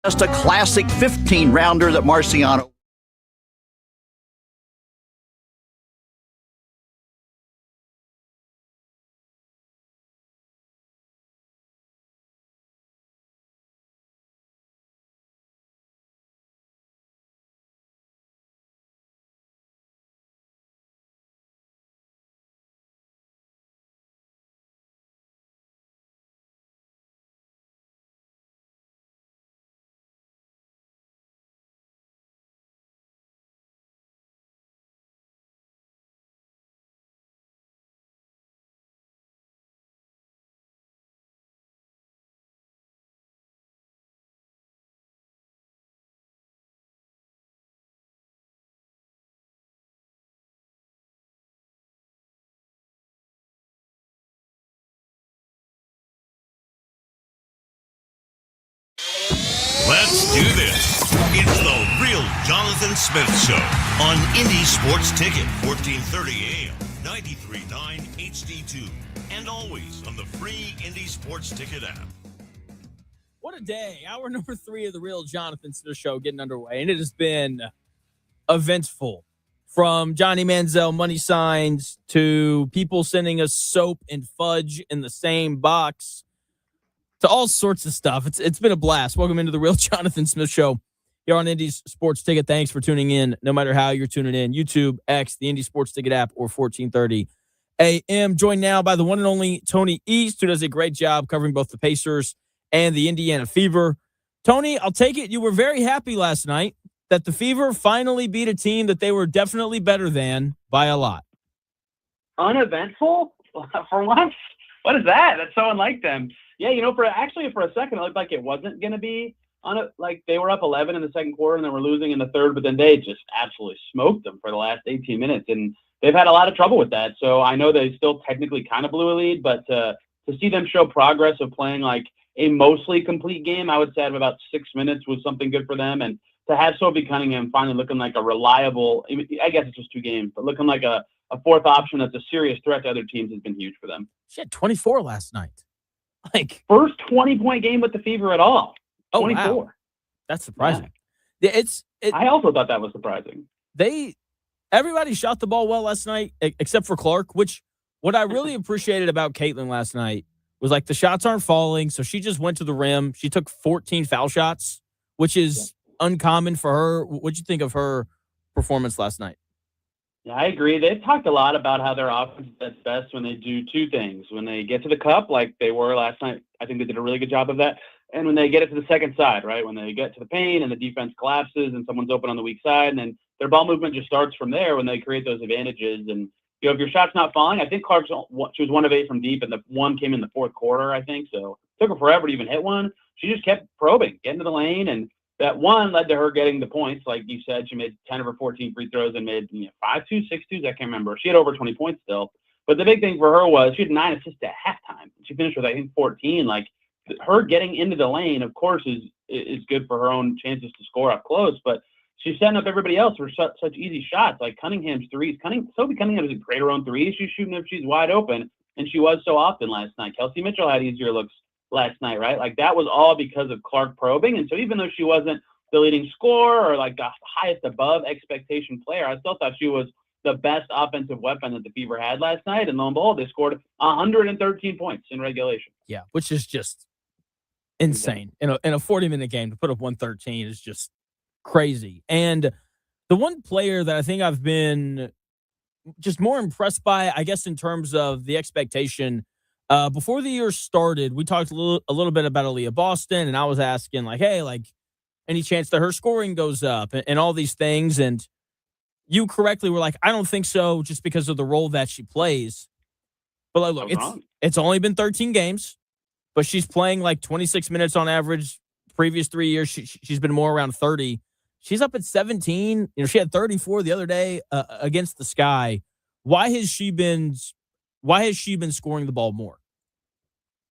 Just a classic 15-rounder that Marciano. Let's do this. It's the Real Jonathan Smith Show on Indie Sports Ticket, 1430 AM, 93.9 HD2, and always on the free Indie Sports Ticket app. What a day. Hour number 3 of the Real Jonathan Smith Show getting underway, and it has been eventful. From Johnny Manziel money signs to people sending us soap and fudge in the same box to all sorts of stuff. It's been a blast. Welcome into the Real Jonathan Smith Show here on Indie Sports Ticket. Thanks for tuning in, no matter how you're tuning in. YouTube, X, the Indie Sports Ticket app, or 1430 AM. Joined now by the one and only Tony East, who does a great job covering both the Pacers and the Indiana Fever. Tony, I'll take it you were very happy last night that the Fever finally beat a team that they were definitely better than by a lot. Uneventful? For once? What is that? That's so unlike them. Yeah, for a second, it looked like it wasn't going to be like they were up 11 in the second quarter and they were losing in the third, but then they just absolutely smoked them for the last 18 minutes. And they've had a lot of trouble with that. So I know they still technically kind of blew a lead, but to see them show progress of playing like a mostly complete game, I would say out of about 6 minutes was something good for them. And to have Sophie Cunningham finally looking like a reliable, I guess it's just 2 games, but looking like a fourth option that's a serious threat to other teams has been huge for them. She had 24 last night. Like first 20-point game with the Fever at all. Oh, 24. wow. That's surprising. Yeah. I also thought that was surprising. Everybody shot the ball well last night, except for Clark, which what I really appreciated about Caitlin last night was like the shots aren't falling. So she just went to the rim. She took 14 foul shots, which is uncommon for her. What'd you think of her performance last night? Yeah, I agree. They've talked a lot about how their offense is best when they do 2 things. When they get to the cup, like they were last night, I think they did a really good job of that. And when they get it to the second side, right? When they get to the paint and the defense collapses and someone's open on the weak side, and then their ball movement just starts from there when they create those advantages. And, if your shot's not falling, I think she was 1 of 8 from deep, and the one came in the fourth quarter, I think. So it took her forever to even hit one. She just kept probing, getting to the lane, and that one led to her getting the points. Like you said, she made 10 of her 14 free throws and made 5 2s, 6 2s. I can't remember. She had over 20 points still. But the big thing for her was she had 9 assists at halftime. She finished with, I think, 14. Like, her getting into the lane, of course, is good for her own chances to score up close. But she's setting up everybody else for such easy shots. Like Cunningham's threes. Sophie Cunningham doesn't create her own threes. She's shooting if she's wide open. And she was so often last night. Kelsey Mitchell had easier looks last night, right? Like, that was all because of Clark probing. And so even though she wasn't the leading scorer or like the highest above expectation player, I still thought she was the best offensive weapon that the Fever had last night. And lo and behold, they scored 113 points in regulation. Yeah, which is just insane. In a 40-minute game to put up 113 is just crazy. And the one player that I think I've been just more impressed by, I guess, in terms of the expectation, before the year started, we talked a little bit about Aaliyah Boston, and I was asking, like, hey, like, any chance that her scoring goes up and all these things. And you correctly were like, I don't think so, just because of the role that she plays. But like, look, it's only been 13 games, but she's playing like 26 minutes on average. Previous 3 years, she's been more around 30. She's up at 17. She had 34 the other day against the Sky. Why has she been scoring the ball more?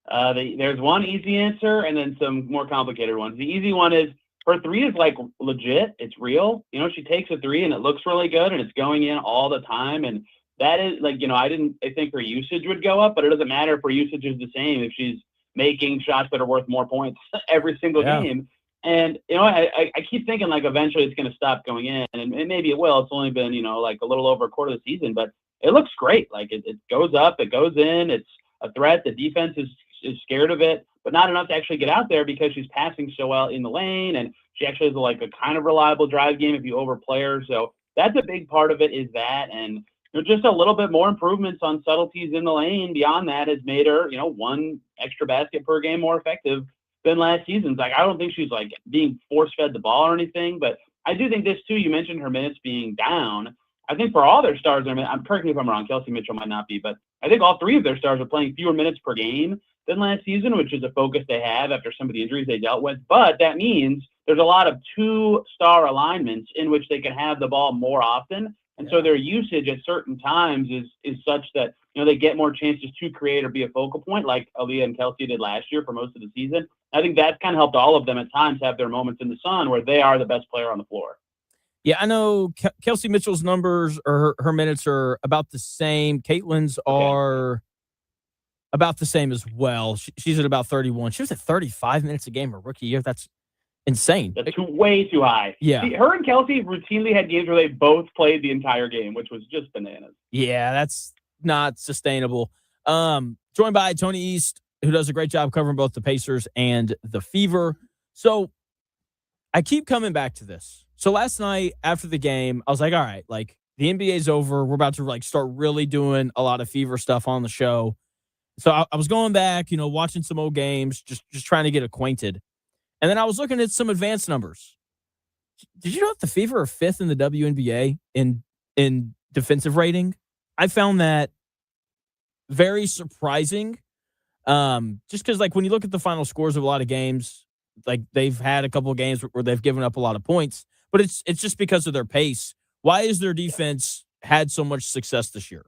There's one easy answer and then some more complicated ones. The easy one is her three is like legit. It's real. She takes a three and it looks really good and it's going in all the time. And that is like, I think her usage would go up, but it doesn't matter if her usage is the same if she's making shots that are worth more points every single game. And, I keep thinking, like, eventually it's going to stop going in, and maybe it will. It's only been, like a little over a quarter of the season, but it looks great. Like, it goes up, it goes in, it's a threat. The defense is scared of it, but not enough to actually get out there because she's passing so well in the lane, and she actually has, like, a kind of reliable drive game if you overplay her. So that's a big part of it, is that, and just a little bit more improvements on subtleties in the lane beyond that has made her, one extra basket per game more effective than last season's. Like, I don't think she's like being force-fed the ball or anything, but I do think this too. You mentioned her minutes being down. I think for all their stars, I'm correct me if I'm wrong, Kelsey Mitchell might not be, but I think all three of their stars are playing fewer minutes per game than last season, which is a focus they have after some of the injuries they dealt with. But that means there's a lot of 2-star alignments in which they can have the ball more often. And so their usage at certain times is such that, they get more chances to create or be a focal point, like Aaliyah and Kelsey did last year for most of the season. I think that's kind of helped all of them at times have their moments in the sun where they are the best player on the floor. Yeah, I know Kelsey Mitchell's numbers or her minutes are about the same. Caitlin's are about the same as well. She's at about 31. She was at 35 minutes a game her rookie year. That's insane. That's way too high. Yeah. See, her and Kelsey routinely had games where they both played the entire game, which was just bananas. Yeah, that's not sustainable. Joined by Tony East, who does a great job covering both the Pacers and the Fever. So I keep coming back to this. So last night after the game, I was like, all right, like the NBA's over. We're about to like start really doing a lot of Fever stuff on the show. So I was going back, watching some old games, just trying to get acquainted. And then I was looking at some advanced numbers. Did you know that the Fever are 5th in the WNBA in defensive rating? I found that very surprising. Just because, like, when you look at the final scores of a lot of games, like they've had a couple of games where they've given up a lot of points, but it's just because of their pace. Why is their defense had so much success this year?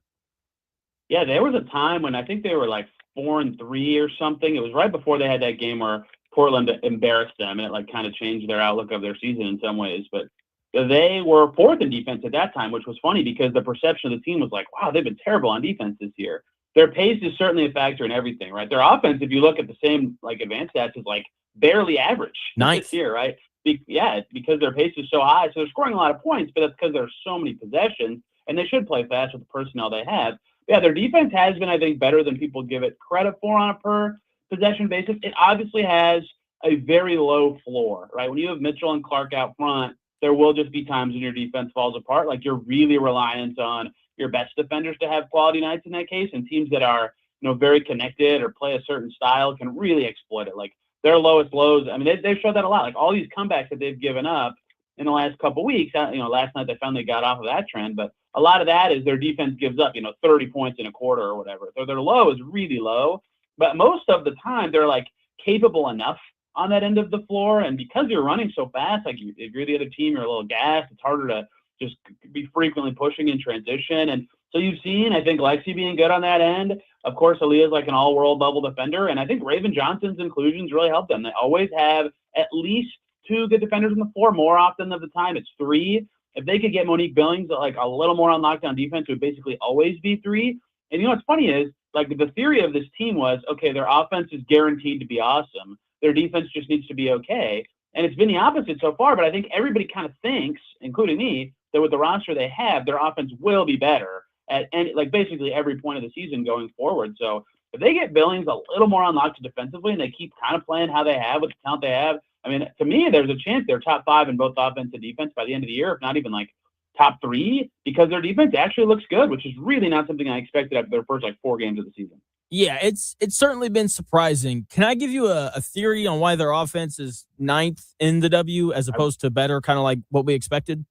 Yeah, there was a time when I think they were like 4-3 or something. It was right before they had that game where Portland embarrassed them, and it like kind of changed their outlook of their season in some ways. But they were 4th in defense at that time, which was funny because the perception of the team was like, wow, they've been terrible on defense this year. Their pace is certainly a factor in everything, right? Their offense, if you look at the same like advanced stats, is like barely average this year, right? It's because their pace is so high. So they're scoring a lot of points, but that's because there's so many possessions, and they should play fast with the personnel they have. Yeah, their defense has been, I think, better than people give it credit for on a per possession basis. It obviously has a very low floor, right? When you have Mitchell and Clark out front, there will just be times when your defense falls apart. Like you're really reliant on your best defenders to have quality nights in that case, and teams that are, very connected or play a certain style can really exploit it. Like their lowest lows, I mean, they've showed that a lot. Like all these comebacks that they've given up in the last couple of weeks, last night they finally got off of that trend, but a lot of that is their defense gives up, 30 points in a quarter or whatever. So their low is really low, but most of the time they're like capable enough on that end of the floor. And because you're running so fast, like if you're the other team, you're a little gassed. It's harder to just be frequently pushing in transition. And so you've seen, I think, Lexi being good on that end. Of course, Aaliyah's like an all-world level defender. And I think Raven Johnson's inclusions really helped them. They always have at least 2 good defenders on the floor. More often of the time, it's 3. If they could get Monique Billings like a little more on lockdown defense, it would basically always be 3. And what's funny is, like, the theory of this team was, okay, their offense is guaranteed to be awesome. Their defense just needs to be okay. And it's been the opposite so far, but I think everybody kind of thinks, including me, that with the roster they have, their offense will be better at basically every point of the season going forward. So if they get Billings a little more unlocked defensively and they keep kind of playing how they have with the talent they have, I mean, to me, there's a chance they're top 5 in both offense and defense by the end of the year, if not even like top 3, because their defense actually looks good, which is really not something I expected after their first 4 games of the season. Yeah, it's certainly been surprising. Can I give you a theory on why their offense is 9th in the W as opposed to better, kind of like what we expected?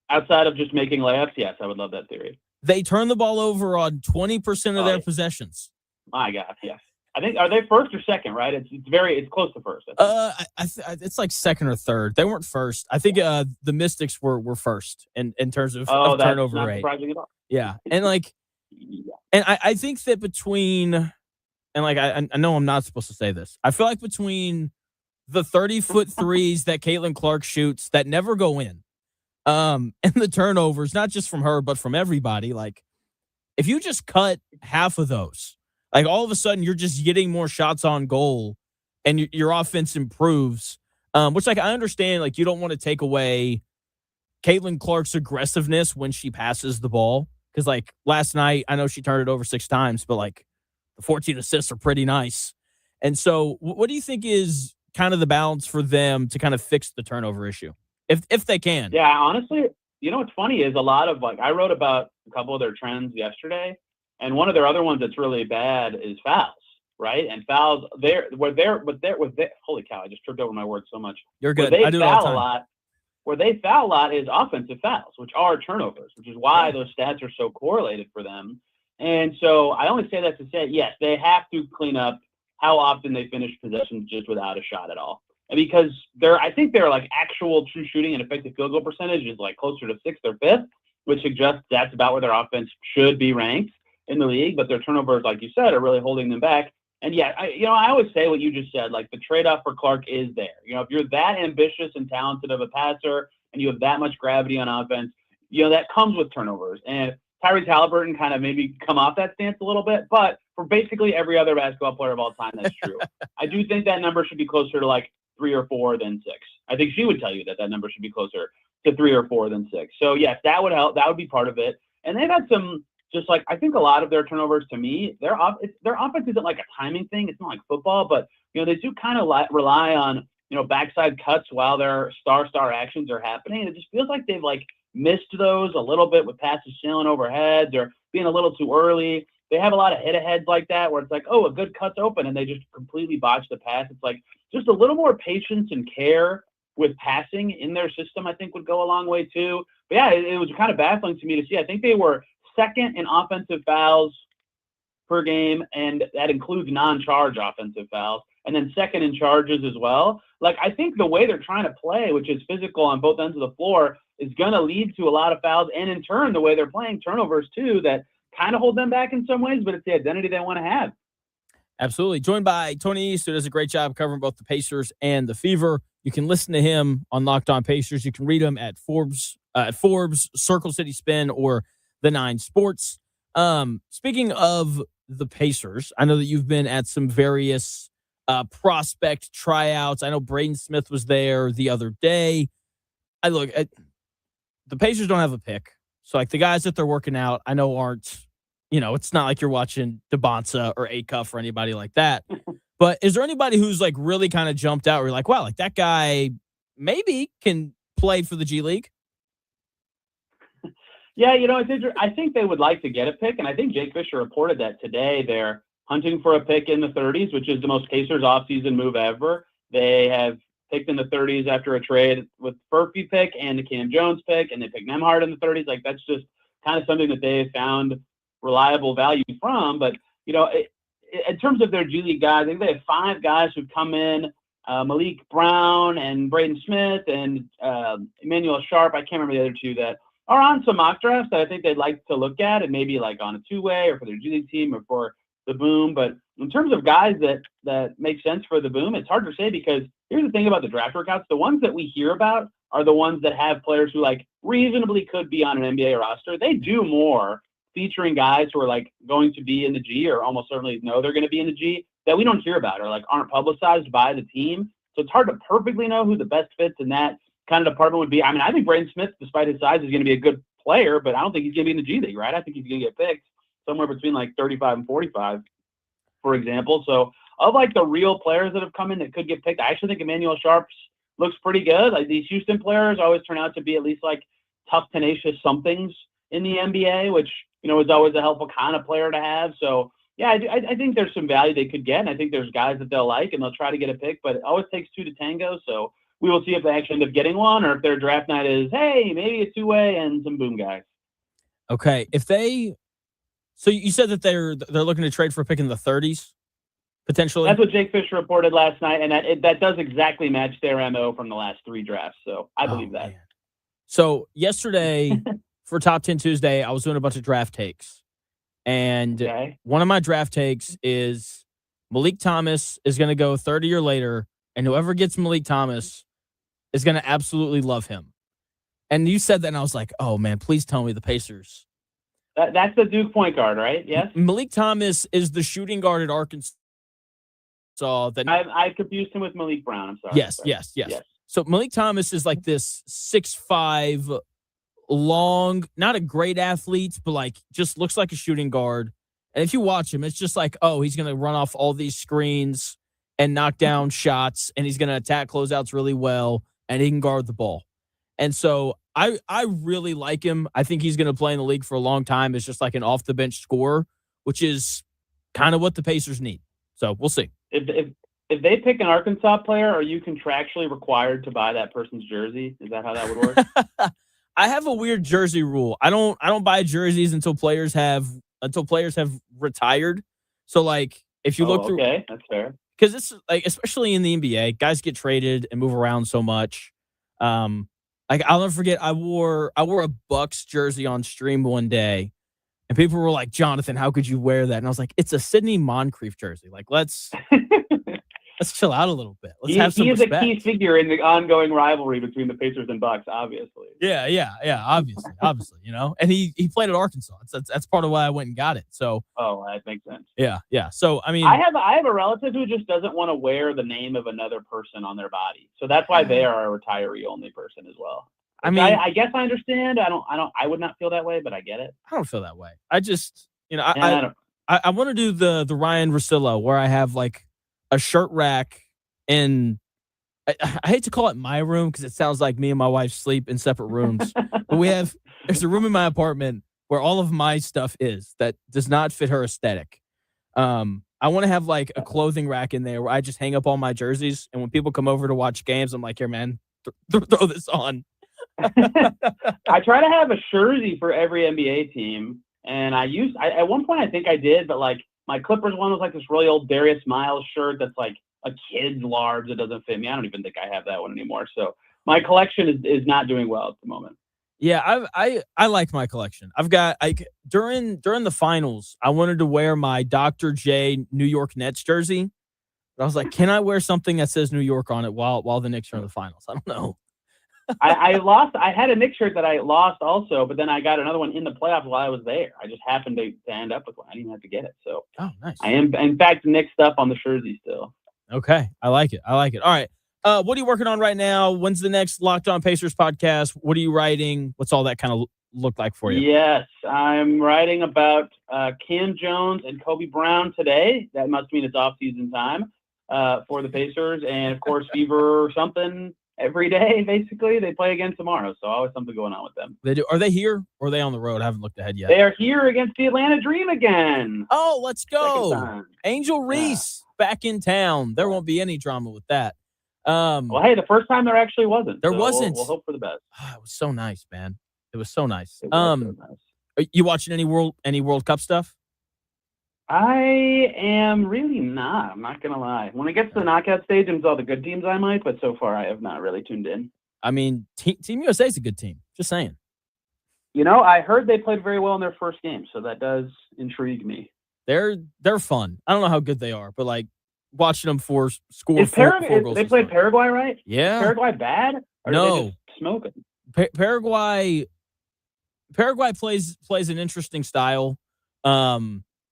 Outside of just making layups, yes, I would love that theory. They turn the ball over on 20% of their possessions. My God, yes. I think, are they first or second, right? It's close to first. It's like second or third. They weren't first. I think the Mystics were first in terms of turnover not rate. Surprising at all. Yeah, and and I think that between, and like I know I'm not supposed to say this. I feel like between the 30-foot threes that Caitlin Clark shoots that never go in, and the turnovers, not just from her but from everybody. Like, if you just cut half of those, like all of a sudden you're just getting more shots on goal, and your offense improves. Which like I understand, like you don't want to take away Caitlin Clark's aggressiveness when she passes the ball. Because like last night, I know she turned it over 6 times, but like the 14 assists are pretty nice. And so what do you think is kind of the balance for them to kind of fix the turnover issue? If they can. Yeah, honestly, you know what's funny is a lot of like I wrote about a couple of their trends yesterday, and one of their other ones that's really bad is fouls, right? And fouls holy cow, I just tripped over my words so much. You're good. Where I they do it all the foul a time. lot, where they foul a lot is offensive fouls, which are turnovers, which is why those stats are so correlated for them. And so I only say that to say, yes, they have to clean up how often they finish possessions just without a shot at all. And because I think their like actual true shooting and effective field goal percentage is like closer to 6th or 5th, which suggests that's about where their offense should be ranked in the league. But their turnovers, like you said, are really holding them back. And yeah, I always say what you just said, like the trade-off for Clark is there. You know, if you're that ambitious and talented of a passer and you have that much gravity on offense, you know, that comes with turnovers. And Tyrese Halliburton kind of maybe come off that stance a little bit, but for basically every other basketball player of all time, that's true. I do think that number should be closer to like 3 or 4 than 6. I think she would tell you that number should be closer to 3 or 4 than 6. So yes, that would help. That would be part of it. And they've had some, just like, I think a lot of their turnovers to me, their offense isn't like a timing thing. It's not like football, but you know, they do kind of rely on, you know, backside cuts while their star actions are happening. And it just feels like they've like missed those a little bit with passes sailing overheads or being a little too early. They have a lot of hit-aheads like that where it's like, oh, a good cut's open, and they just completely botch the pass. It's like just a little more patience and care with passing in their system, I think, would go a long way too. But yeah, it was kind of baffling to me to see. I think they were second in offensive fouls per game, and that includes non-charge offensive fouls, and then second in charges as well. Like, I think the way they're trying to play, which is physical on both ends of the floor, is going to lead to a lot of fouls, and in turn, the way they're playing, turnovers too, that kind of hold them back in some ways, but it's the identity they want to have. Absolutely. Joined by Tony East, who does a great job covering both the Pacers and the Fever. You can listen to him on Locked On Pacers. You can read him at Forbes, Circle City Spin, or The 9 Sports. Speaking of the Pacers, I know that you've been at some various prospect tryouts. I know Braden Smith was there the other day. The Pacers don't have a pick. So, like, the guys that they're working out, I know aren't, you know, it's not like you're watching DeBonsa or Acuff or anybody like that. But is there anybody who's, like, really kind of jumped out where you're like, wow, like, that guy maybe can play for the G League? Yeah, you know, I think they would like to get a pick, and I think Jake Fisher reported that today. They're hunting for a pick in the 30s, which is the most Pacers offseason move ever. They have picked in the 30s after a trade with Furphy pick and the Cam Jones pick, and they picked Nembhard in the 30s. Like, that's just kind of something that they have found reliable value from. But, you know, in terms of their G League guys, I think they have 5 guys who've come in, Malik Brown and Braden Smith and Emmanuel Sharp. I can't remember the other 2 that are on some mock drafts that I think they'd like to look at, and maybe like on a 2-way or for their G League team or for the Boom. But in terms of guys that make sense for the Boom, it's hard to say, because here's the thing about the draft workouts. The ones that we hear about are the ones that have players who like reasonably could be on an NBA roster. They do more featuring guys who are like going to be in the G, or almost certainly know they're going to be in the G, that we don't hear about or like aren't publicized by the team. So it's hard to perfectly know who the best fits in that kind of department would be. I mean, I think Braden Smith, despite his size, is going to be a good player, but I don't think he's going to be in the G League, right? I think he's going to get picked somewhere between like 35 and 45, for example. So of like the real players that have come in that could get picked, I actually think Emmanuel Sharps looks pretty good. Like, these Houston players always turn out to be at least like tough, tenacious somethings in the NBA, which, you know, is always a helpful kind of player to have. So yeah, I think there's some value they could get, and I think there's guys that they'll like, and they'll try to get a pick, but it always takes 2 to tango. So we will see if they actually end up getting one, or if their draft night is, hey, maybe a 2-way and some Boom guys. Okay. So you said that they're looking to trade for a pick in the 30s, potentially? That's what Jake Fisher reported last night, and that does exactly match their MO from the last 3 drafts. So I believe that. Man. So yesterday for Top 10 Tuesday, I was doing a bunch of draft takes. And one of my draft takes is Malik Thomas is going to go 30 years later, and whoever gets Malik Thomas is going to absolutely love him. And you said that, and I was like, oh, man, please tell me the Pacers. That's the Duke point guard, right? Yes. Malik Thomas is the shooting guard at Arkansas saw that. I confused him with Malik Brown. I'm sorry. Yes, Sorry. yes. So Malik Thomas is like this 6'5", long, not a great athlete, but like just looks like a shooting guard. And if you watch him, it's just like, oh, he's going to run off all these screens and knock down shots, and he's going to attack closeouts really well, and he can guard the ball. And so I really like him. I think he's going to play in the league for a long time. It's just like an off-the-bench scorer, which is kind of what the Pacers need. So we'll see. If they pick an Arkansas player, are you contractually required to buy that person's jersey? Is that how that would work? I have a weird jersey rule. I don't buy jerseys until players have retired. So like if you look through, okay, that's fair. Because it's like, especially in the NBA, guys get traded and move around so much. Like I'll never forget, I wore a Bucks jersey on stream one day, and people were like, "Jonathan, how could you wear that?" And I was like, "It's a Sidney Moncrief jersey. Like let's chill out a little bit. Let's have some respect." He is a key figure in the ongoing rivalry between the Pacers and Bucks, obviously. Yeah. Obviously, you know. And he played at Arkansas. That's part of why I went and got it. So. Oh, that makes sense. Yeah. So I mean, I have a relative who just doesn't want to wear the name of another person on their body, so that's why they are a retiree only person as well. I mean, I guess I understand. I would not feel that way, but I get it. I don't feel that way. I just, you know, I want to do the Ryan Russillo where I have like a shirt rack in, I hate to call it my room because it sounds like me and my wife sleep in separate rooms. But there's a room in my apartment where all of my stuff is that does not fit her aesthetic. I want to have like a clothing rack in there where I just hang up all my jerseys. And when people come over to watch games, I'm like, here, man, throw this on. I try to have a jersey for every NBA team. And at one point, I think I did, but like my Clippers one was like this really old Darius Miles shirt that's like a kid's large that doesn't fit me. I don't even think I have that one anymore. So my collection is not doing well at the moment. Yeah, I like my collection. I've got during the finals, I wanted to wear my Dr. J New York Nets jersey. But I was like, can I wear something that says New York on it while the Knicks are in the finals? I don't know. I lost. I had a Knicks shirt that I lost also, but then I got another one in the playoffs while I was there. I just happened to end up with one. I didn't even have to get it. So nice. I am, in fact, Knicks stuff on the jersey still. Okay. I like it. All right. What are you working on right now? When's the next Locked On Pacers podcast? What are you writing? What's all that kind of look like for you? Yes, I'm writing about Cam Jones and Kobe Brown today. That must mean it's off-season time for the Pacers. And, of course, Fever or something every day, basically. They play again tomorrow, so always something going on with them. They do. Are they here or are they on the road? I haven't looked ahead yet. They are here against the Atlanta Dream again. Oh, let's go. Angel Reese back in town. There won't be any drama with that. Well, hey, the first time there actually wasn't. There wasn't. We'll hope for the best. It was so nice, man. It was so nice. It was so nice. Are you watching any World Cup stuff? I am really not. I'm not going to lie. When it gets to the knockout stage and it's all the good teams, I might, but so far I have not really tuned in. I mean, Team USA is a good team. Just saying. You know, I heard they played very well in their first game, so that does intrigue me. They're fun. I don't know how good they are, but like watching them score four goals. They played Paraguay, right? Yeah. Is Paraguay bad? Or no. Are they just smoking? Paraguay plays an interesting style.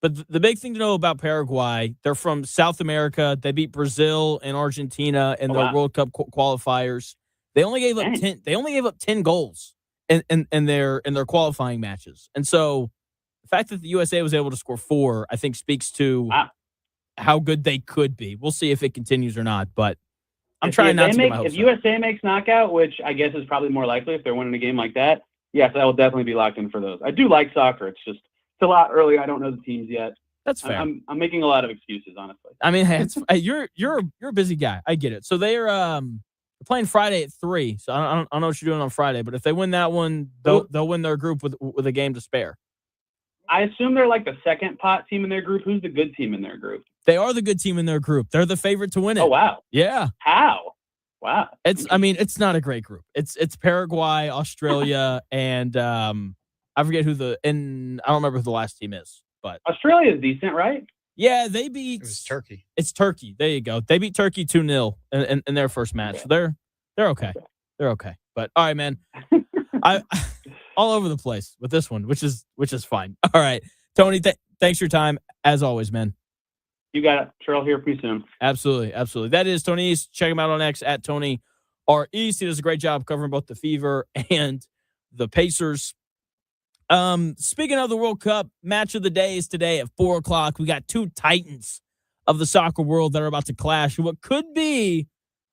But the big thing to know about Paraguay, they're from South America. They beat Brazil and Argentina in their World Cup qualifiers. They only gave up 10. They only gave up 10 goals in their qualifying matches. And so the fact that the USA was able to score 4, I think speaks to how good they could be. We'll see if it continues or not. But I'm trying not to get my hopes up. If USA makes knockout, which I guess is probably more likely if they're winning a game like that, yes, I will definitely be locked in for those. I do like soccer. It's just it's a lot early. I don't know the teams yet. That's fair. I'm making a lot of excuses, honestly. I mean, you're a busy guy. I get it. So they're playing Friday at 3. So I don't know what you're doing on Friday, but if they win that one, they'll win their group with a game to spare. I assume they're like the second pot team in their group. Who's the good team in their group? They are the good team in their group. They're the favorite to win it. Oh wow! Yeah. How? Wow. It's not a great group. It's Paraguay, Australia, and I forget I don't remember who the last team is, but Australia is decent, right? Yeah, they beat. It was Turkey. It's Turkey. There you go. They beat Turkey 2-0 in their first match. Okay. So they're okay. They're okay. But all right, man. I all over the place with this one, which is fine. All right, Tony. Thanks for your time as always, man. You got it. Sure, I'll hear pretty soon. Absolutely. Absolutely. That is Tony East. Check him out on X at Tony R. East. He does a great job covering both the Fever and the Pacers. Speaking of the World Cup, match of the day is today at 4 o'clock. We got two titans of the soccer world that are about to clash. What could be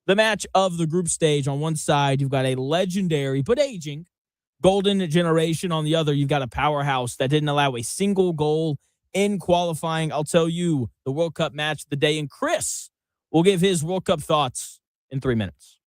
the match of the group stage. On one side, you've got a legendary but aging golden generation. On the other, you've got a powerhouse that didn't allow a single goal in qualifying. I'll tell you the World Cup match of the day, and Chris will give his World Cup thoughts in 3 minutes.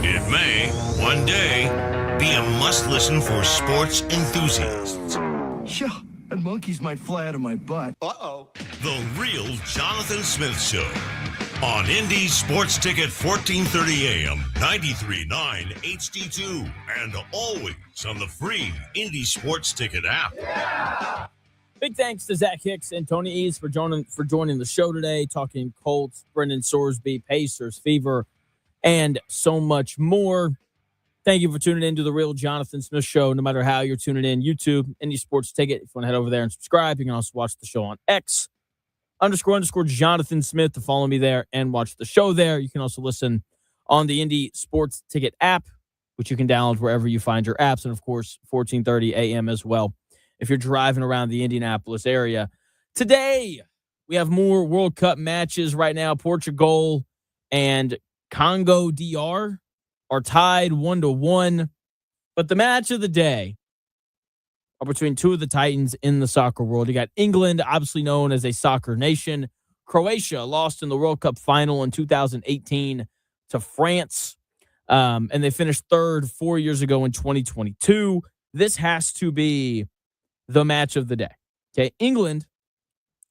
It may, one day, be a must-listen for sports enthusiasts. Yeah, and monkeys might fly out of my butt. Uh-oh. The Real Jonathan Smith Show on Indy Sports Ticket 1430 AM, 93.9 HD2, and always on the free Indy Sports Ticket app. Yeah! Big thanks to Zach Hicks and Tony East for joining the show today, talking Colts, Brendan Sorsby, Pacers, Fever, and so much more. Thank you for tuning in to the Real Jonathan Smith Show. No matter how you're tuning in, YouTube, Indy Sports Ticket. If you want to head over there and subscribe, you can also watch the show on X __ Jonathan Smith to follow me there and watch the show there. You can also listen on the Indy Sports Ticket app, which you can download wherever you find your apps, and of course 1430 AM as well if you're driving around the Indianapolis area. Today, we have more World Cup matches right now. Portugal and Congo DR are tied 1-1. But the match of the day are between two of the titans in the soccer world. You got England, obviously known as a soccer nation. Croatia lost in the World Cup final in 2018 to France. And they finished third 4 years ago in 2022. This has to be the match of the day. Okay, England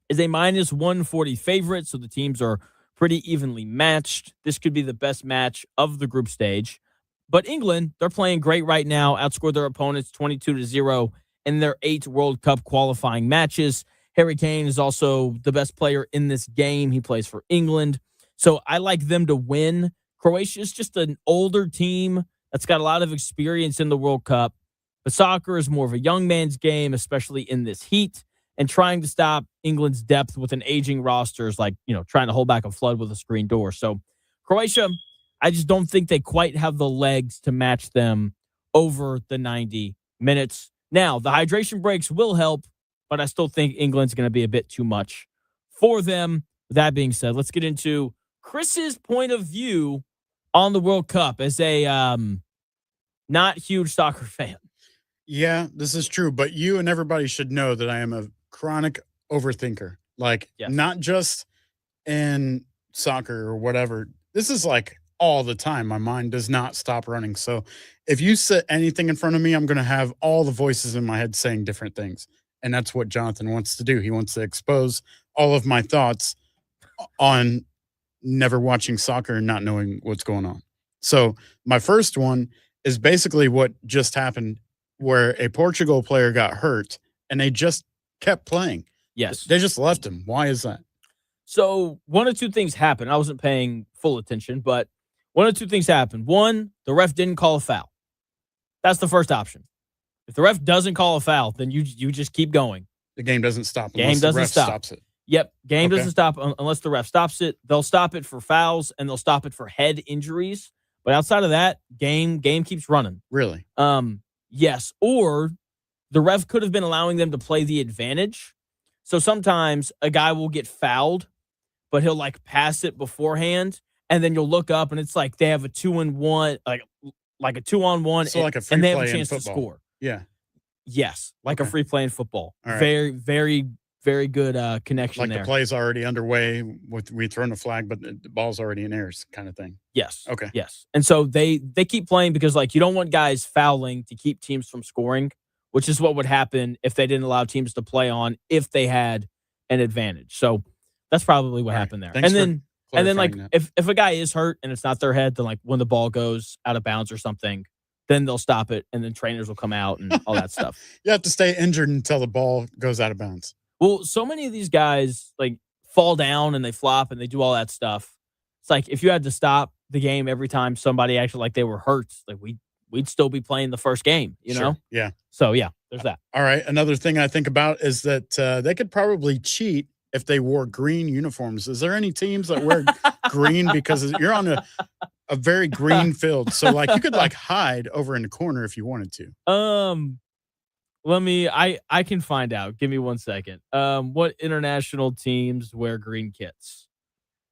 is a minus 140 favorite, so the teams are pretty evenly matched. This could be the best match of the group stage. But England, they're playing great right now, outscored their opponents 22-0 in their 8 World Cup qualifying matches. Harry Kane is also the best player in this game. He plays for England. So I like them to win. Croatia is just an older team that's got a lot of experience in the World Cup. But soccer is more of a young man's game, especially in this heat. And trying to stop England's depth with an aging roster is like, trying to hold back a flood with a screen door. So Croatia, I just don't think they quite have the legs to match them over the 90 minutes. Now, the hydration breaks will help, but I still think England's going to be a bit too much for them. With that being said, let's get into Chris's point of view on the World Cup as a not huge soccer fan. Yeah, this is true, but you and everybody should know that I am a chronic overthinker. Not just in soccer or whatever. This is like all the time. My mind does not stop running. So if you set anything in front of me, I'm going to have all the voices in my head saying different things. And that's what Jonathan wants to do. He wants to expose all of my thoughts on never watching soccer and not knowing what's going on. So my first one is basically what just happened, where a Portugal player got hurt and they just kept playing. Yes. They just left him. Why is that? So one of two things happened. I wasn't paying full attention, but one of two things happened. One, the ref didn't call a foul. That's the first option. If the ref doesn't call a foul, then you just keep going. The game doesn't stop unless the ref stop. Stops it. Yep, game doesn't stop unless the ref stops it. They'll stop it for fouls and they'll stop it for head injuries. But outside of that, game keeps running. Really? Yes. Or the ref could have been allowing them to play the advantage. So sometimes a guy will get fouled, but he'll pass it beforehand, and then you'll look up and it's like they have a 2-on-1, like a 2-on-1, so like a free and they have play a chance in to football. score. Yeah. Yes, like a free play in football. All right. Very, very, very good connection there. The play's already underway we thrown a flag, but the ball's already in air kind of thing. Yes. Okay. Yes. And so they keep playing because you don't want guys fouling to keep teams from scoring, which is what would happen if they didn't allow teams to play on if they had an advantage. So that's probably what happened there. Thanks and then that. if a guy is hurt and it's not their head, then when the ball goes out of bounds or something, then they'll stop it and then trainers will come out and all that stuff. You have to stay injured until the ball goes out of bounds. Well, so many of these guys fall down and they flop and they do all that stuff. It's like if you had to stop the game every time somebody acted like they were hurt, we'd still be playing the first game, you know? Yeah. So yeah, there's that. All right. Another thing I think about is that they could probably cheat if they wore green uniforms. Is there any teams that wear green? Because you're on a very green field. So you could hide over in the corner if you wanted to. I can find out. Give me 1 second. What international teams wear green kits?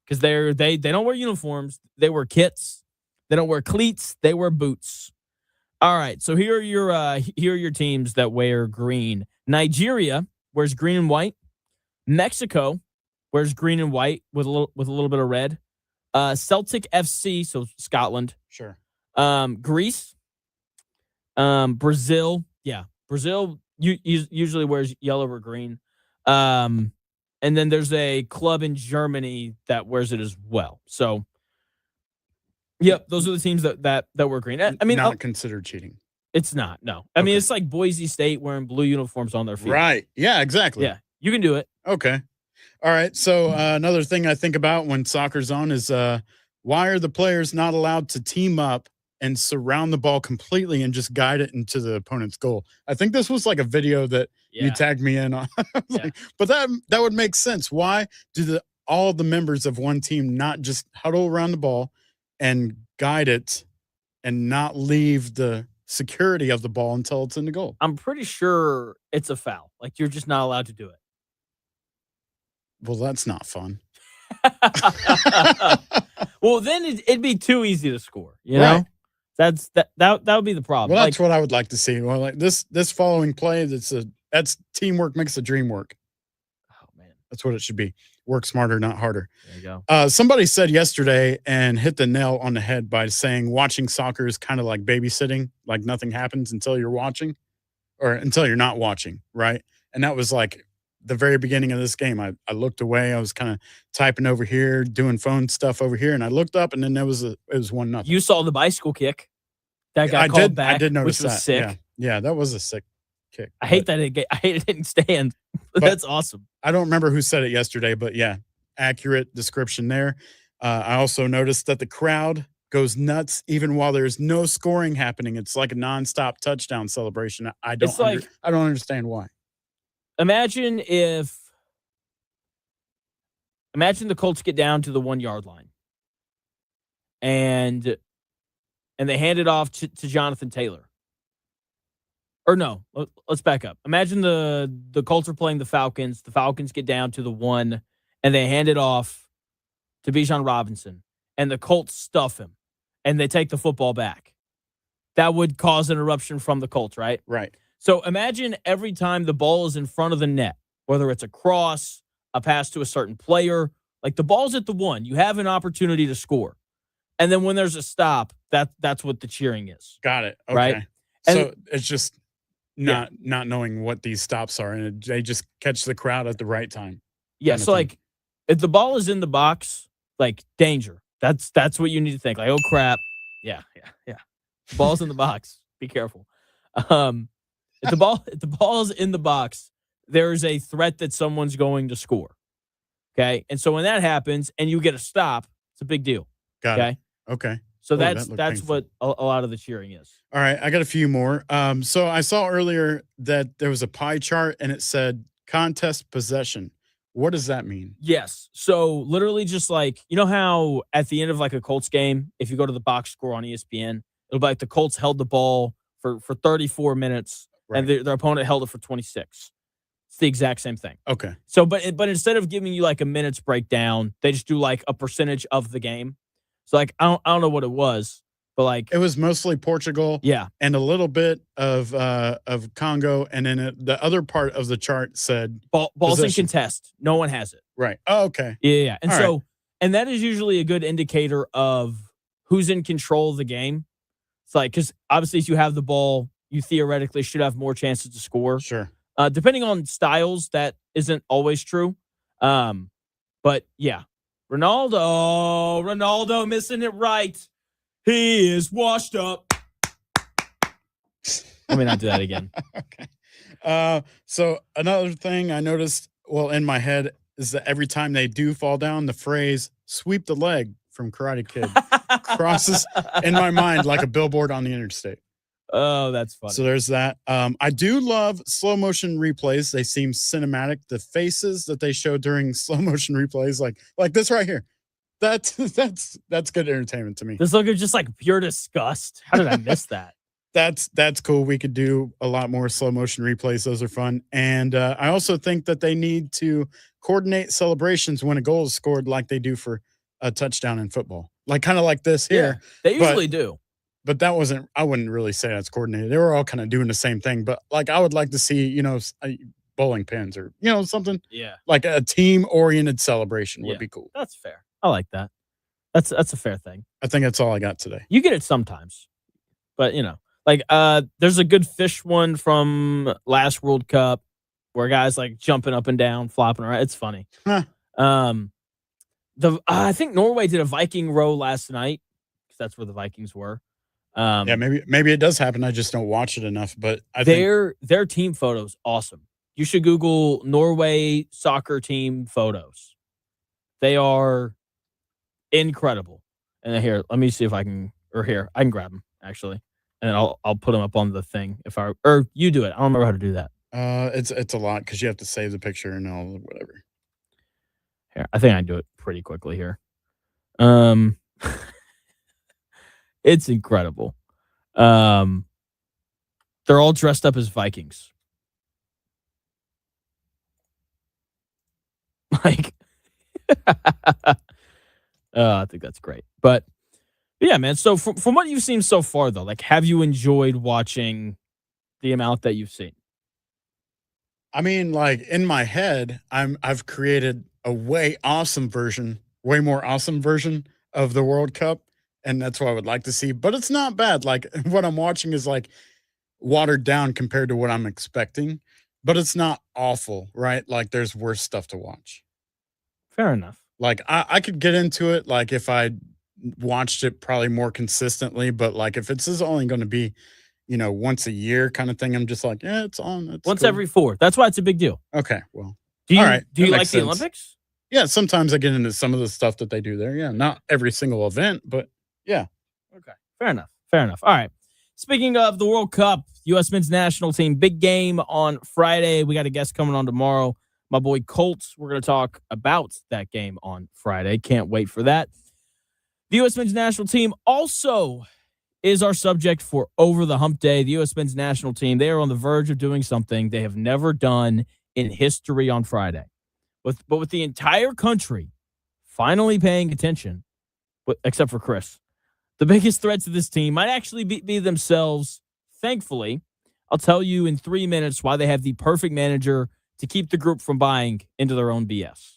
Because they don't wear uniforms. They wear kits. They don't wear cleats. They wear boots. All right. So here are your teams that wear green. Nigeria wears green and white. Mexico wears green and white with a little bit of red. Celtic FC, so Scotland. Sure. Greece. Brazil. Yeah. Brazil usually wears yellow or green. And then there's a club in Germany that wears it as well. So, yep, those are the teams that wear green. I mean, not considered cheating. It's not. No. I mean, it's like Boise State wearing blue uniforms on their feet. Right. Yeah, exactly. Yeah. You can do it. Okay. All right. So another thing I think about when soccer's on is why are the players not allowed to team up and surround the ball completely and just guide it into the opponent's goal? I think this was a video that you tagged me in on. But that would make sense. Why do all the members of one team not just huddle around the ball and guide it and not leave the security of the ball until it's in the goal. I'm pretty sure it's a foul. Like, you're just not allowed to do it. Well, that's not fun. Well, then it'd be too easy to score. You know, Right. that would be the problem. Well, Like, that's what I would like to see. Well, like this following play, that's teamwork makes the dream work. oh man, That's what it should be. Work smarter, not harder. there you go. Somebody said yesterday and hit the nail on the head by saying watching soccer is kind of like babysitting, like nothing happens until you're watching or until you're not watching, right? And that was like the very beginning of this game. I looked away. I was kind of typing over here, doing phone stuff over here, and I looked up, and then it was 1-0. You saw the bicycle kick that got I called did. back. I did notice which was that. sick. Yeah, that was a sick kick. I hate that I hate it didn't stand. But that's awesome. I don't remember who said it yesterday, but yeah, accurate description there. I also noticed that the crowd goes nuts even while there's no scoring happening. It's like a nonstop touchdown celebration. I don't understand why. Imagine the Colts get down to the 1 yard line and they hand it off to Jonathan Taylor. Or no, let's back up. Imagine the Colts are playing the Falcons. The Falcons get down to the 1 and they hand it off to Bijan Robinson and the Colts stuff him and they take the football back. That would cause an eruption from the Colts, right? Right. So imagine every time the ball is in front of the net, whether it's a cross, a pass to a certain player, like the ball's at the 1, you have an opportunity to score. And then when there's a stop, that's what the cheering is. Got it. Okay. Right? So it's just not knowing what these stops are, and they just catch the crowd at the right time. Yeah, so like if the ball is in the box, like danger. That's what you need to think. Like, oh crap. Yeah. The ball's in the box. Be careful. If the ball's in the box, there's a threat that someone's going to score. Okay? And so when that happens and you get a stop, it's a big deal. Got it. Okay. So Oh, that that's looked what a lot of the cheering is. All right, I got a few more. So I saw earlier that there was a pie chart and it said contest possession. What does that mean? Yes. So literally just like, you know how at the end of like a Colts game, if you go to the box score on ESPN, it'll be like the Colts held the ball for 34 minutes and their opponent held it for 26. It's the exact same thing. Okay. So, but instead of giving you like a minutes breakdown, they just do like a percentage of the game. So like, I don't know what it was, but like it was mostly Portugal. Yeah. And a little bit of Congo. And then the other part of the chart said balls possession. in contest. No one has it. Right. Oh, okay. Yeah. And All so, right. and that is usually a good indicator of who's in control of the game. It's like, because obviously if you have the ball, you theoretically should have more chances to score. Sure. Depending on styles, that isn't always true. But yeah, Ronaldo missing it right. He is washed up. Let me not do that again. Okay. So another thing I noticed, well, in my head is that every time they do fall down, the phrase "sweep the leg" from Karate Kid crosses in my mind like a billboard on the interstate. Oh, that's funny. So there's that. I do love slow motion replays. They seem cinematic. The faces that they show during slow motion replays, like this right here, that's good entertainment to me. This look of just like pure disgust. How did I miss that? That's cool. We could do a lot more slow motion replays. Those are fun. And I also think that they need to coordinate celebrations when a goal is scored, like they do for a touchdown in football, like kind of like this here. They usually do. But that wasn't, I wouldn't really say that's coordinated. They were all kind of doing the same thing. But like, I would like to see, bowling pins or, something. Yeah. Like a team oriented celebration would be cool. That's fair. I like that. That's a fair thing. I think that's all I got today. You get it sometimes, but there's a good fish one from last World Cup where guys like jumping up and down, flopping around. It's funny. Huh. I think Norway did a Viking row last night because that's where the Vikings were. Yeah, maybe it does happen. I just don't watch it enough. But I think their team photos awesome. You should Google Norway soccer team photos. They are incredible. And here, let me see if I can. Or here, I can grab them actually, and I'll put them up on the thing or you do it. I don't remember how to do that. It's a lot because you have to save the picture and all whatever. Here, I think I can do it pretty quickly here. It's incredible. They're all dressed up as Vikings. Like, I think that's great. But yeah, man. So from what you've seen so far, though, like, have you enjoyed watching the amount that you've seen? I mean, like in my head, I've created a way more awesome version of the World Cup, and that's what I would like to see. But it's not bad. Like what I'm watching is like watered down compared to what I'm expecting, but it's not awful, right? Like there's worse stuff to watch. Fair enough. Like I could get into it like if I watched it probably more consistently, but like if it's just only going to be, once a year kind of thing, I'm just like, yeah, it's on. It's Once cool. every 4. That's why it's a big deal. Okay, well, Do you all right. do you that like makes the sense. Olympics? Yeah, sometimes I get into some of the stuff that they do there. Yeah, not every single event, but yeah. Okay. Fair enough. Fair enough. All right. Speaking of the World Cup, U.S. men's national team, big game on Friday. We got a guest coming on tomorrow. My boy Colts. We're going to talk about that game on Friday. Can't wait for that. The U.S. men's national team also is our subject for Over the Hump Day. The U.S. men's national team, they are on the verge of doing something they have never done in history on Friday. But with the entire country finally paying attention, except for Chris, the biggest threat to this team might actually be themselves. Thankfully, I'll tell you in 3 minutes why they have the perfect manager to keep the group from buying into their own BS.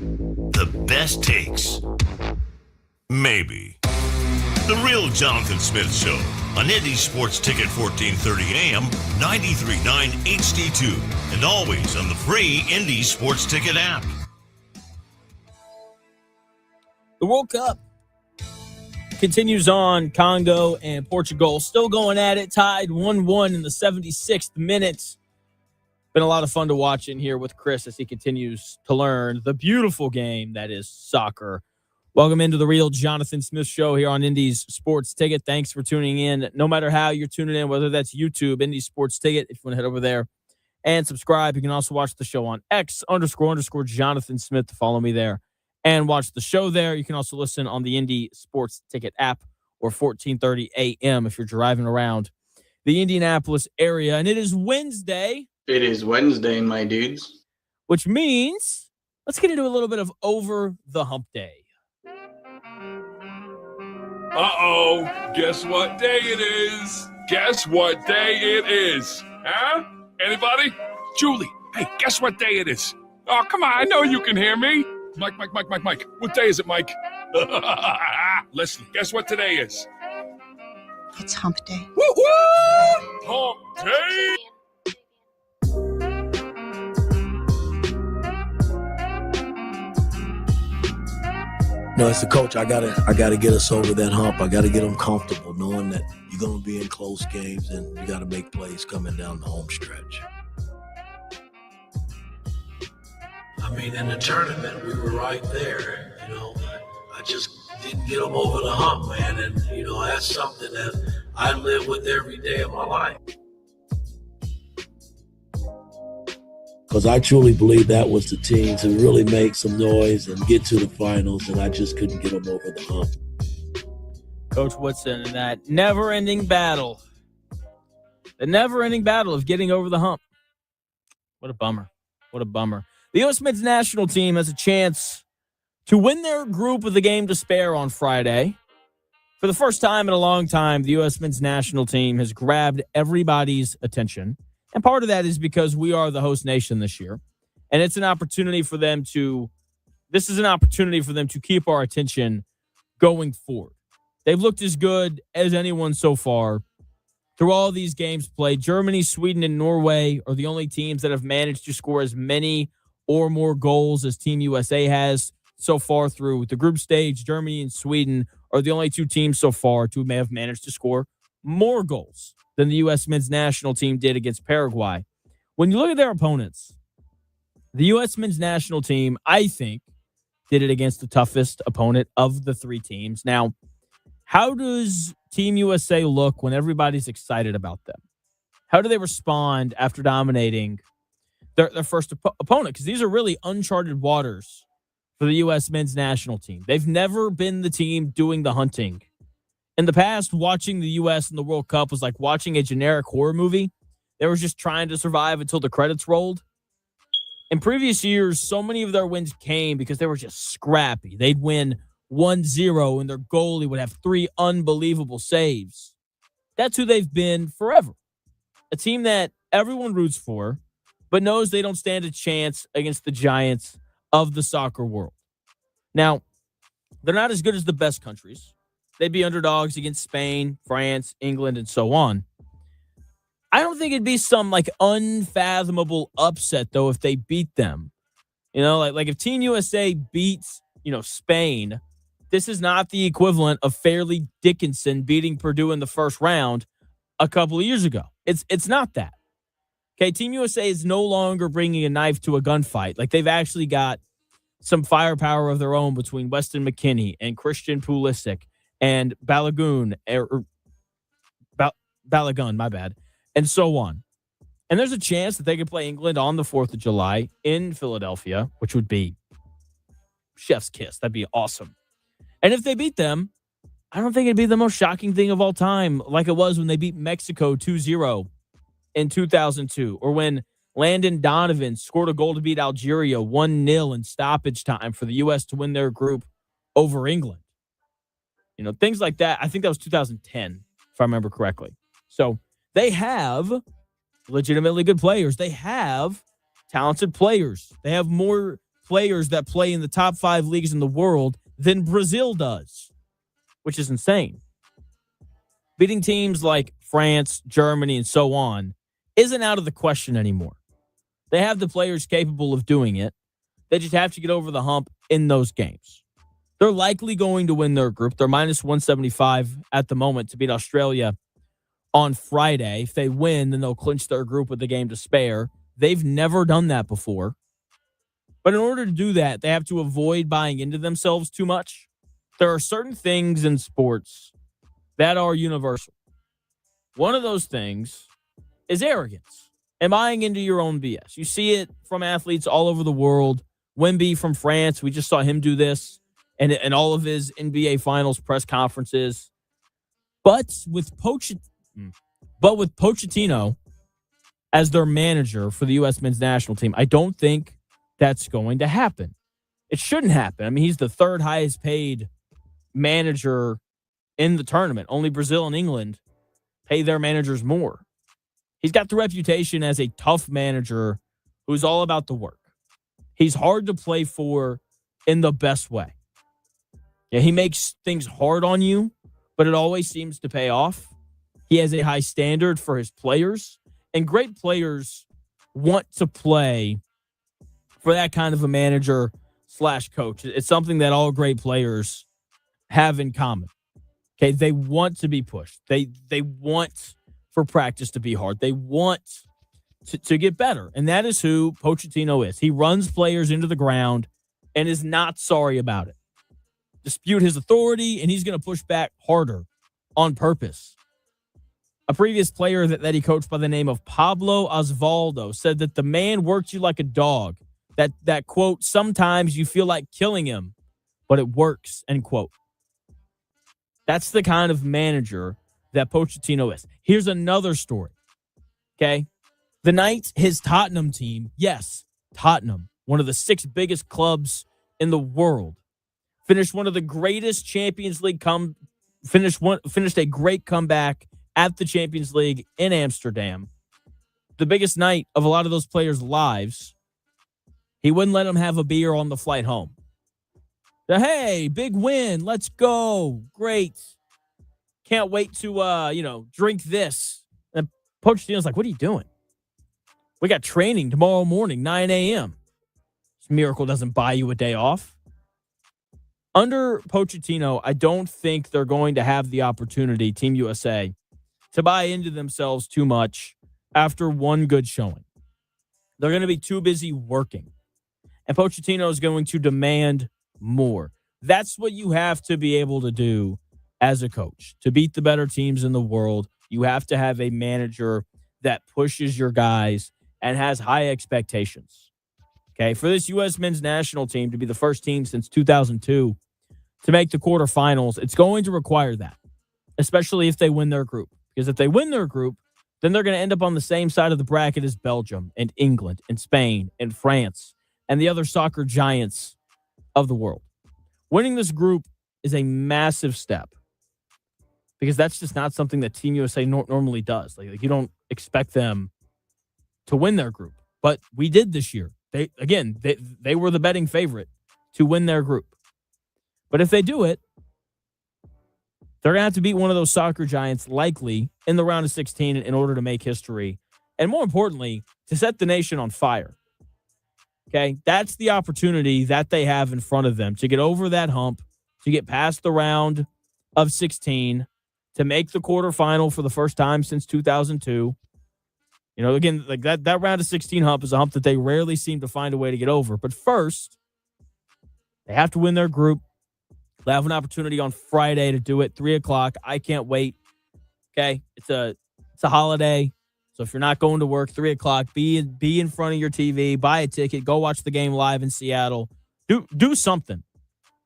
The best takes? Maybe. The Real Jonathan Smith Show on Indy Sports Ticket 1430 AM, 93.9 HD2, and always on the free Indy Sports Ticket app. The World Cup continues on. Congo and Portugal still going at it, tied 1-1 in the 76th minute. Been a lot of fun to watch in here with Chris as he continues to learn the beautiful game that is soccer. Welcome into the Real Jonathan Smith Show here on Indy's Sports Ticket. Thanks for tuning in. No matter how you're tuning in, whether that's YouTube, Indy Sports Ticket, if you want to head over there and subscribe. You can also watch the show on X__Jonathan Smith to follow me there and watch the show there. You can also listen on the Indy Sports Ticket app or 1430 AM if you're driving around the Indianapolis area. And it is Wednesday. It is Wednesday, my dudes. Which means let's get into a little bit of Over the Hump Day. Uh-oh. Guess what day it is? Guess what day it is? Huh? Anybody? Julie, hey, guess what day it is? Oh, come on. I know you can hear me. Mike. What day is it, Mike? Leslie, guess what today is? It's Hump Day. Woo-hoo! Hump Day! No, as a coach, I gotta get us over that hump. I gotta get them comfortable, knowing that you're gonna be in close games and you gotta make plays coming down the home stretch. I mean, in the tournament, we were right there. I just didn't get them over the hump, man. And that's something that I live with every day of my life. Because I truly believe that was the team to really make some noise and get to the finals, and I just couldn't get them over the hump. Coach Woodson in that never-ending battle. The never-ending battle of getting over the hump. What a bummer. What a bummer. The U.S. men's national team has a chance to win their group with a game to spare on Friday. For the first time in a long time, the U.S. men's national team has grabbed everybody's attention. And part of that is because we are the host nation this year. And it's an opportunity for them to keep our attention going forward. They've looked as good as anyone so far through all these games played. Germany, Sweden, and Norway are the only teams that have managed to score as many or more goals as Team USA has so far through the group stage. Germany and Sweden are the only two teams so far to have managed to score more goals than the U.S. men's national team did against Paraguay. When you look at their opponents, the U.S. men's national team, I think, did it against the toughest opponent of the three teams. Now, how does Team USA look when everybody's excited about them? How do they respond after dominating their first opponent? Because these are really uncharted waters for the U.S. men's national team. They've never been the team doing the hunting. In the past, watching the U.S. in the World Cup was like watching a generic horror movie. They were just trying to survive until the credits rolled. In previous years, so many of their wins came because they were just scrappy. They'd win 1-0, and their goalie would have 3 unbelievable saves. That's who they've been forever. A team that everyone roots for, but knows they don't stand a chance against the giants of the soccer world. Now, they're not as good as the best countries. They'd be underdogs against Spain, France, England, and so on. I don't think it'd be some like unfathomable upset, though, if they beat them. Like if Team USA beats, Spain, this is not the equivalent of Fairleigh Dickinson beating Purdue in the first round a couple of years ago. It's not that. Okay, Team USA is no longer bringing a knife to a gunfight. Like they've actually got some firepower of their own between Weston McKennie and Christian Pulisic and Balogun, my bad, and so on. And there's a chance that they could play England on the 4th of July in Philadelphia, which would be chef's kiss. That'd be awesome. And if they beat them, I don't think it'd be the most shocking thing of all time, like it was when they beat Mexico 2-0 in 2002, or when Landon Donovan scored a goal to beat Algeria 1-0 in stoppage time for the U.S. to win their group over England. Things like that. I think that was 2010, if I remember correctly. So they have legitimately good players. They have talented players. They have more players that play in the top 5 leagues in the world than Brazil does, which is insane. Beating teams like France, Germany, and so on isn't out of the question anymore. They have the players capable of doing it. They just have to get over the hump in those games. They're likely going to win their group. They're minus 175 at the moment to beat Australia on Friday. If they win, then they'll clinch their group with the game to spare. They've never done that before. But in order to do that, they have to avoid buying into themselves too much. There are certain things in sports that are universal. One of those things is arrogance and buying into your own BS. You see it from athletes all over the world. Wemby from France, we just saw him do this and all of his NBA Finals press conferences. But with Pochettino as their manager for the U.S. men's national team, I don't think that's going to happen. It shouldn't happen. I mean, he's the third highest paid manager in the tournament. Only Brazil and England pay their managers more. He's got the reputation as a tough manager who's all about the work. He's hard to play for in the best way. Yeah, he makes things hard on you, but it always seems to pay off. He has a high standard for his players, and great players want to play for that kind of a manager / coach. It's something that all great players have in common. Okay, they want to be pushed. They want for practice to be hard. They want to get better, and that is who Pochettino is. He runs players into the ground and is not sorry about it. Dispute his authority, and he's going to push back harder on purpose. A previous player that he coached by the name of Pablo Osvaldo said that the man works you like a dog. That quote, sometimes you feel like killing him, but it works, end quote. That's the kind of manager that Pochettino is. Here's another story, okay? The night his Tottenham team, yes, Tottenham, one of the 6 biggest clubs in the world, finished one of the greatest Champions League finished a great comeback at the Champions League in Amsterdam. The biggest night of a lot of those players' lives. He wouldn't let them have a beer on the flight home. Hey, big win. Let's go. Great. Can't wait to drink this. And Pochettino's like, what are you doing? We got training tomorrow morning, 9 a.m. This miracle doesn't buy you a day off. Under Pochettino, I don't think they're going to have the opportunity, Team USA, to buy into themselves too much after one good showing. They're going to be too busy working. And Pochettino is going to demand more. That's what you have to be able to do as a coach. To beat the better teams in the world, you have to have a manager that pushes your guys and has high expectations. Okay, for this U.S. men's national team to be the first team since 2002 to make the quarterfinals, it's going to require that, especially if they win their group. Because if they win their group, then they're going to end up on the same side of the bracket as Belgium and England and Spain and France and the other soccer giants of the world. Winning this group is a massive step because that's just not something that Team USA normally does. Like you don't expect them to win their group, but we did this year. They were the betting favorite to win their group. But if they do it, they're going to have to beat one of those soccer giants likely in the round of 16 in order to make history. And more importantly, to set the nation on fire. Okay, that's the opportunity that they have in front of them to get over that hump, to get past the round of 16, to make the quarterfinal for the first time since 2002. Again, like that round of 16 hump is a hump that they rarely seem to find a way to get over. But first, they have to win their group. They have an opportunity on Friday to do it, 3:00. I can't wait. Okay, it's a holiday. So if you're not going to work, 3:00, be in front of your TV, buy a ticket, go watch the game live in Seattle. Do something.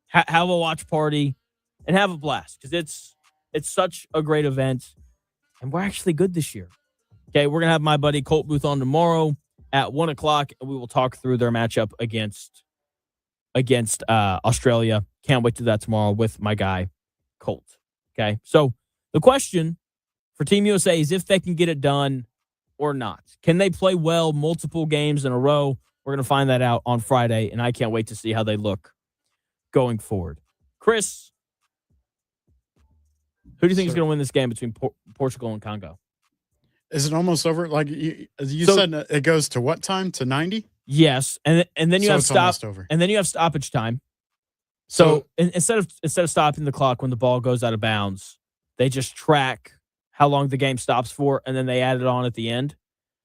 Have a watch party and have a blast because it's such a great event. And we're actually good this year. Okay, we're going to have my buddy Colt Booth on tomorrow at 1:00, and we will talk through their matchup against Australia. Can't wait to do that tomorrow with my guy, Colt. Okay, so the question for Team USA is if they can get it done or not. Can they play well multiple games in a row, We're going to find that out on Friday, and I can't wait to see how they look going forward. Chris, who do you think is going to win this game between Portugal and Congo? Is it almost over? Like you So- said, it goes to what time? To 90? Yes, and then you So have it's almost stop, over. and then you have stoppage time. So instead of stopping the clock when the ball goes out of bounds, they just track how long the game stops for, and then they add it on at the end.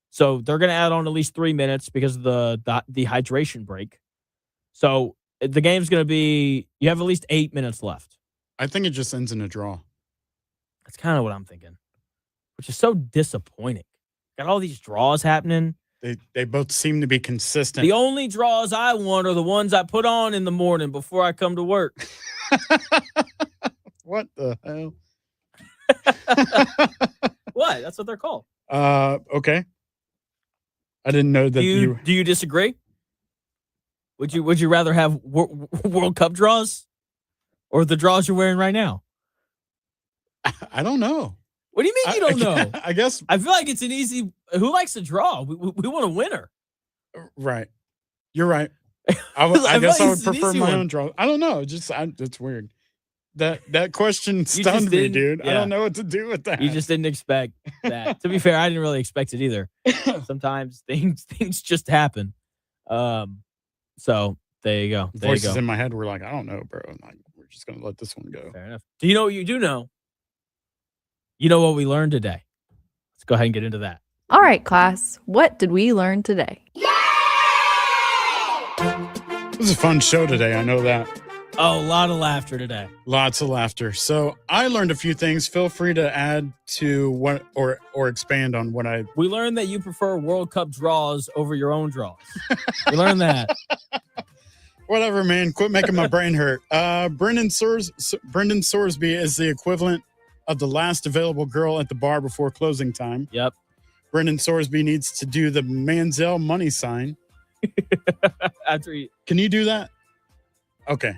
So they're going to add on at least 3 minutes because of the hydration break. So the game's going to be, you have at least 8 minutes left. I think it just ends in a draw. That's kind of what I'm thinking, which is so disappointing. Got all these draws happening. They both seem to be consistent. The only draws I want are the ones I put on in the morning before I come to work. What the hell? What? That's what they're called. Okay. I didn't know that Do you disagree? Would you rather have World Cup draws or the draws you're wearing right now? I don't know. What do you mean you don't know? I guess. I feel like it's an easy. Who likes to draw? We want a winner. Right. You're right. I I guess feel I like would it's an prefer easy my one. own draw. I don't know. It's weird. That question stunned me, didn't- dude. I yeah. don't know what to do with that. You just didn't expect that. To be fair, I didn't really expect it either. Sometimes things just happen. So there you go. There you Voices go. in my head were like, I don't know, bro. I'm like, we're just gonna let this one go. Fair enough. Do you know what you do know? You know what we learned today. Let's go ahead and get into that. All right, class. What did we learn today? It was a fun show today. I know that. Oh, a lot of laughter today. Lots of laughter. So I learned a few things. Feel free to add to what or expand on what I. We learned that you prefer World Cup draws over your own draws. We learned that. Whatever, man. Quit making my brain hurt. Brendan Sorsby is the equivalent of the last available girl at the bar before closing time. Yep. Brendan Sorsby needs to do the Manziel money sign. Can you do that? Okay.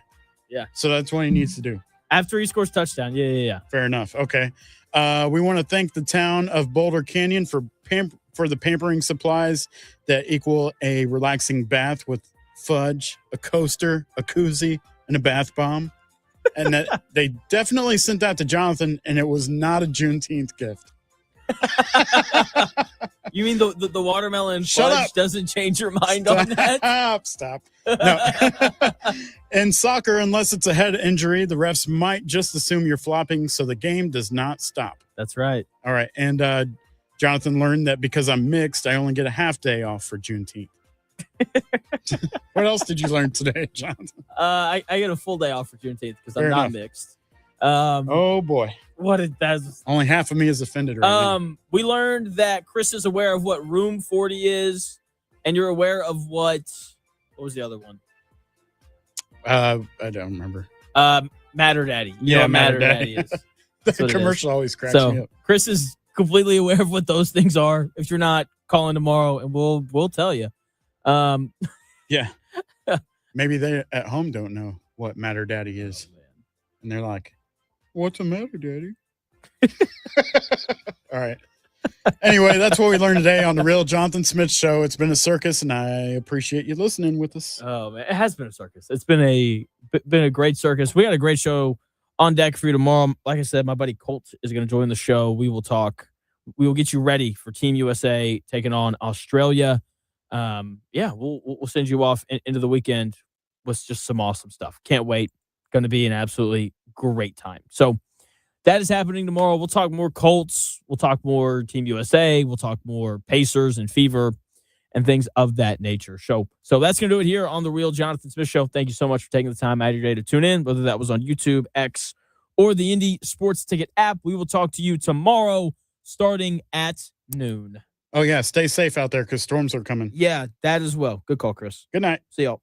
Yeah. So that's what he needs to do. After he scores touchdown. Yeah. Fair enough. Okay. We want to thank the town of Boulder Canyon for the pampering supplies that equal a relaxing bath with fudge, a coaster, a koozie, and a bath bomb. And that they definitely sent that to Jonathan, and it was not a Juneteenth gift. You mean the watermelon Shut fudge up. doesn't change your mind on that? Stop. No. In soccer, unless it's a head injury, the refs might just assume you're flopping, so the game does not stop. That's right. All right. And Jonathan learned that because I'm mixed, I only get a half day off for Juneteenth. What else did you learn today, Jonathan? I get a full day off for Juneteenth because I'm Fair not enough. mixed. Oh boy. What is that? Only half of me is offended right now. We learned that Chris is aware of what Room 40 is, and you're aware of what was the other one? I don't remember. Matter Daddy. You know Yeah, what Matter Matter Daddy. Daddy is. The That's what it is. commercial always cracks me So up. Chris is completely aware of what those things are. If you're not, calling tomorrow and we'll tell you. Yeah. Maybe they at home don't know what Matter Daddy is. And they're like, what's the matter, Daddy? All right. Anyway, that's what we learned today on the Real Jonathan Smith Show. It's been a circus, and I appreciate you listening with us. Oh man, it has been a circus. It's been a great circus. We got a great show on deck for you tomorrow. Like I said, my buddy Colt is going to join the show. We will talk. We will get you ready for Team USA taking on Australia. We'll send you off into the weekend with just some awesome stuff. Can't wait. Going to be an absolutely great time. So that is happening tomorrow. We'll talk more Colts. We'll talk more Team USA. We'll talk more Pacers and Fever and things of that nature. So that's going to do it here on the Real Jonathan Smith Show. Thank you so much for taking the time out of your day to tune in, whether that was on YouTube, X, or the Indy Sports Ticket app. We will talk to you tomorrow starting at noon. Oh, yeah. Stay safe out there because storms are coming. Yeah, that as well. Good call, Chris. Good night. See y'all.